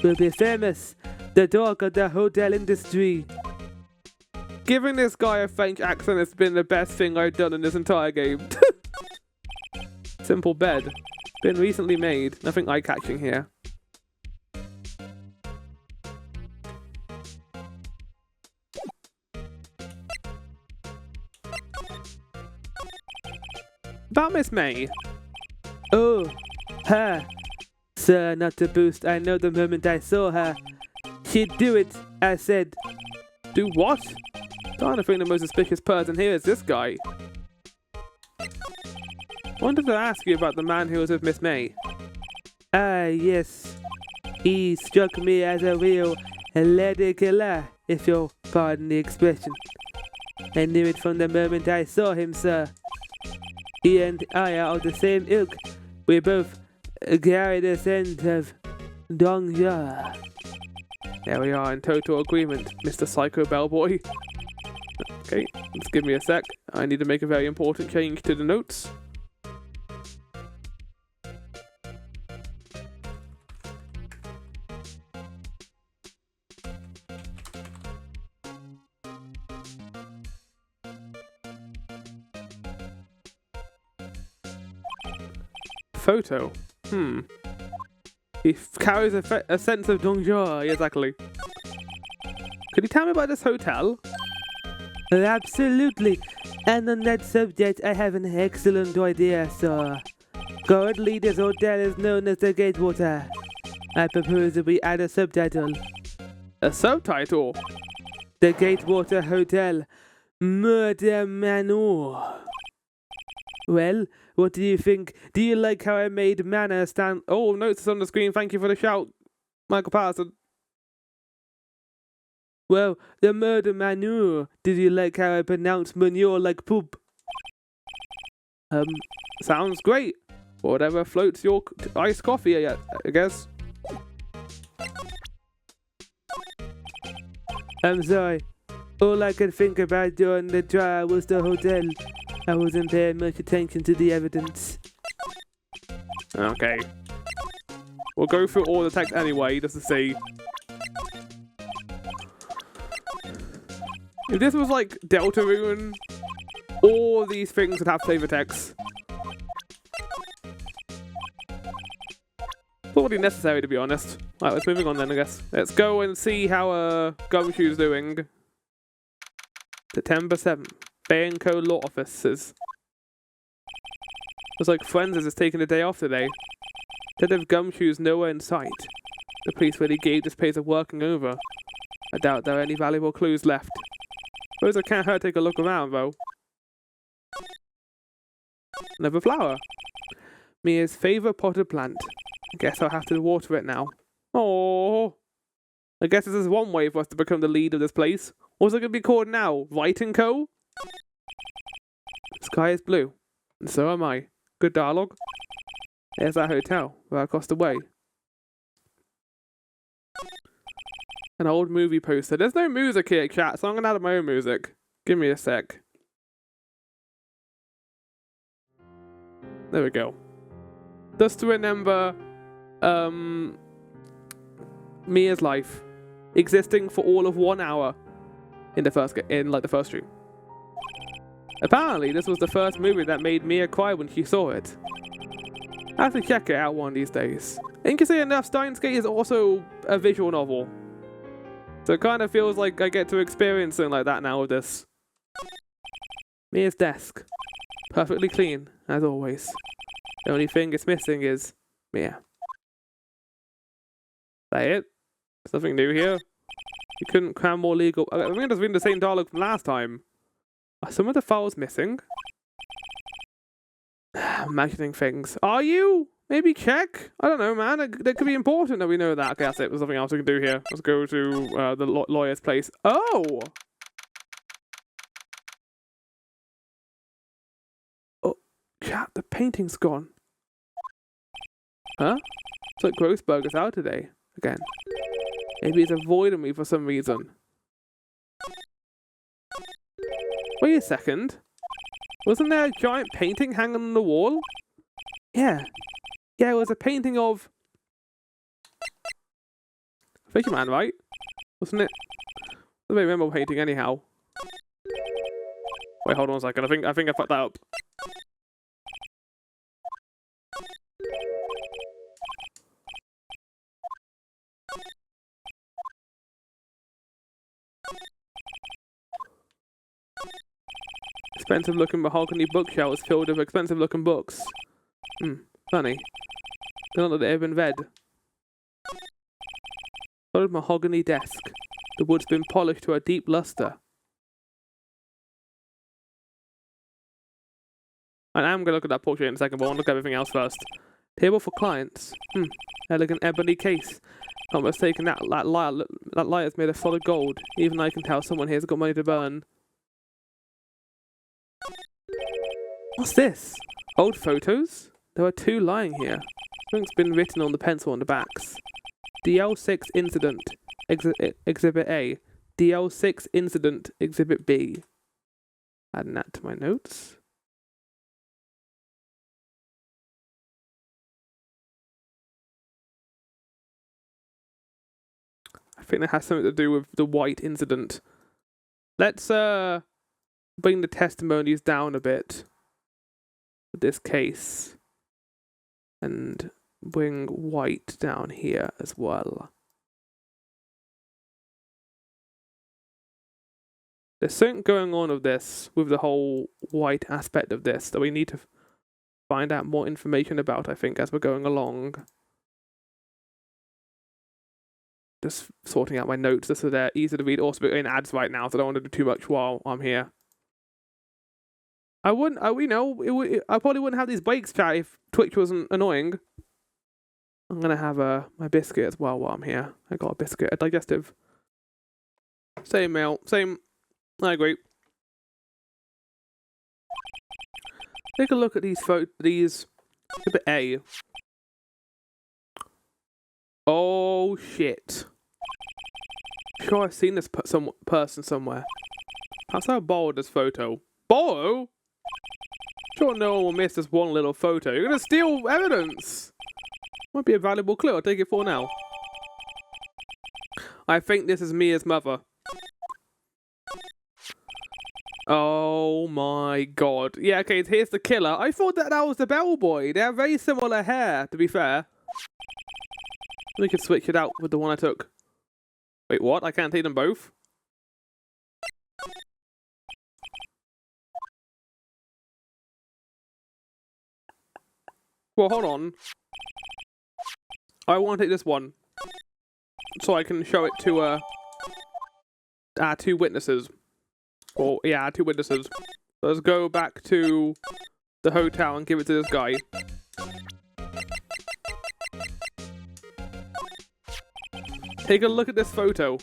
We'll be famous. The dog of the hotel industry. Giving this guy a French accent has been the best thing I've done in this entire game. Simple bed. Been recently made. Nothing eye-catching here. About Miss May. Oh, her. Sir, not to boost. I know the moment I saw her. She'd do it, I said. Do what? Starting to think the most suspicious person here is this guy. Wanted to ask you about the man who was with Miss May. Ah, yes. He struck me as a real lady killer, if you'll pardon the expression. I knew it from the moment I saw him, sir. He and I are of the same ilk. We both carry the scent of Dongja. There we are in total agreement, Mr. Psycho Bellboy. Okay, just give me a sec. I need to make a very important change to the notes. Photo. He carries a sense of danger. Exactly. Could you tell me about this hotel? Absolutely. And on that subject, I have an excellent idea, sir. Currently, this hotel is known as the Gatewater. I propose that we add a subtitle. A subtitle? The Gatewater Hotel Murder Manor. Well, what do you think? Do you like how I made Manor stand... Oh, notes is on the screen. Thank you for the shout, Michael Patterson. Well, the Murder Manor. Did you like how I pronounced manure like poop? Sounds great. Whatever floats your iced coffee, I guess. I'm sorry. All I could think about during the trial was the hotel. I wasn't paying much attention to the evidence. Okay. We'll go through all the text anyway, just to see. If this was like Deltarune, all these things would have flavor text. Probably necessary, to be honest. Right, let's moving on then, I guess. Let's go and see how Gumshoe's doing. September 7th. Bay & Co. Law Offices. Looks like Forensics is taking a day off today. Detective Gumshoe's nowhere in sight. The police really gave this place a working over. I doubt there are any valuable clues left. Suppose it can't hurt to take a look around, though. Another flower. Mia's favourite potted plant. I guess I'll have to water it now. Oh, I guess this is one way for us to become the lead of this place. What's it going to be called now? Wright & Co.? The sky is blue. And so am I. Good dialogue. There's that hotel, right across the way. An old movie poster. There's no music here, chat, so I'm going to add my own music. Give me a sec. There we go. Just to remember, Mia's life existing for all of 1 hour in the first stream. Apparently, this was the first movie that made Mia cry when she saw it. I have to check it out one of these days. Interesting enough, Steins Gate is also a visual novel. So it kind of feels like I get to experience something like that now with this. Mia's desk. Perfectly clean, as always. The only thing it's missing is Mia. Is that it? There's nothing new here. You couldn't cram more legal... I think I'm just reading the same dialogue from last time. Are some of the files missing? Imagining things. Are you? Maybe check? I don't know, man. That could be important that we know that. Okay, that's it. There's nothing else we can do here. Let's go to the lawyer's place. Oh! Oh, chat, the painting's gone. Huh? It's like Grossberger's out today. Again. Maybe he's avoiding me for some reason. Wait a second. Wasn't there a giant painting hanging on the wall? Yeah. Yeah, it was a painting of... Fisherman, right? Wasn't it? I don't remember painting anyhow. Wait, hold on a second. I think I fucked that up. Expensive looking mahogany bookshelves filled with expensive looking books. Funny. Don't know that they've been read. Solid mahogany desk. The wood's been polished to a deep luster. And I'm going to look at that portrait in a second, but I want to look at everything else first. Table for clients. Elegant ebony case. Not mistaken, that liar's made of solid gold. Even I can tell someone here's got money to burn. What's this? Old photos? There are 2 lying here. Something's been written on the pencil on the backs. DL6 incident, exhibit A. DL6 incident, exhibit B. Adding that to my notes. I think that has something to do with the Wright incident. Let's bring the testimonies down a bit for this case. And bring Wright down here as well. There's something going on with this, with the whole Wright aspect of this, that we need to find out more information about, I think, as we're going along. Just sorting out my notes just so they're easy to read. Also, we're in ads right now, so I don't want to do too much while I'm here. I probably wouldn't have these breaks, chat, if Twitch wasn't annoying. I'm gonna have my biscuit as well while I'm here. I got a biscuit, a digestive. Same meal, same. I agree. Take a look at these. Exhibit A. Oh shit! Sure, I've seen this person somewhere. That's how I borrowed this photo. Borrow? Sure, no one will miss this one little photo. You're gonna steal evidence. Might be a valuable clue. I'll take it for now. I think this is Mia's mother. Oh my god. Yeah, okay, here's the killer. I thought that was the bellboy. They have very similar hair, to be fair. We could switch it out with the one I took. Wait, what? I can't take them both? Well, hold on. I want to take this one. So I can show it to our 2 witnesses. Or, yeah, our 2 witnesses. Let's go back to the hotel and give it to this guy. Take a look at this photo.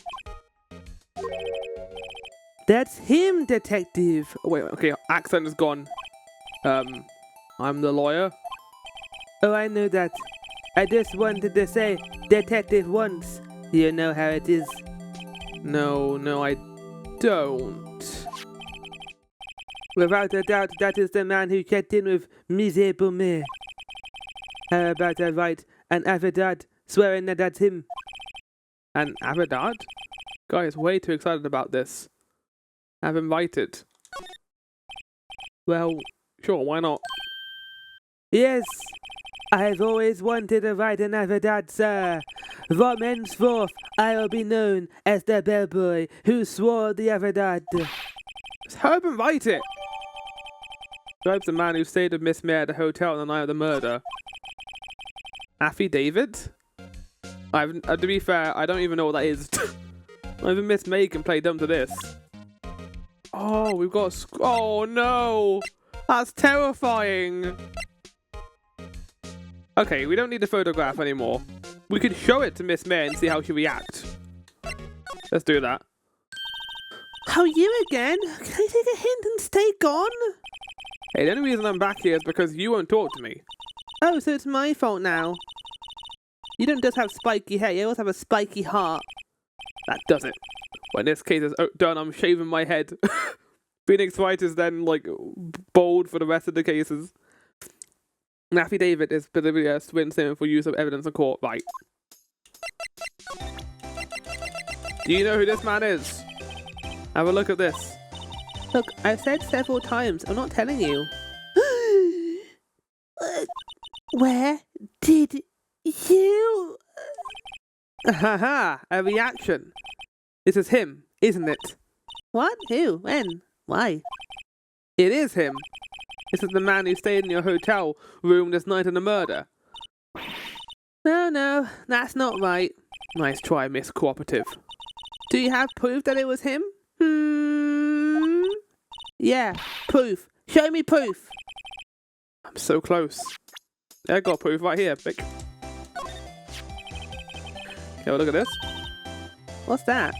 That's him, detective. Oh, wait, okay, accent is gone. I'm the lawyer. Oh, I know that. I just wanted to say, detective once. You know how it is. No, I don't. Without a doubt, that is the man who checked in with Mise Baumet. How about I write an affidavit swearing that that's him? An affidavit? Guy is way too excited about this. Have him write it. Well, sure, why not? Yes, I've always wanted to write an affidavit, sir. From henceforth, I will be known as the bellboy who swore the affidavit. Just have him write it! Describes the man who stayed with Miss May at the hotel on the night of the murder. Affidavit? To be fair, I don't even know what that is. Not even Miss May can play dumb to this. Oh, we've got oh no! That's terrifying! Okay, we don't need the photograph anymore. We could show it to Miss May and see how she reacts. Let's do that. How you again? Can I take a hint and stay gone? Hey, the only reason I'm back here is because you won't talk to me. Oh, so it's my fault now. You don't just have spiky hair, you also have a spiky heart. That does it. When this case is done, I'm shaving my head. Phoenix Wright is then, like, bold for the rest of the cases. An affidavit is specifically a written statement for use of evidence in court. Right. Do you know who this man is? Have a look at this. Look, I've said several times, I'm not telling you. Where did you... Haha, a reaction. This is him, isn't it? What? Who? When? Why? It is him. This is the man who stayed in your hotel room this night of the murder. No, that's not right. Nice try, Miss Cooperative. Do you have proof that it was him? Yeah, proof. Show me proof. I'm so close. I got proof right here, Vic. Have a look at this. What's that?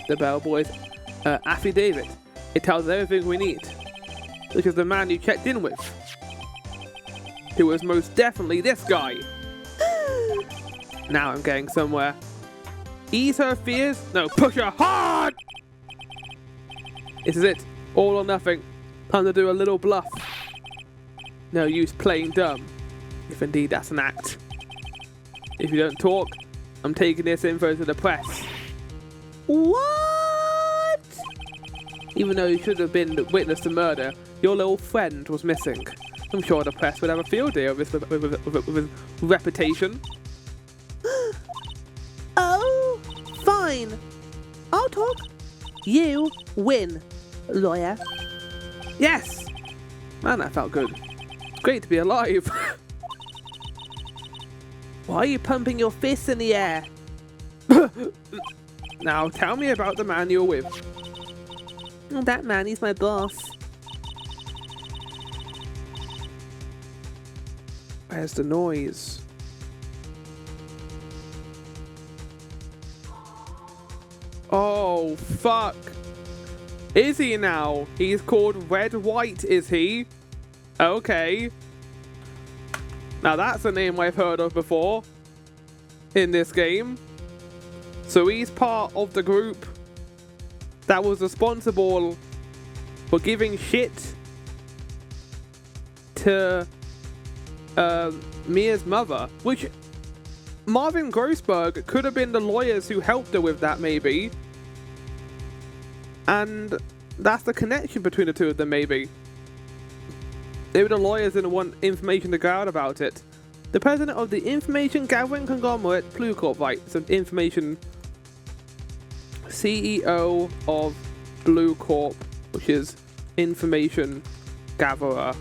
The bellboy's affidavit. It tells us everything we need. Because the man you checked in with. It was most definitely this guy. Now I'm getting somewhere. Ease her fears? No, push her hard! This is it. All or nothing. Time to do a little bluff. No use playing dumb. If indeed that's an act. If you don't talk, I'm taking this info to the press. What? Even though you should have been the witness to murder, your little friend was missing. I'm sure the press would have a field day with his reputation. Oh, fine. I'll talk. You win, lawyer. Yes! Man, that felt good. Great to be alive. Why are you pumping your fists in the air? Now, tell me about the man you're with. That man, he's my boss. Where's the noise? Oh, fuck. Is he now? He's called Wright, is he? Okay. Now that's a name I've heard of before in this game. So he's part of the group that was responsible for giving shit to Mia's mother, which Marvin Grossberg could have been the lawyers who helped her with that, maybe. And that's the connection between the two of them, maybe. They were the lawyers and want information to go out about it. The president of the information gathering conglomerate, Blue Corp, right? So information CEO of Blue Corp, which is information gatherer.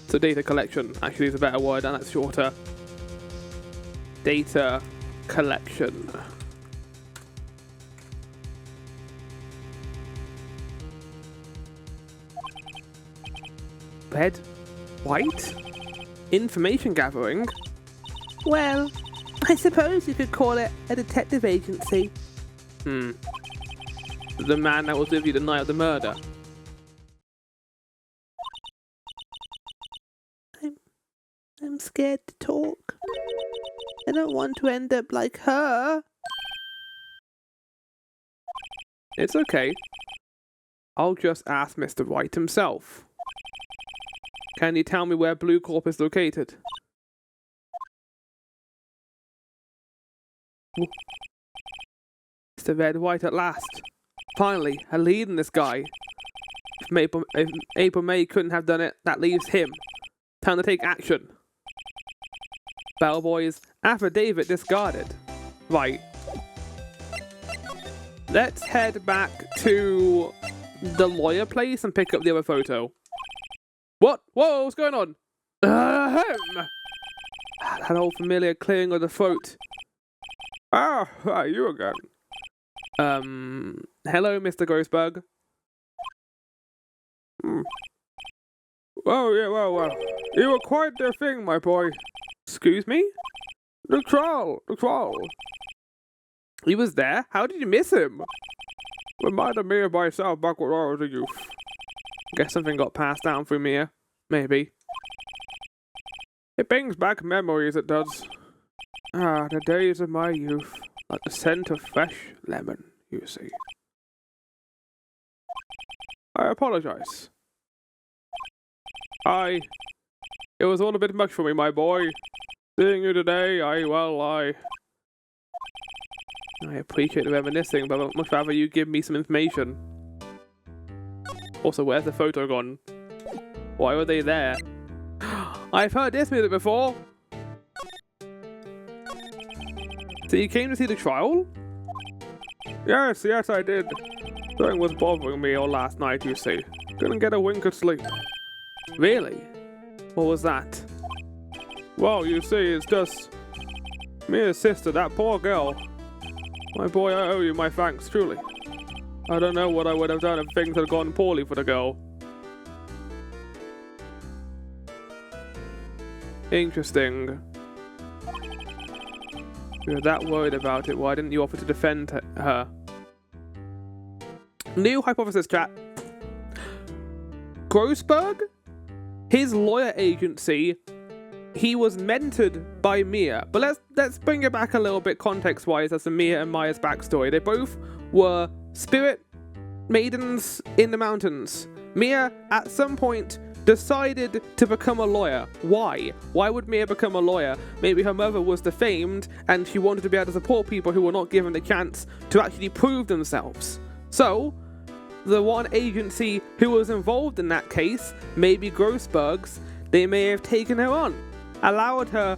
So data collection actually is a better word, and that's shorter. Data collection. Red, white, information gathering. Well, I suppose you could call it a detective agency. The man that was with you the night of the murder. I'm scared to talk. I don't want to end up like her. It's okay. I'll just ask Mr. Wright himself. Can you tell me where Blue Corp is located? Mr. Red White at last. Finally, a lead in this guy. If April May couldn't have done it, that leaves him. Time to take action. Bellboys, affidavit discarded. Right. Let's head back to the lawyer place and pick up the other photo. What? Whoa, what's going on? That old familiar clearing of the throat. You again. Hello, Mr. Grossberg. Oh, yeah, well. You were quite the thing, my boy. Excuse me? The trial. He was there? How did you miss him? Reminded me of myself back when I was a youth. Guess something got passed down through Mia. Maybe. It brings back memories, it does. The days of my youth. Like the scent of fresh lemon, you see. I apologize. It was all a bit much for me, my boy. Seeing you today, I appreciate the reminiscing, but I'd much rather you give me some information. Also, where's the photo gone? Why were they there? I've heard this music before! So you came to see the trial? Yes, I did. Something was bothering me all last night, you see. Couldn't get a wink of sleep. Really? What was that? Well, you see, it's just Mia's sister, that poor girl. My boy, I owe you my thanks, truly. I don't know what I would have done if things had gone poorly for the girl. Interesting. You're that worried about it, why didn't you offer to defend her? New hypothesis, chat. Grossberg? his lawyer agency, he was mentored by Mia. But let's bring it back a little bit context-wise as to Mia and Maya's backstory. They both were spirit maidens in the mountains. Mia, at some point, decided to become a lawyer. Why? Why would Mia become a lawyer? Maybe her mother was defamed and she wanted to be able to support people who were not given the chance to actually prove themselves. So, the one agency who was involved in that case, maybe Grossberg's, they may have taken her on, allowed her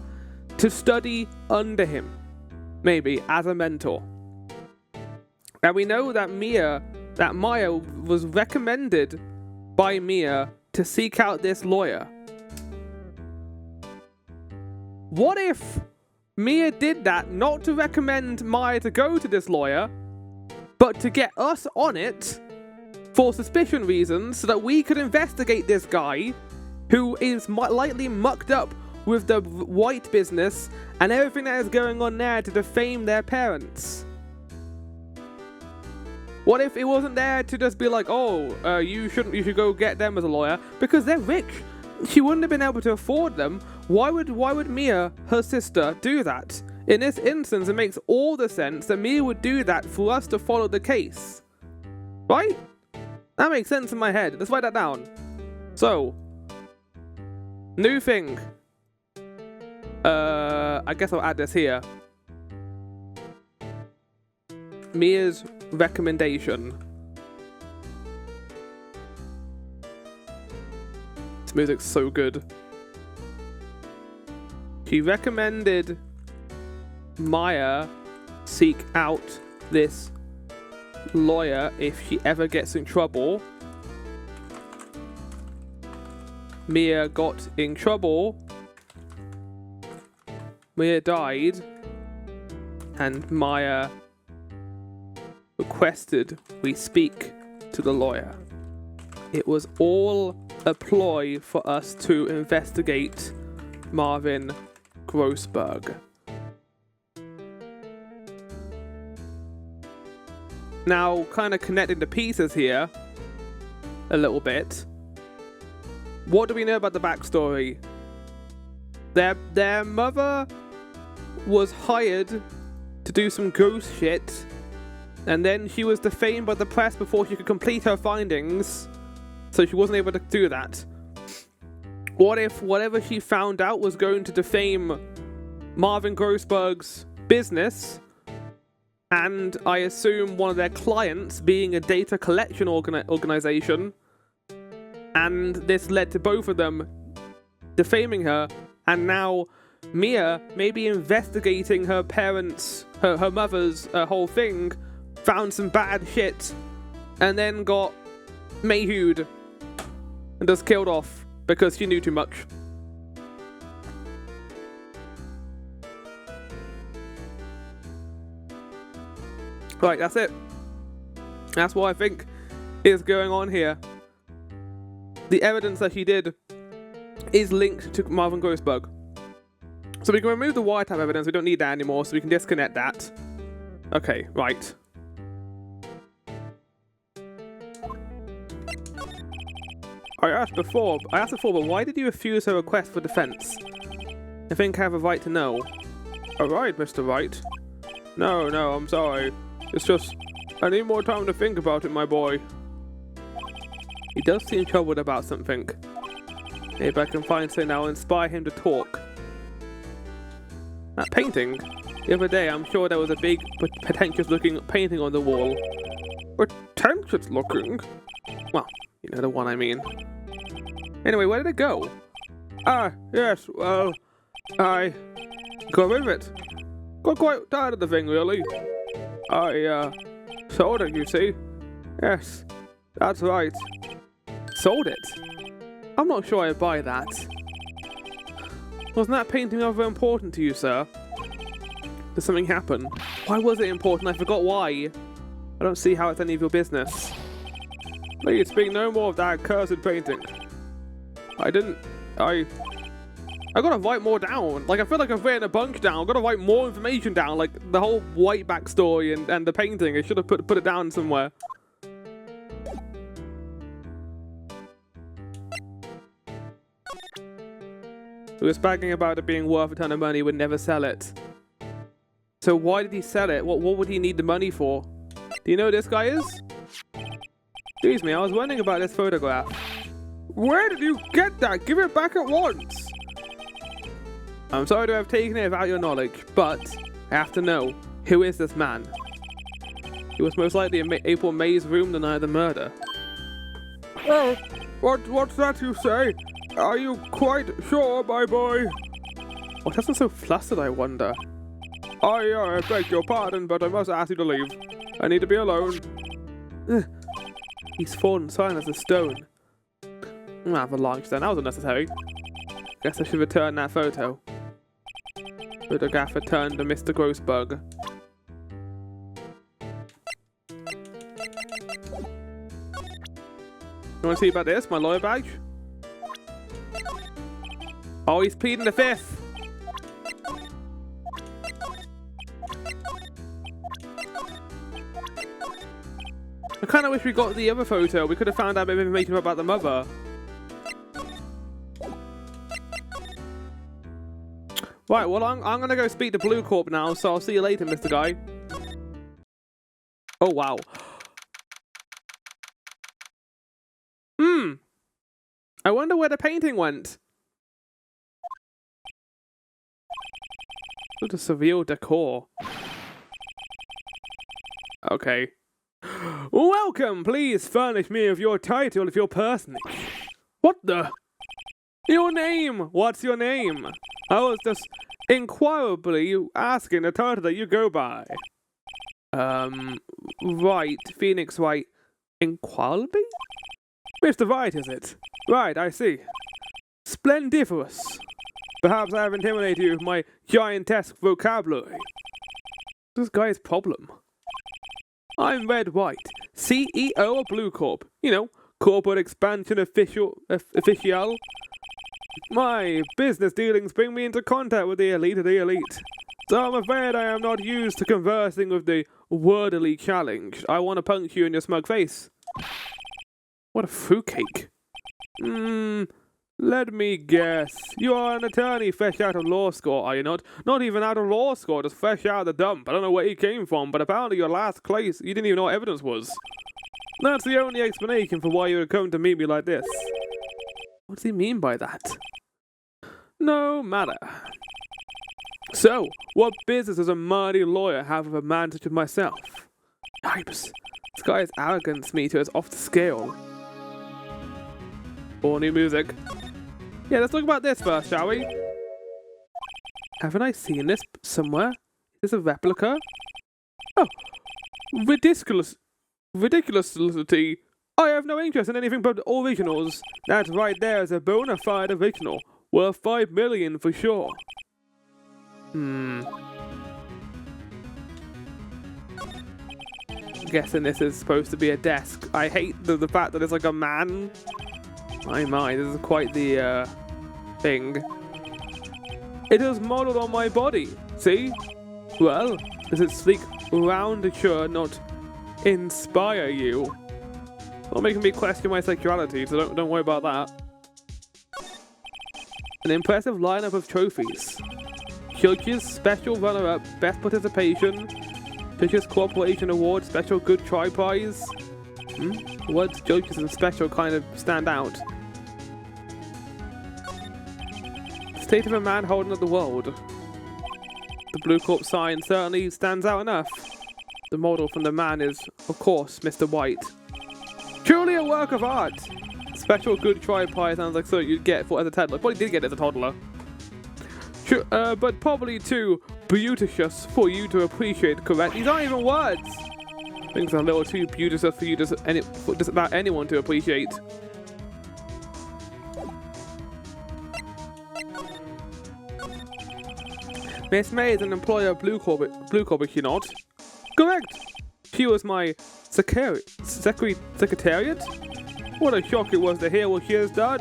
to study under him, maybe as a mentor. And we know that Maya was recommended by Mia to seek out this lawyer. What if Mia did that not to recommend Maya to go to this lawyer, but to get us on it for suspicion reasons so that we could investigate this guy who is likely mucked up with the Wright business and everything that is going on there to defame their parents? What if it wasn't there to just be like, oh, you should go get them as a lawyer because they're rich? She wouldn't have been able to afford them. Why would Mia, her sister, do that? In this instance, it makes all the sense that Mia would do that for us to follow the case. Right? That makes sense in my head. Let's write that down. So, new thing. I guess I'll add this here. Mia's recommendation. This music's so good. She recommended Maya seek out this lawyer if she ever gets in trouble. Mia got in trouble. Mia died. And Maya requested we speak to the lawyer. It was all a ploy for us to investigate Marvin Grossberg. Now, kind of connecting the pieces here a little bit. What do we know about the backstory? Their mother was hired to do some ghost shit, and then she was defamed by the press before she could complete her findings, so she wasn't able to do that. What if whatever she found out was going to defame Marvin Grossberg's business, and I assume one of their clients being a data collection organization, and this led to both of them defaming her, and now Mia, maybe investigating her parents, her mother's whole thing, found some bad shit, and then got mayhewed and just killed off because she knew too much. Right, that's it. That's what I think is going on here. The evidence that she did is linked to Marvin Grossberg. So we can remove the wiretap evidence, we don't need that anymore, so we can disconnect that. Okay, right. I asked before, but why did you refuse her request for defense? I think I have a right to know. Alright, Mr. Wright. No, I'm sorry. It's just, I need more time to think about it, my boy. He does seem troubled about something. Maybe I can find something that will inspire him to talk. That painting? The other day, I'm sure there was a big, pretentious-looking painting on the wall. Pretentious-looking? Well, you know the one I mean. Anyway, where did it go? Ah, yes, well, I got rid of it. Got quite tired of the thing, really. I, sold it, you see. Yes, that's right. Sold it? I'm not sure I buy that. Wasn't that painting ever important to you, sir? Did something happen? Why was it important? I forgot why. I don't see how it's any of your business. Please speak no more of that cursed painting. I gotta write more down. Like, I feel like I've written a bunch down. I've gotta write more information down. Like, the whole White backstory and the painting. I should have put it down somewhere. He was bragging about it being worth a ton of money, would never sell it. So why did he sell it? What would he need the money for? Do you know who this guy is? Excuse me, I was wondering about this photograph. Where did you get that? Give it back at once! I'm sorry to have taken it without your knowledge, but I have to know, who is this man? He was most likely in April May's room the night of the murder. Oh, what's that you say? Are you quite sure, my boy? What has him so flustered, I wonder? I beg your pardon, but I must ask you to leave. I need to be alone. He's fallen silent as a stone. I'm gonna have a lunch then, that was unnecessary. Guess I should return that photo. Photograph returned to Mr. Grossbug. You want to see about this? My lawyer badge? Oh, he's pleading the fifth. I kind of wish we got the other photo. We could have found out a bit of information about the mother. Right, well, I'm going to go speak to Blue Corp now, so I'll see you later, Mr. Guy. Oh, wow. I wonder where the painting went. What a surreal decor. Okay. Welcome! Please furnish me with your title of your personage. What the? Your name! What's your name? I was just inquirably asking the title that you go by. Wright. Phoenix Wright. Inquirably? Mr. Wright, is it? Right, I see. Splendiferous. Perhaps I have intimidated you with my giantesque vocabulary. This guy's problem. I'm Red White, CEO of Blue Corp. You know, corporate expansion official. My business dealings bring me into contact with the elite of the elite. So I'm afraid I am not used to conversing with the wordily challenged. I want to punch you in your smug face. What a fruitcake. Let me guess. You are an attorney fresh out of law school, are you not? Not even out of law school, just fresh out of the dump. I don't know where you came from, but apparently your last case, you didn't even know what evidence was. That's the only explanation for why you would come to meet me like this. What does he mean by that? No matter. So, what business does a mighty lawyer have with a man such as myself? Yipes. This guy's arrogance meter is off the scale. Or new music. Yeah, let's talk about this first, shall we? Haven't I seen this somewhere? Is this a replica? Oh, ridiculousity. I have no interest in anything but originals. That right there is a bona fide original. Worth 5 million for sure. Guessing this is supposed to be a desk. I hate the fact that it's like a man. My, this is quite the thing. It is modelled on my body. See? Well, does its sleek roundature not inspire you? Not making me question my sexuality, so don't worry about that. An impressive lineup of trophies. Judges, special runner-up, best participation, Judges Cooperation Award, special good try prize. Words judges and special kind of stand out. State of a man holding up the world. The Blue Corp sign certainly stands out enough. The model from the man is, of course, Mr. White. Truly a work of art! Special good try prize sounds like something you'd get for as a toddler. Probably did get it as a toddler. But probably too beauticious for you to appreciate, correct? These aren't even words! Things are a little too beauticious for you for just about anyone to appreciate. Miss May is an employer of Blue Corp, is she not? Correct! She was my secretariat? What a shock it was to hear what she has done.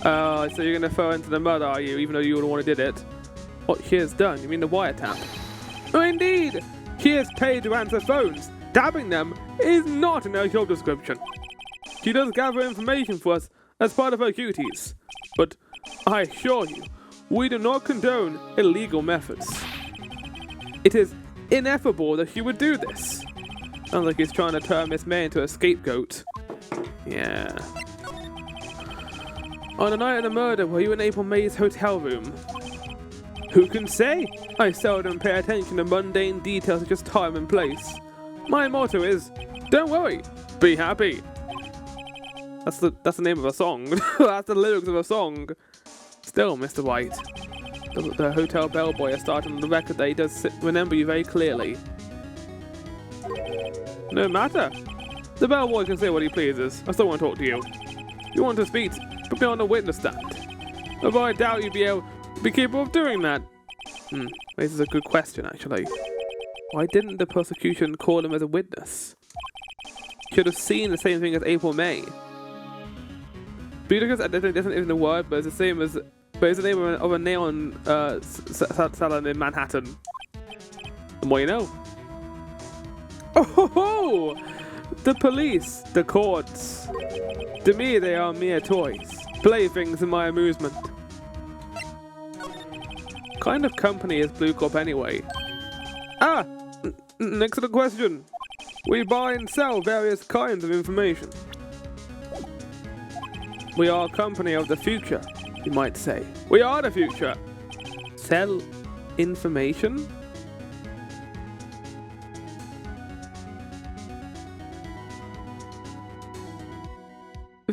So you're going to throw into the mud, are you, even though you would have wanted did it? What she has done? You mean the wiretap? Oh, indeed! She is paid to answer phones. Tapping them is not in her job description. She does gather information for us as part of her duties. But I assure you, we do not condone illegal methods. It is ineffable that you would do this. Sounds like he's trying to turn Miss May into a scapegoat. Yeah. On the night of the murder, were you in April May's hotel room? Who can say? I seldom pay attention to mundane details such as time and place. My motto is, don't worry, be happy. That's the name of a song. That's the lyrics of a song. Still, Mr. Wright, the hotel bellboy has started on the record that he does remember you very clearly. No matter. The bellboy can say what he pleases. I still want to talk to you. You want to speak? Put me on the witness stand. Although I doubt you'd be capable of doing that. This is a good question, actually. Why didn't the prosecution call him as a witness? Should have seen the same thing as April May. Because it isn't even a word, but it's the same as. But it's the name of a neon salon in Manhattan. The more you know. Oh ho ho! The police, the courts. To me, they are mere toys, playthings in my amusement. Kind of company is Blue Corp anyway? Next to the question. We buy and sell various kinds of information. We are a company of the future, you might say. We are the future. Sell information?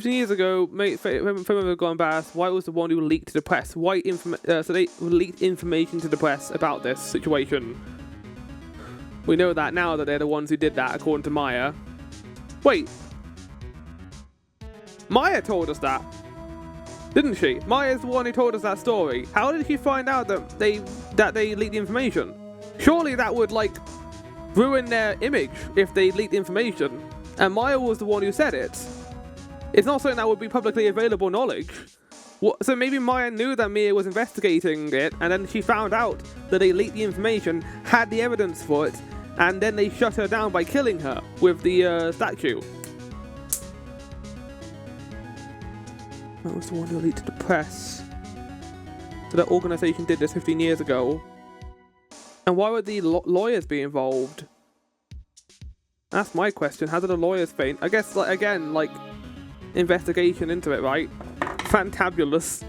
Years ago, when have gone embarrassed, White was the one who leaked to the press. So they leaked information to the press about this situation. We know that now that they're the ones who did that, according to Maya. Wait. Maya told us that, didn't she? Maya's the one who told us that story. How did she find out that they leaked the information? Surely that would, like, ruin their image if they leaked the information. And Maya was the one who said it. It's not something that would be publicly available knowledge. So maybe Maya knew that Mia was investigating it, and then she found out that they leaked the information, had the evidence for it, and then they shut her down by killing her with the statue. That was the one who leaked to the press. So that organization did this 15 years ago. And why would the lawyers be involved? That's my question. How did the lawyers faint? I guess, like, again, like, investigation into it, right? Fantabulous.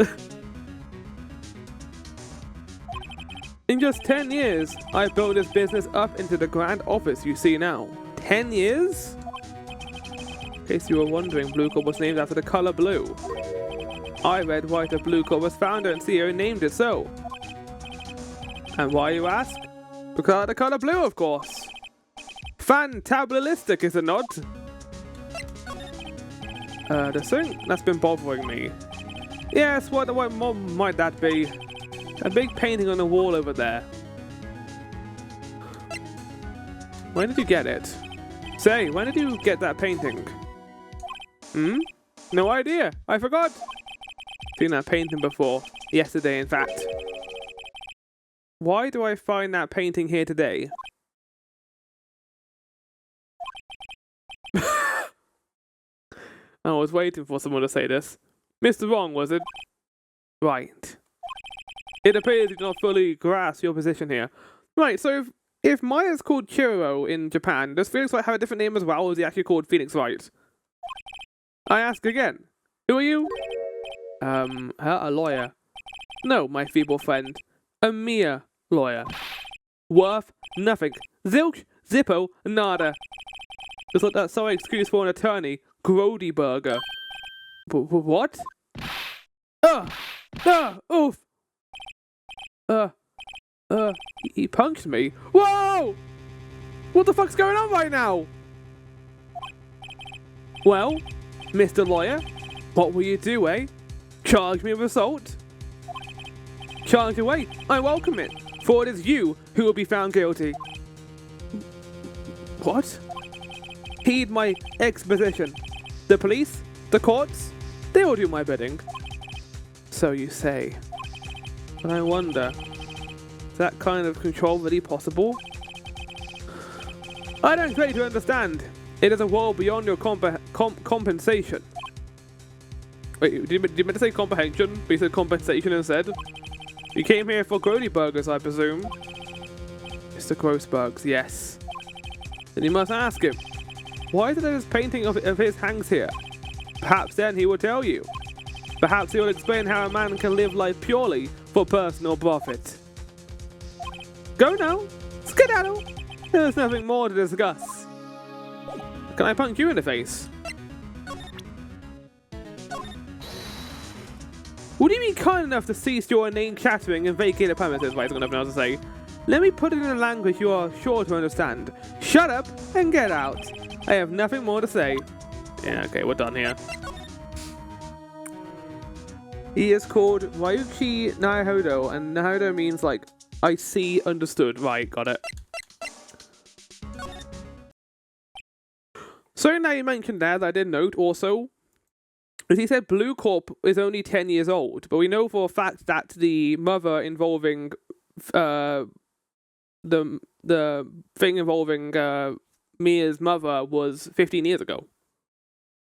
In just 10 years, I built this business up into the grand office you see now. 10 years? In case you were wondering, Blue Corp was named after the color blue. I read Wright of Blue Corp was founder and CEO named it so. And why, you ask? Because of the color blue, of course. Fantabulistic, is it not? The thing that's been bothering me. Yes, what might that be? A big painting on the wall over there. When did you get it? Say, when did you get that painting? No idea. I forgot. Seen that painting before. Yesterday, in fact. Why do I find that painting here today? I was waiting for someone to say this. Mr. Wrong, was it? Right. It appears you do not fully grasp your position here. Right, so if Maya's called Chiro in Japan, does Phoenix Wright have a different name as well, or is he actually called Phoenix Wright? I ask again. Who are you? A lawyer. No, my feeble friend. A mere lawyer. Worth nothing. Zilch, zippo, nada. Just like that sorry excuse for an attorney. Grody burger. What? Oof. He punched me. Whoa! What the fuck's going on right now? Well, Mr. Lawyer, what will you do, eh? Charge me with assault? Charge away. I welcome it, for it is you who will be found guilty. What? Heed my exposition. The police, the courts, they will do my bidding. So you say. But I wonder, is that kind of control really possible? I don't try to understand. It is a world beyond your compensation. Wait, did you meant to say comprehension? But you said compensation instead? You came here for Grody burgers, I presume. Mr. Grossbergs, yes. Then you must ask him, why is there this painting of his hangs here? Perhaps then he will tell you. Perhaps he will explain how a man can live life purely for personal profit. Go now, skedaddle. There's nothing more to discuss. Can I punch you in the face? Would you be kind enough to cease your inane chattering and vacate the premises? Right, I've got nothing else to say. Let me put it in a language you are sure to understand. Shut up and get out. I have nothing more to say. Yeah, okay, we're done here. He is called Ryuchi Nahodo, and Nahodo means like, I see, understood. Right, got it. So now you mentioned there that I did note also, as he said Blue Corp is only 10 years old, but we know for a fact that the mother involving the thing involving Mia's mother was 15 years ago.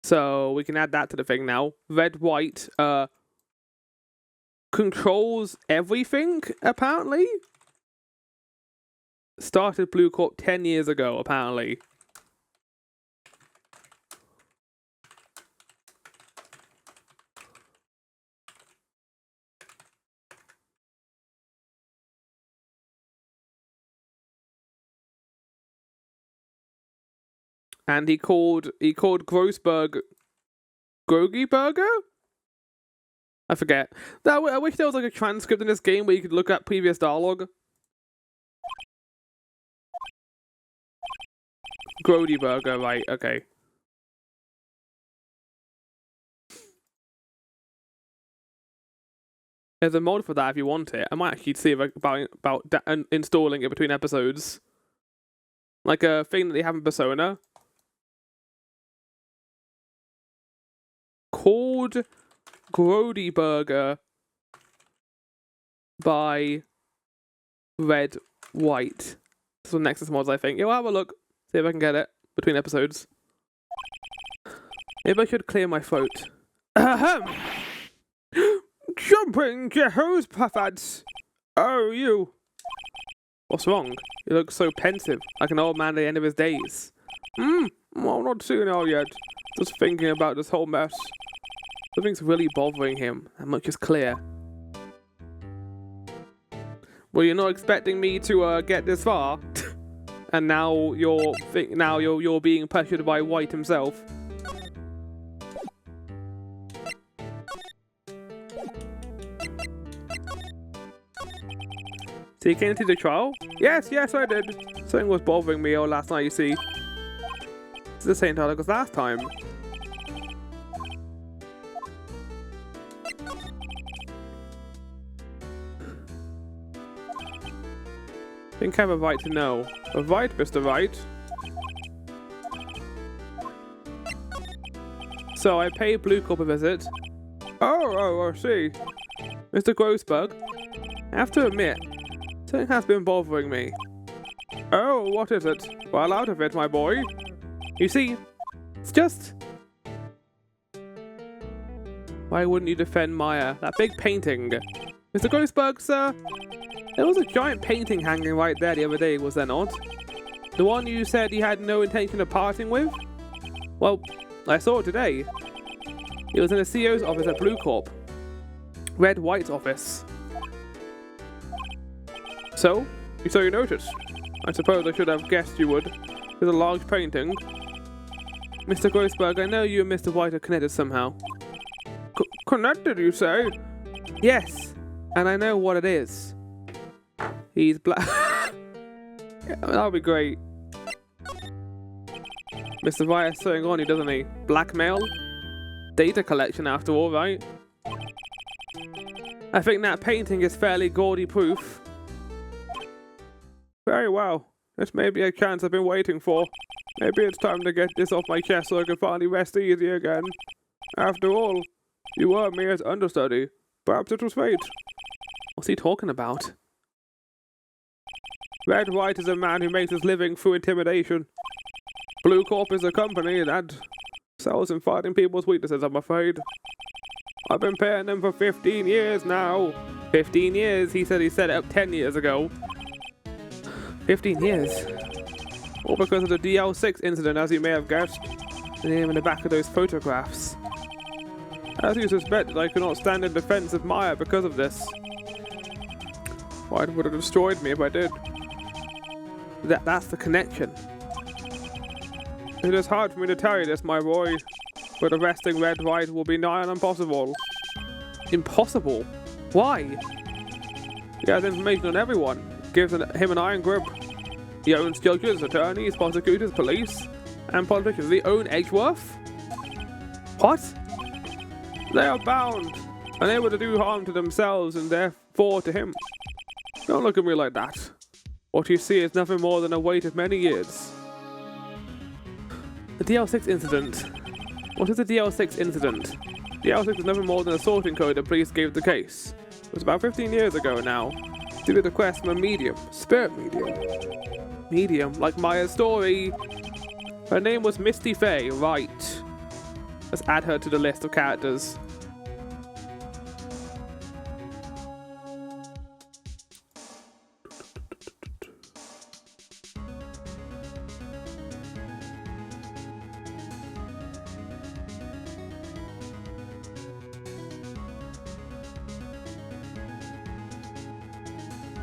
So we can add that to the thing now. Red White controls everything, apparently. Started Blue Corp 10 years ago, apparently. And he called Grossberg Grogy Burger? I forget. I wish there was like a transcript in this game where you could look at previous dialogue. Grody Burger, right, okay. There's a mod for that if you want it. I might actually see about installing it between episodes. Like a thing that they have in Persona. Called Grody Burger by Red White. This is Nexus mods, I think. I'll have a look, see if I can get it between episodes. Maybe I should clear my throat. Ahem! Jumping Jehoshaphat! Oh, you! What's wrong? You look so pensive, like an old man at the end of his days. Well, I'm not seeing it all yet. Just thinking about this whole mess. Something's really bothering him, that much is clear. Well, you're not expecting me to get this far, and now you're being pressured by White himself. So you came to the trial? Yes, I did. Something was bothering me all last night, you see. It's the same dialogue as last time. Think I have a right to know. A right, Mr. Wright? So I paid Blue Corp a visit. Oh, I see. Mr. Grossberg, I have to admit, something has been bothering me. Oh, what is it? Well, out of it, my boy. You see, it's just... Why wouldn't you defend Maya? That big painting. Mr. Grossberg, sir? There was a giant painting hanging right there the other day, was there not? The one you said you had no intention of parting with? Well, I saw it today. It was in the CEO's office at Blue Corp. Red White's office. So you noticed. I suppose I should have guessed you would. There's a large painting. Mr. Grossberg, I know you and Mr. White are connected somehow. Connected, you say? Yes, and I know what it is. He's black. Yeah, that'll be great. Mr. White has something on you, doesn't he? Blackmail? Data collection, after all, right? I think that painting is fairly gaudy proof. Very well. This may be a chance I've been waiting for. Maybe it's time to get this off my chest so I can finally rest easy again. After all, you were me as understudy. Perhaps it was fate. What's he talking about? Red White is a man who makes his living through intimidation. Blue Corp is a company that sells in fighting people's weaknesses, I'm afraid. I've been paying them for 15 years now. 15 years? He said he set it up 10 years ago. 15 years? All because of the DL6 incident, as you may have guessed. The name in the back of those photographs. As you suspected, I could not stand in defense of Maya because of this. Wright would have destroyed me if I did. That's the connection. It is hard for me to tell you this, my boy, but arresting Red Wright will be nigh on impossible. Impossible? Why? He has information on everyone. Gives him an iron grip. He owns judges, attorneys, prosecutors, police, and politicians. They own Edgeworth? What? They are bound, unable to do harm to themselves and therefore to him. Don't look at me like that. What you see is nothing more than a wait of many years. The DL6 incident. What is the DL6 incident? DL6 is nothing more than a sorting code the police gave the case. It was about 15 years ago now. Due to the request from a medium. Spirit medium. Medium, like Maya's story. Her name was Misty Faye, Wright. Let's add her to the list of characters.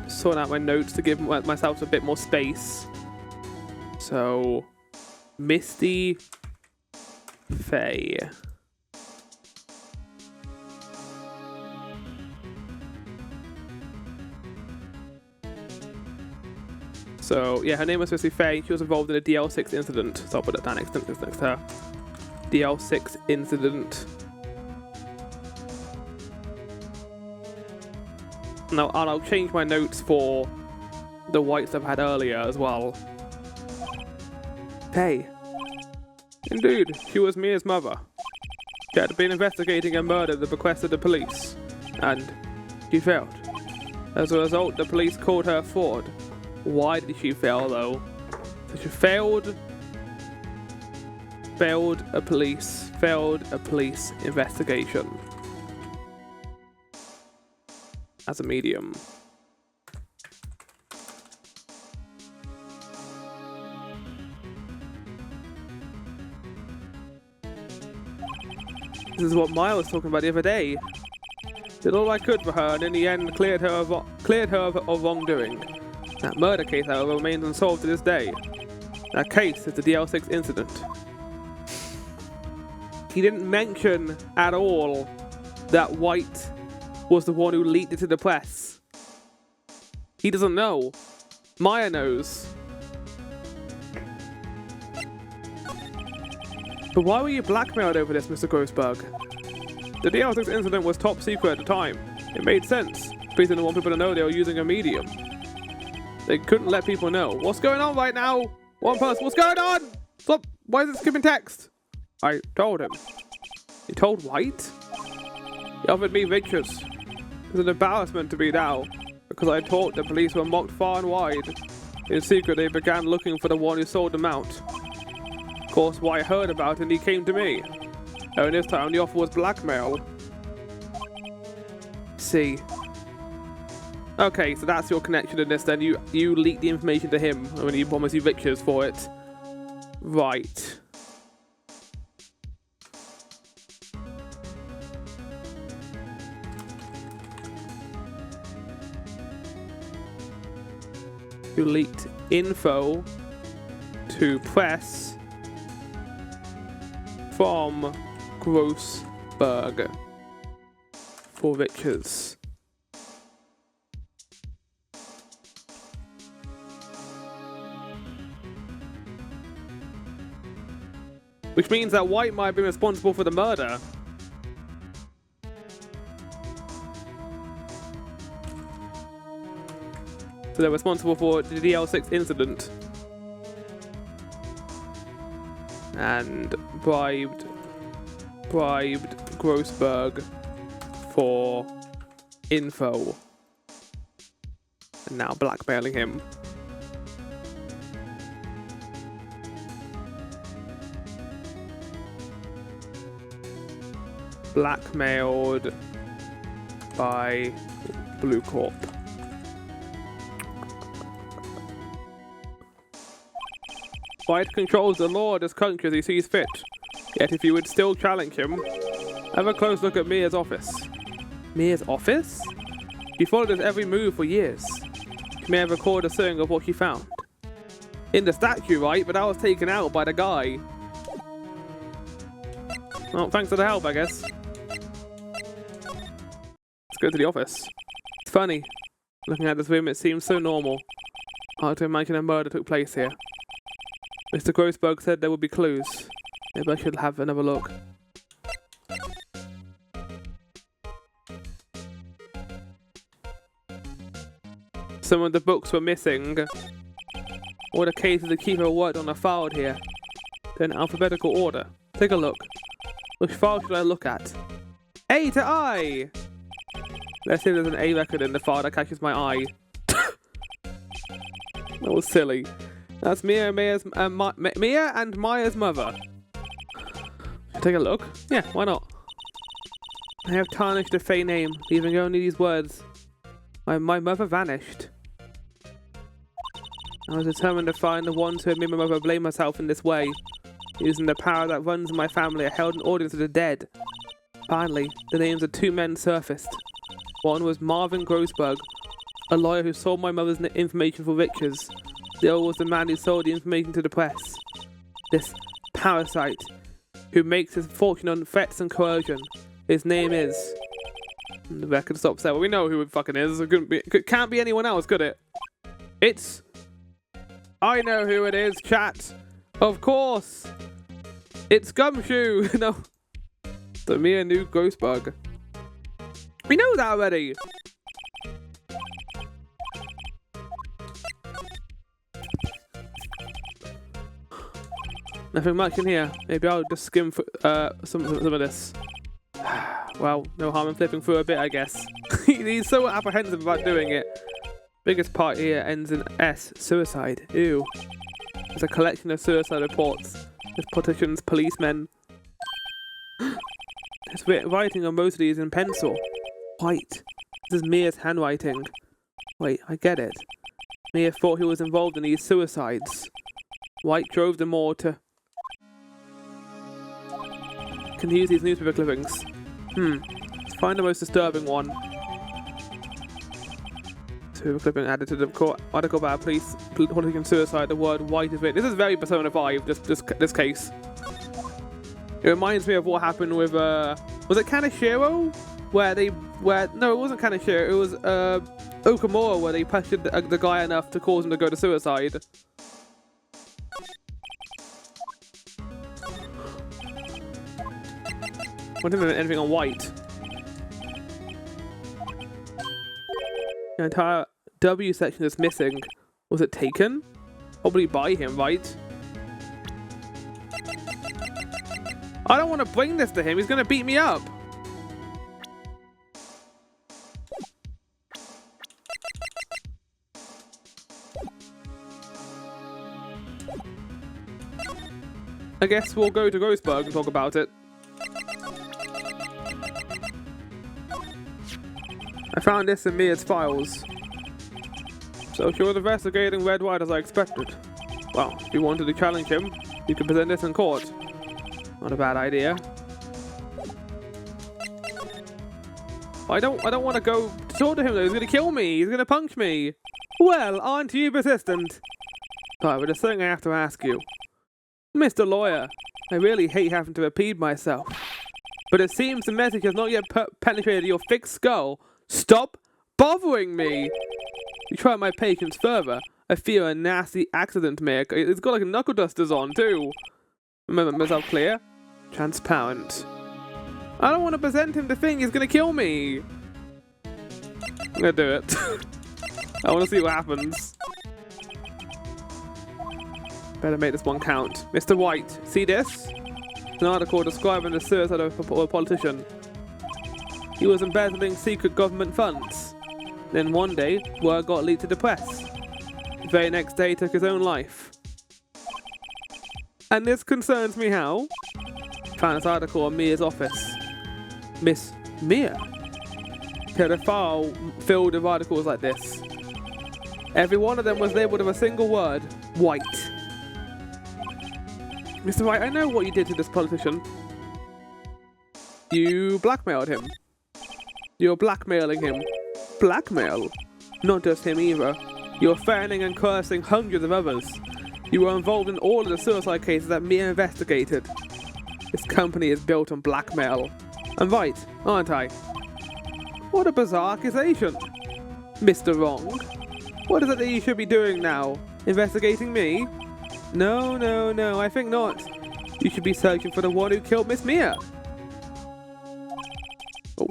Sorting out my notes to give myself a bit more space. So, Misty Faye. So, yeah, her name was Misty Faye. She was involved in a DL6 incident. So I'll put it down next to her. DL6 incident. Now, and I'll change my notes for the Whites I've had earlier as well. Hey. Indeed, she was Mia's mother. She had been investigating a murder at the bequest of the police, and she failed. As a result, the police called her a fraud. Why did she fail, though? So she failed a police investigation. As a medium. This is what Maya was talking about the other day. Did all I could for her, and in the end cleared her of wrongdoing. That murder case, however, remains unsolved to this day. That case is the DL6 incident. He didn't mention at all that White was the one who leaked it to the press. He doesn't know. Maya knows. But why were you blackmailed over this, Mr. Grossberg? The DL6 incident was top secret at the time. It made sense. Police didn't want people to know they were using a medium. They couldn't let people know. What's going on right now? One person, what's going on? Stop! Why is it skipping text? I told him. You told White? He offered me riches. It's an embarrassment to me now, because I thought the police were mocked far and wide. In secret, they began looking for the one who sold them out. Of course, White heard about it and he came to me. And this time, the offer was blackmail. See. Okay, so that's your connection in this then. You leaked the information to him when he promised you riches for it. Right. You leaked info to press from Grossberg for riches. Which means that White might have been responsible for the murder. So they're responsible for the DL6 incident. And bribed Grossberg for info. And now blackmailing him. Blackmailed by Blue Corp. Wright controls the law of this country as he sees fit. Yet if you would still challenge him, have a close look at Mia's office. Mia's office? She followed his every move for years. She may have recorded a certain of what she found. In the statue, right? But that was taken out by the guy. Well, thanks for the help, I guess. Let's go to the office. It's funny. Looking at this room, it seems so normal. Hard to imagine a murder took place here. Mr. Grossberg said there would be clues. Maybe I should have another look. Some of the books were missing. All the cases the keeper worked on are filed here. They're in alphabetical order. Take a look. Which file should I look at? A to I! Let's see if there's an A record in the file that catches my eye. That was silly. That's Mia and Maya's mother. Take a look. Yeah, why not? I have tarnished the Fey name, leaving only these words. My mother vanished. I was determined to find the ones who had made my mother blame herself in this way. Using the power that runs in my family, I held an audience of the dead. Finally, the names of two men surfaced. One was Marvin Grossberg, a lawyer who sold my mother's information for riches. The other was the man who sold the information to the press. This parasite, who makes his fortune on threats and coercion. His name is... And the record stops there. Well, we know who it fucking is. It can't be anyone else, could it? It's... I know who it is, chat. Of course. It's Gumshoe. No. The mere new Grossberg. We know that already. Nothing much in here. Maybe I'll just skim some of this. Well, no harm in flipping through a bit, I guess. He's so apprehensive about doing it. Biggest part here ends in S. Suicide. Ew. There's a collection of suicide reports. There's politicians, policemen. There's writing on most of these in pencil. White. This is Mia's handwriting. Wait, I get it. Mia thought he was involved in these suicides. White drove them all to... Can use these newspaper clippings. Let's find the most disturbing one. Newspaper clipping added to the court article about police politician suicide. The word white is written. This is very Persona 5, this case. It reminds me of what happened with, was it Kaneshiro? No, it wasn't Kaneshiro, it was, Okamura, where they pressured the guy enough to cause him to go to suicide. I don't know anything on White. The entire W section is missing. Was it taken? Probably by him, right? I don't want to bring this to him. He's going to beat me up. I guess we'll go to Grossberg and talk about it. I found this in Mia's files. So she was investigating Red White as I expected. Well, if you wanted to challenge him, you could present this in court. Not a bad idea. I don't want to go talk to him though. He's gonna kill me. He's gonna punch me. Well, aren't you persistent? Alright, but there's something I have to ask you. Mr. Lawyer, I really hate having to repeat myself. But it seems the message has not yet penetrated your thick skull. Stop bothering me! You try my patience further. I fear a nasty accident may occur. It's got like knuckle dusters on too. Remember myself clear? Transparent. I don't want to present him the thing. He's gonna kill me. I'm gonna do it. I want to see what happens. Better make this one count. Mr. White, see this? An article describing the suicide of a politician. He was embezzling secret government funds. Then one day, word got leaked to the press. The very next day, he took his own life. And this concerns me how? Found this article in Mia's office. Miss Mia. Had a file filled with articles like this. Every one of them was labeled with a single word, white. Mr. Wright, I know what you did to this politician. You blackmailed him. You're blackmailing him. Blackmail? Not just him either. You're threatening and cursing hundreds of others. You were involved in all of the suicide cases that Mia investigated. This company is built on blackmail. I'm right, aren't I? What a bizarre accusation. Mr. Wrong. What is it that you should be doing now? Investigating me? No, I think not. You should be searching for the one who killed Miss Mia. Oh,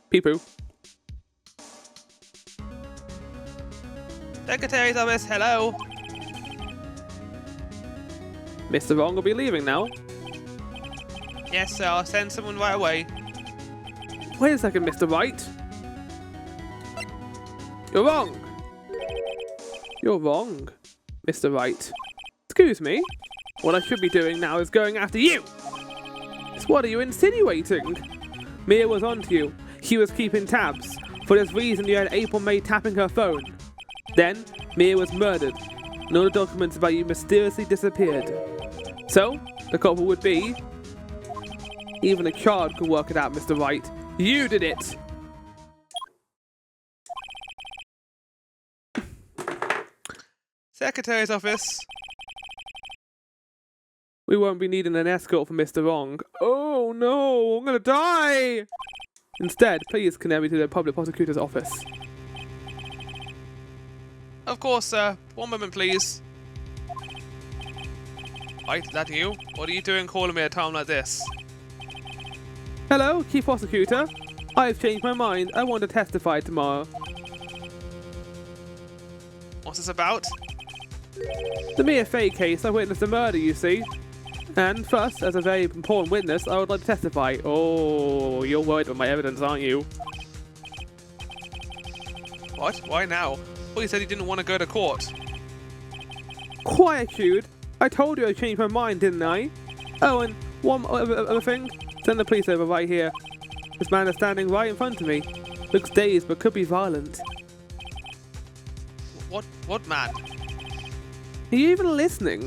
pee-poo. Secretary's office, hello. Mr. Wrong will be leaving now. Yes, sir, I'll send someone right away. Wait a second, Mr. Wright. You're wrong. You're wrong, Mr. Wright. Excuse me. What I should be doing now is going after you. What are you insinuating? Mia was onto you. She was keeping tabs. For this reason, you had April May tapping her phone. Then, Mia was murdered. And all the documents about you mysteriously disappeared. So, the culprit would be... Even a child could work it out, Mr. Wright. You did it! Secretary's office. We won't be needing an escort for Mr. Wrong. Oh no, I'm gonna die! Instead, please connect me to the public prosecutor's office. Of course, sir. One moment, please. Right, is that you? What are you doing calling me at a time like this? Hello, Chief Prosecutor. I've changed my mind. I want to testify tomorrow. What's this about? The Mia Fey case, I witnessed a murder, you see. And first, as a very important witness, I would like to testify. Oh, you're worried about my evidence, aren't you? What? Why now? Well, you said you didn't want to go to court. Quietude. I told you I changed my mind, didn't I? Oh, and one other thing. Send the police over right here. This man is standing right in front of me. Looks dazed, but could be violent. What man? Are you even listening?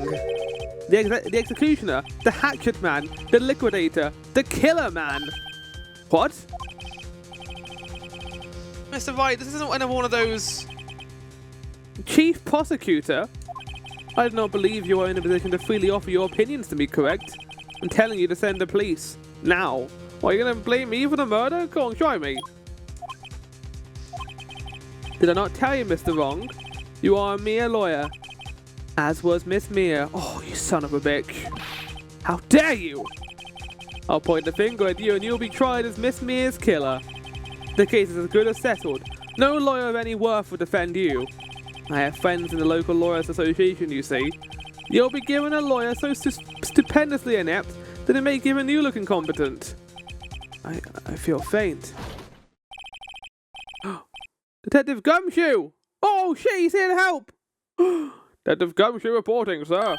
The executioner, the hatchet man, the liquidator, the killer man. What? Mr. Wright, this isn't another one of those... Chief Prosecutor? I do not believe you are in a position to freely offer your opinions to me, correct? I'm telling you to send the police. Now. Why, are you going to blame me for the murder? Go on, try me. Did I not tell you, Mr. Wrong? You are a mere lawyer. As was Miss Mia. Oh, you son of a bitch. How dare you! I'll point the finger at you and you'll be tried as Miss Mia's killer. The case is as good as settled. No lawyer of any worth will defend you. I have friends in the local lawyers association, you see. You'll be given a lawyer so stupendously inept that it may even you look incompetent. I feel faint. Detective Gumshoe! Oh shit, he's here to help! Detective Gumshoe reporting, sir.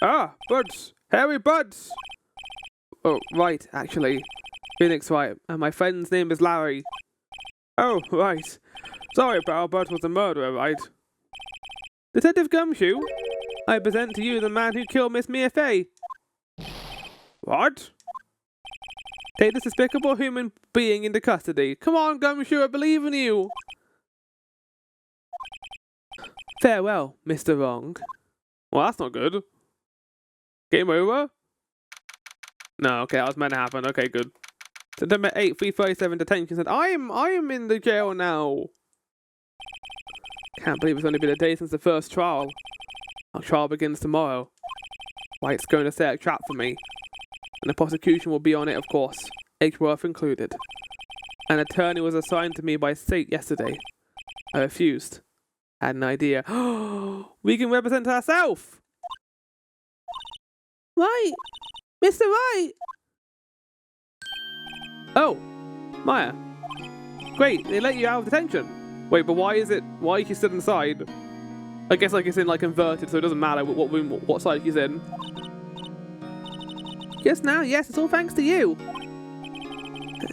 Ah, buds. Hairy buds. Oh, right, actually. Phoenix Wright, and my friend's name is Larry. Oh, right. Sorry, pal, Bud was the murderer, right? Detective Gumshoe, I present to you the man who killed Miss Mia Fey. What? Take this despicable human being into custody. Come on, Gumshoe, I believe in you. Farewell, Mr. Wrong. Well, that's not good. Game over? No, okay, that was meant to happen. Okay, good. September 8th, 337 detention said, I am in the jail now. Can't believe it's only been a day since the first trial. Our trial begins tomorrow. Wright's going to set a trap for me. And the prosecution will be on it, of course. Edgeworth included. An attorney was assigned to me by state yesterday. I refused. Had an idea. We can represent ourselves! Right! Mr. Wright! Oh, Maya. Great, they let you out of detention. Wait, but why is she stood inside? I guess like it's in like inverted, so it doesn't matter what side she's in. Just now, yes, it's all thanks to you.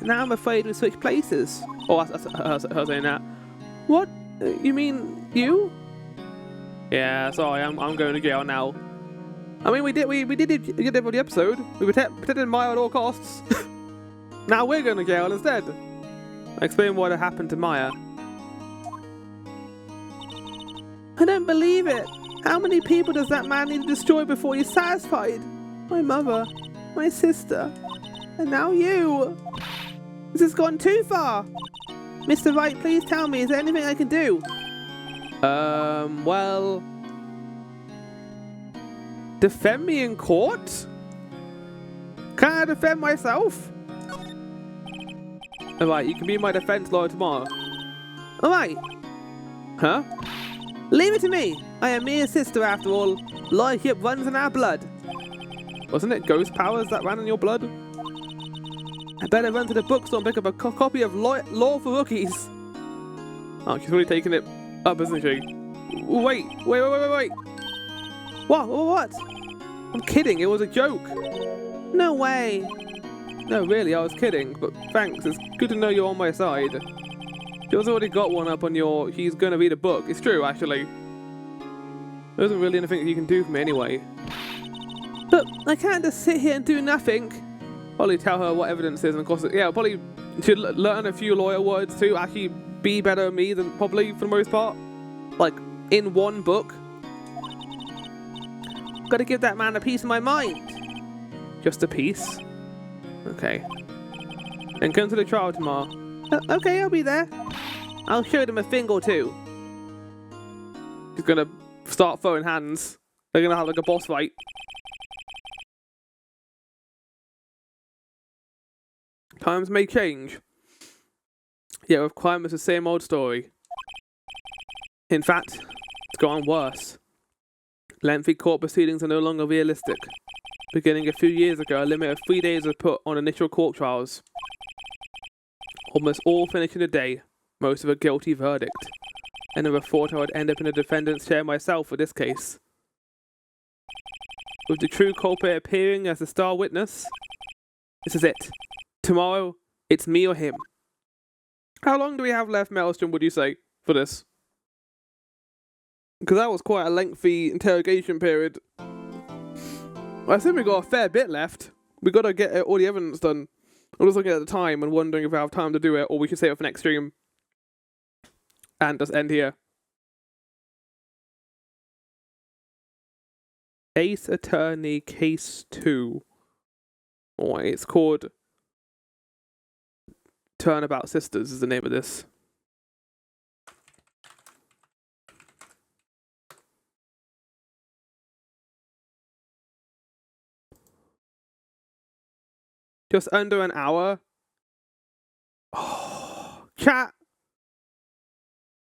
Now I'm afraid we switch places. Oh, that's her saying that. What? You mean you? Yeah, sorry, I'm going to jail now. I mean, we did it for the episode. We protected Maya at all costs. Now we're going to jail instead. Explain what happened to Maya. I don't believe it. How many people does that man need to destroy before he's satisfied? My mother, my sister, and now you. This has gone too far. Mr. Wright, please tell me, is there anything I can do? Well... Defend me in court? Can I defend myself? Alright, you can be my defense lawyer tomorrow. Alright. Huh? Leave it to me. I am mere sister after all. Lawyership runs in our blood. Wasn't it ghost powers that ran in your blood? I better run to the bookstore and pick up a copy of Law for Rookies. Oh, she's really taking it up, isn't she? Wait. What? I'm kidding, it was a joke. No way. No, really, I was kidding, but thanks, it's good to know you're on my side. Jill's already got one up on your he's gonna read a book. It's true, actually. There isn't really anything that you can do for me anyway. But I can't just sit here and do nothing. Probably tell her what evidence is, and of course, yeah, probably should learn a few lawyer words too. Actually, be better than me than probably for the most part. Like in one book. Gotta give that man a piece of my mind. Just a piece. Okay. Then come to the trial tomorrow. Okay, I'll be there. I'll show them a thing or two. He's gonna start throwing hands. They're gonna have like a boss fight. Times may change. Yet with crime, it's the same old story. In fact, it's gone worse. Lengthy court proceedings are no longer realistic. Beginning a few years ago, a limit of 3 days was put on initial court trials. Almost all finished in a day, most of a guilty verdict. I never thought I would end up in a defendant's chair myself for this case. With the true culprit appearing as the star witness, this is it. Tomorrow, it's me or him. How long do we have left, Maelstrom, would you say, for this? Because that was quite a lengthy interrogation period. I think we got a fair bit left. We got to get all the evidence done. I was looking at the time and wondering if I have time to do it, or we should save it for next stream. And just end here. Ace Attorney Case 2. Oh, it's called Turnabout Sisters is the name of this. Just under an hour. Oh, chat.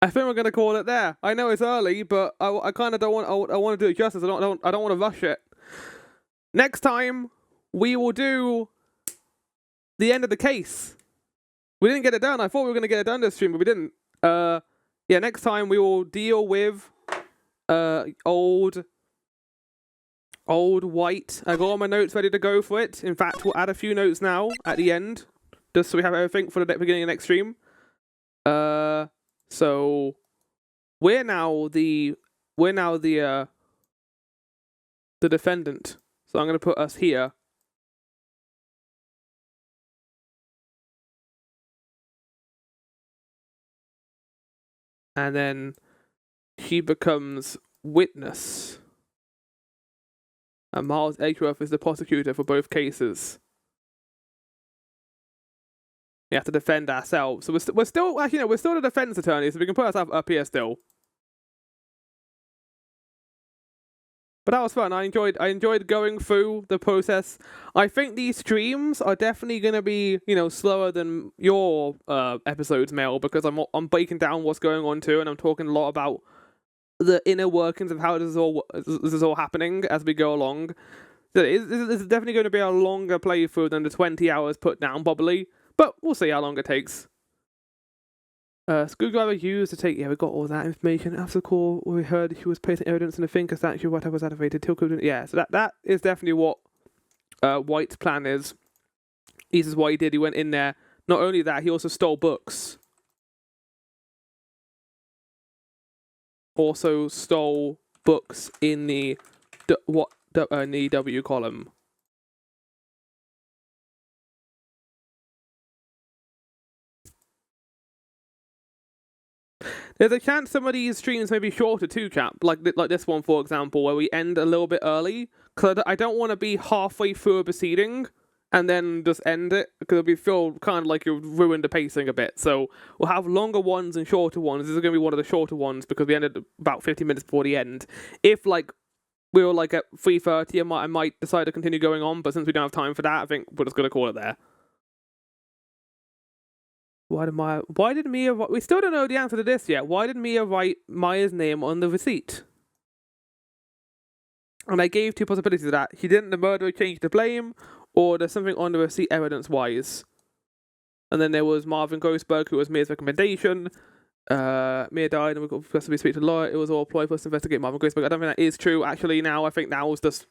I think we're gonna call it there. I know it's early, but I kind of don't want. I want to do it justice. I don't want to rush it. Next time we will do the end of the case. We didn't get it done. I thought we were gonna get it done this stream, but we didn't. Yeah. Next time we will deal with old White. I got all my notes ready to go for it. In fact, we'll add a few notes now at the end, just so we have everything for the beginning of next stream. So we're now the defendant. So I'm gonna put us here. And then she becomes witness. And Miles Edgeworth is the prosecutor for both cases. We have to defend ourselves. So we're still actually, we're still the defense attorney, so we can put ourselves up here still. But that was fun. I enjoyed going through the process. I think these streams are definitely gonna be, slower than your episodes, Mel, because I'm breaking down what's going on too, and I'm talking a lot about the inner workings of how this is all happening as we go along. So this is definitely going to be a longer playthrough than the 20 hours put down, probably. But we'll see how long it takes. Screwdriver used to take... Yeah, we got all that information. After the call, we heard he was placing evidence in the Thinker statue. Whatever was activated. Yeah, so that is definitely what White's plan is. This is what he did. He went in there Not only that, he also stole books. Also stole books in the in the W column. There's a chance some of these streams may be shorter too, chap. Like this one, for example, where we end a little bit early. Because I don't want to be halfway through a proceeding and then just end it. Because it'll feel kind of like you've ruined the pacing a bit. So we'll have longer ones and shorter ones. This is going to be one of the shorter ones because we ended about 50 minutes before the end. If, like, we were, like, at 3:30, I might decide to continue going on. But since we don't have time for that, I think we're just going to call it there. Why did Mia... We still don't know the answer to this yet. Why did Mia write Maya's name on the receipt? And I gave two possibilities of that. He didn't the murderer change the blame, or there's something on the receipt evidence-wise. And then there was Marvin Grossberg, who was Mia's recommendation. Mia died, and we got supposed to be speak to the lawyer. It was all a ploy for us to investigate Marvin Grossberg. I don't think that is true, actually, now. I think that was just...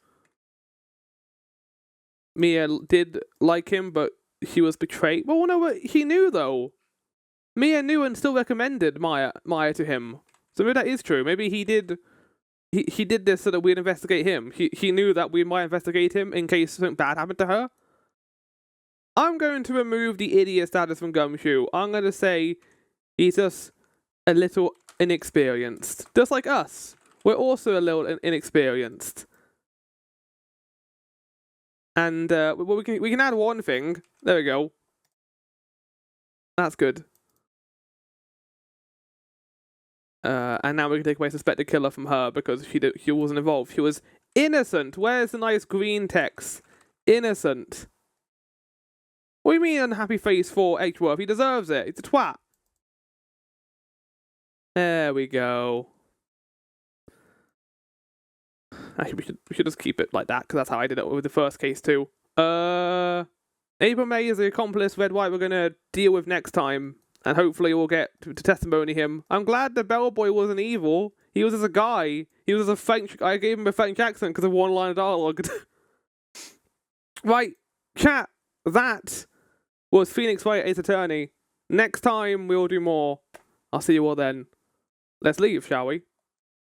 Mia did like him, but he was betrayed. Well, no, but he knew, though. Mia knew and still recommended Maya to him. So maybe that is true. Maybe he did... He did this so that we'd investigate him. He knew that we might investigate him in case something bad happened to her. I'm going to remove the idiot status from Gumshoe. I'm going to say he's just a little inexperienced. Just like us. We're also a little inexperienced. And we can add one thing. There we go. That's good. And now we can take away suspected killer from her because she wasn't involved. She was innocent. Where's the nice green text? Innocent. What do you mean unhappy face for Edgeworth? He deserves it. It's a twat. There we go. Actually, we should just keep it like that because that's how I did it with the first case too. April May is the accomplice Red White we're gonna deal with next time. And hopefully we'll get to testimony him. I'm glad the bellboy wasn't evil. He was just a guy. He was just a French... I gave him a French accent because of one line of dialogue. Right, chat. That was Phoenix Wright, Ace Attorney. Next time we'll do more. I'll see you all then. Let's leave, shall we?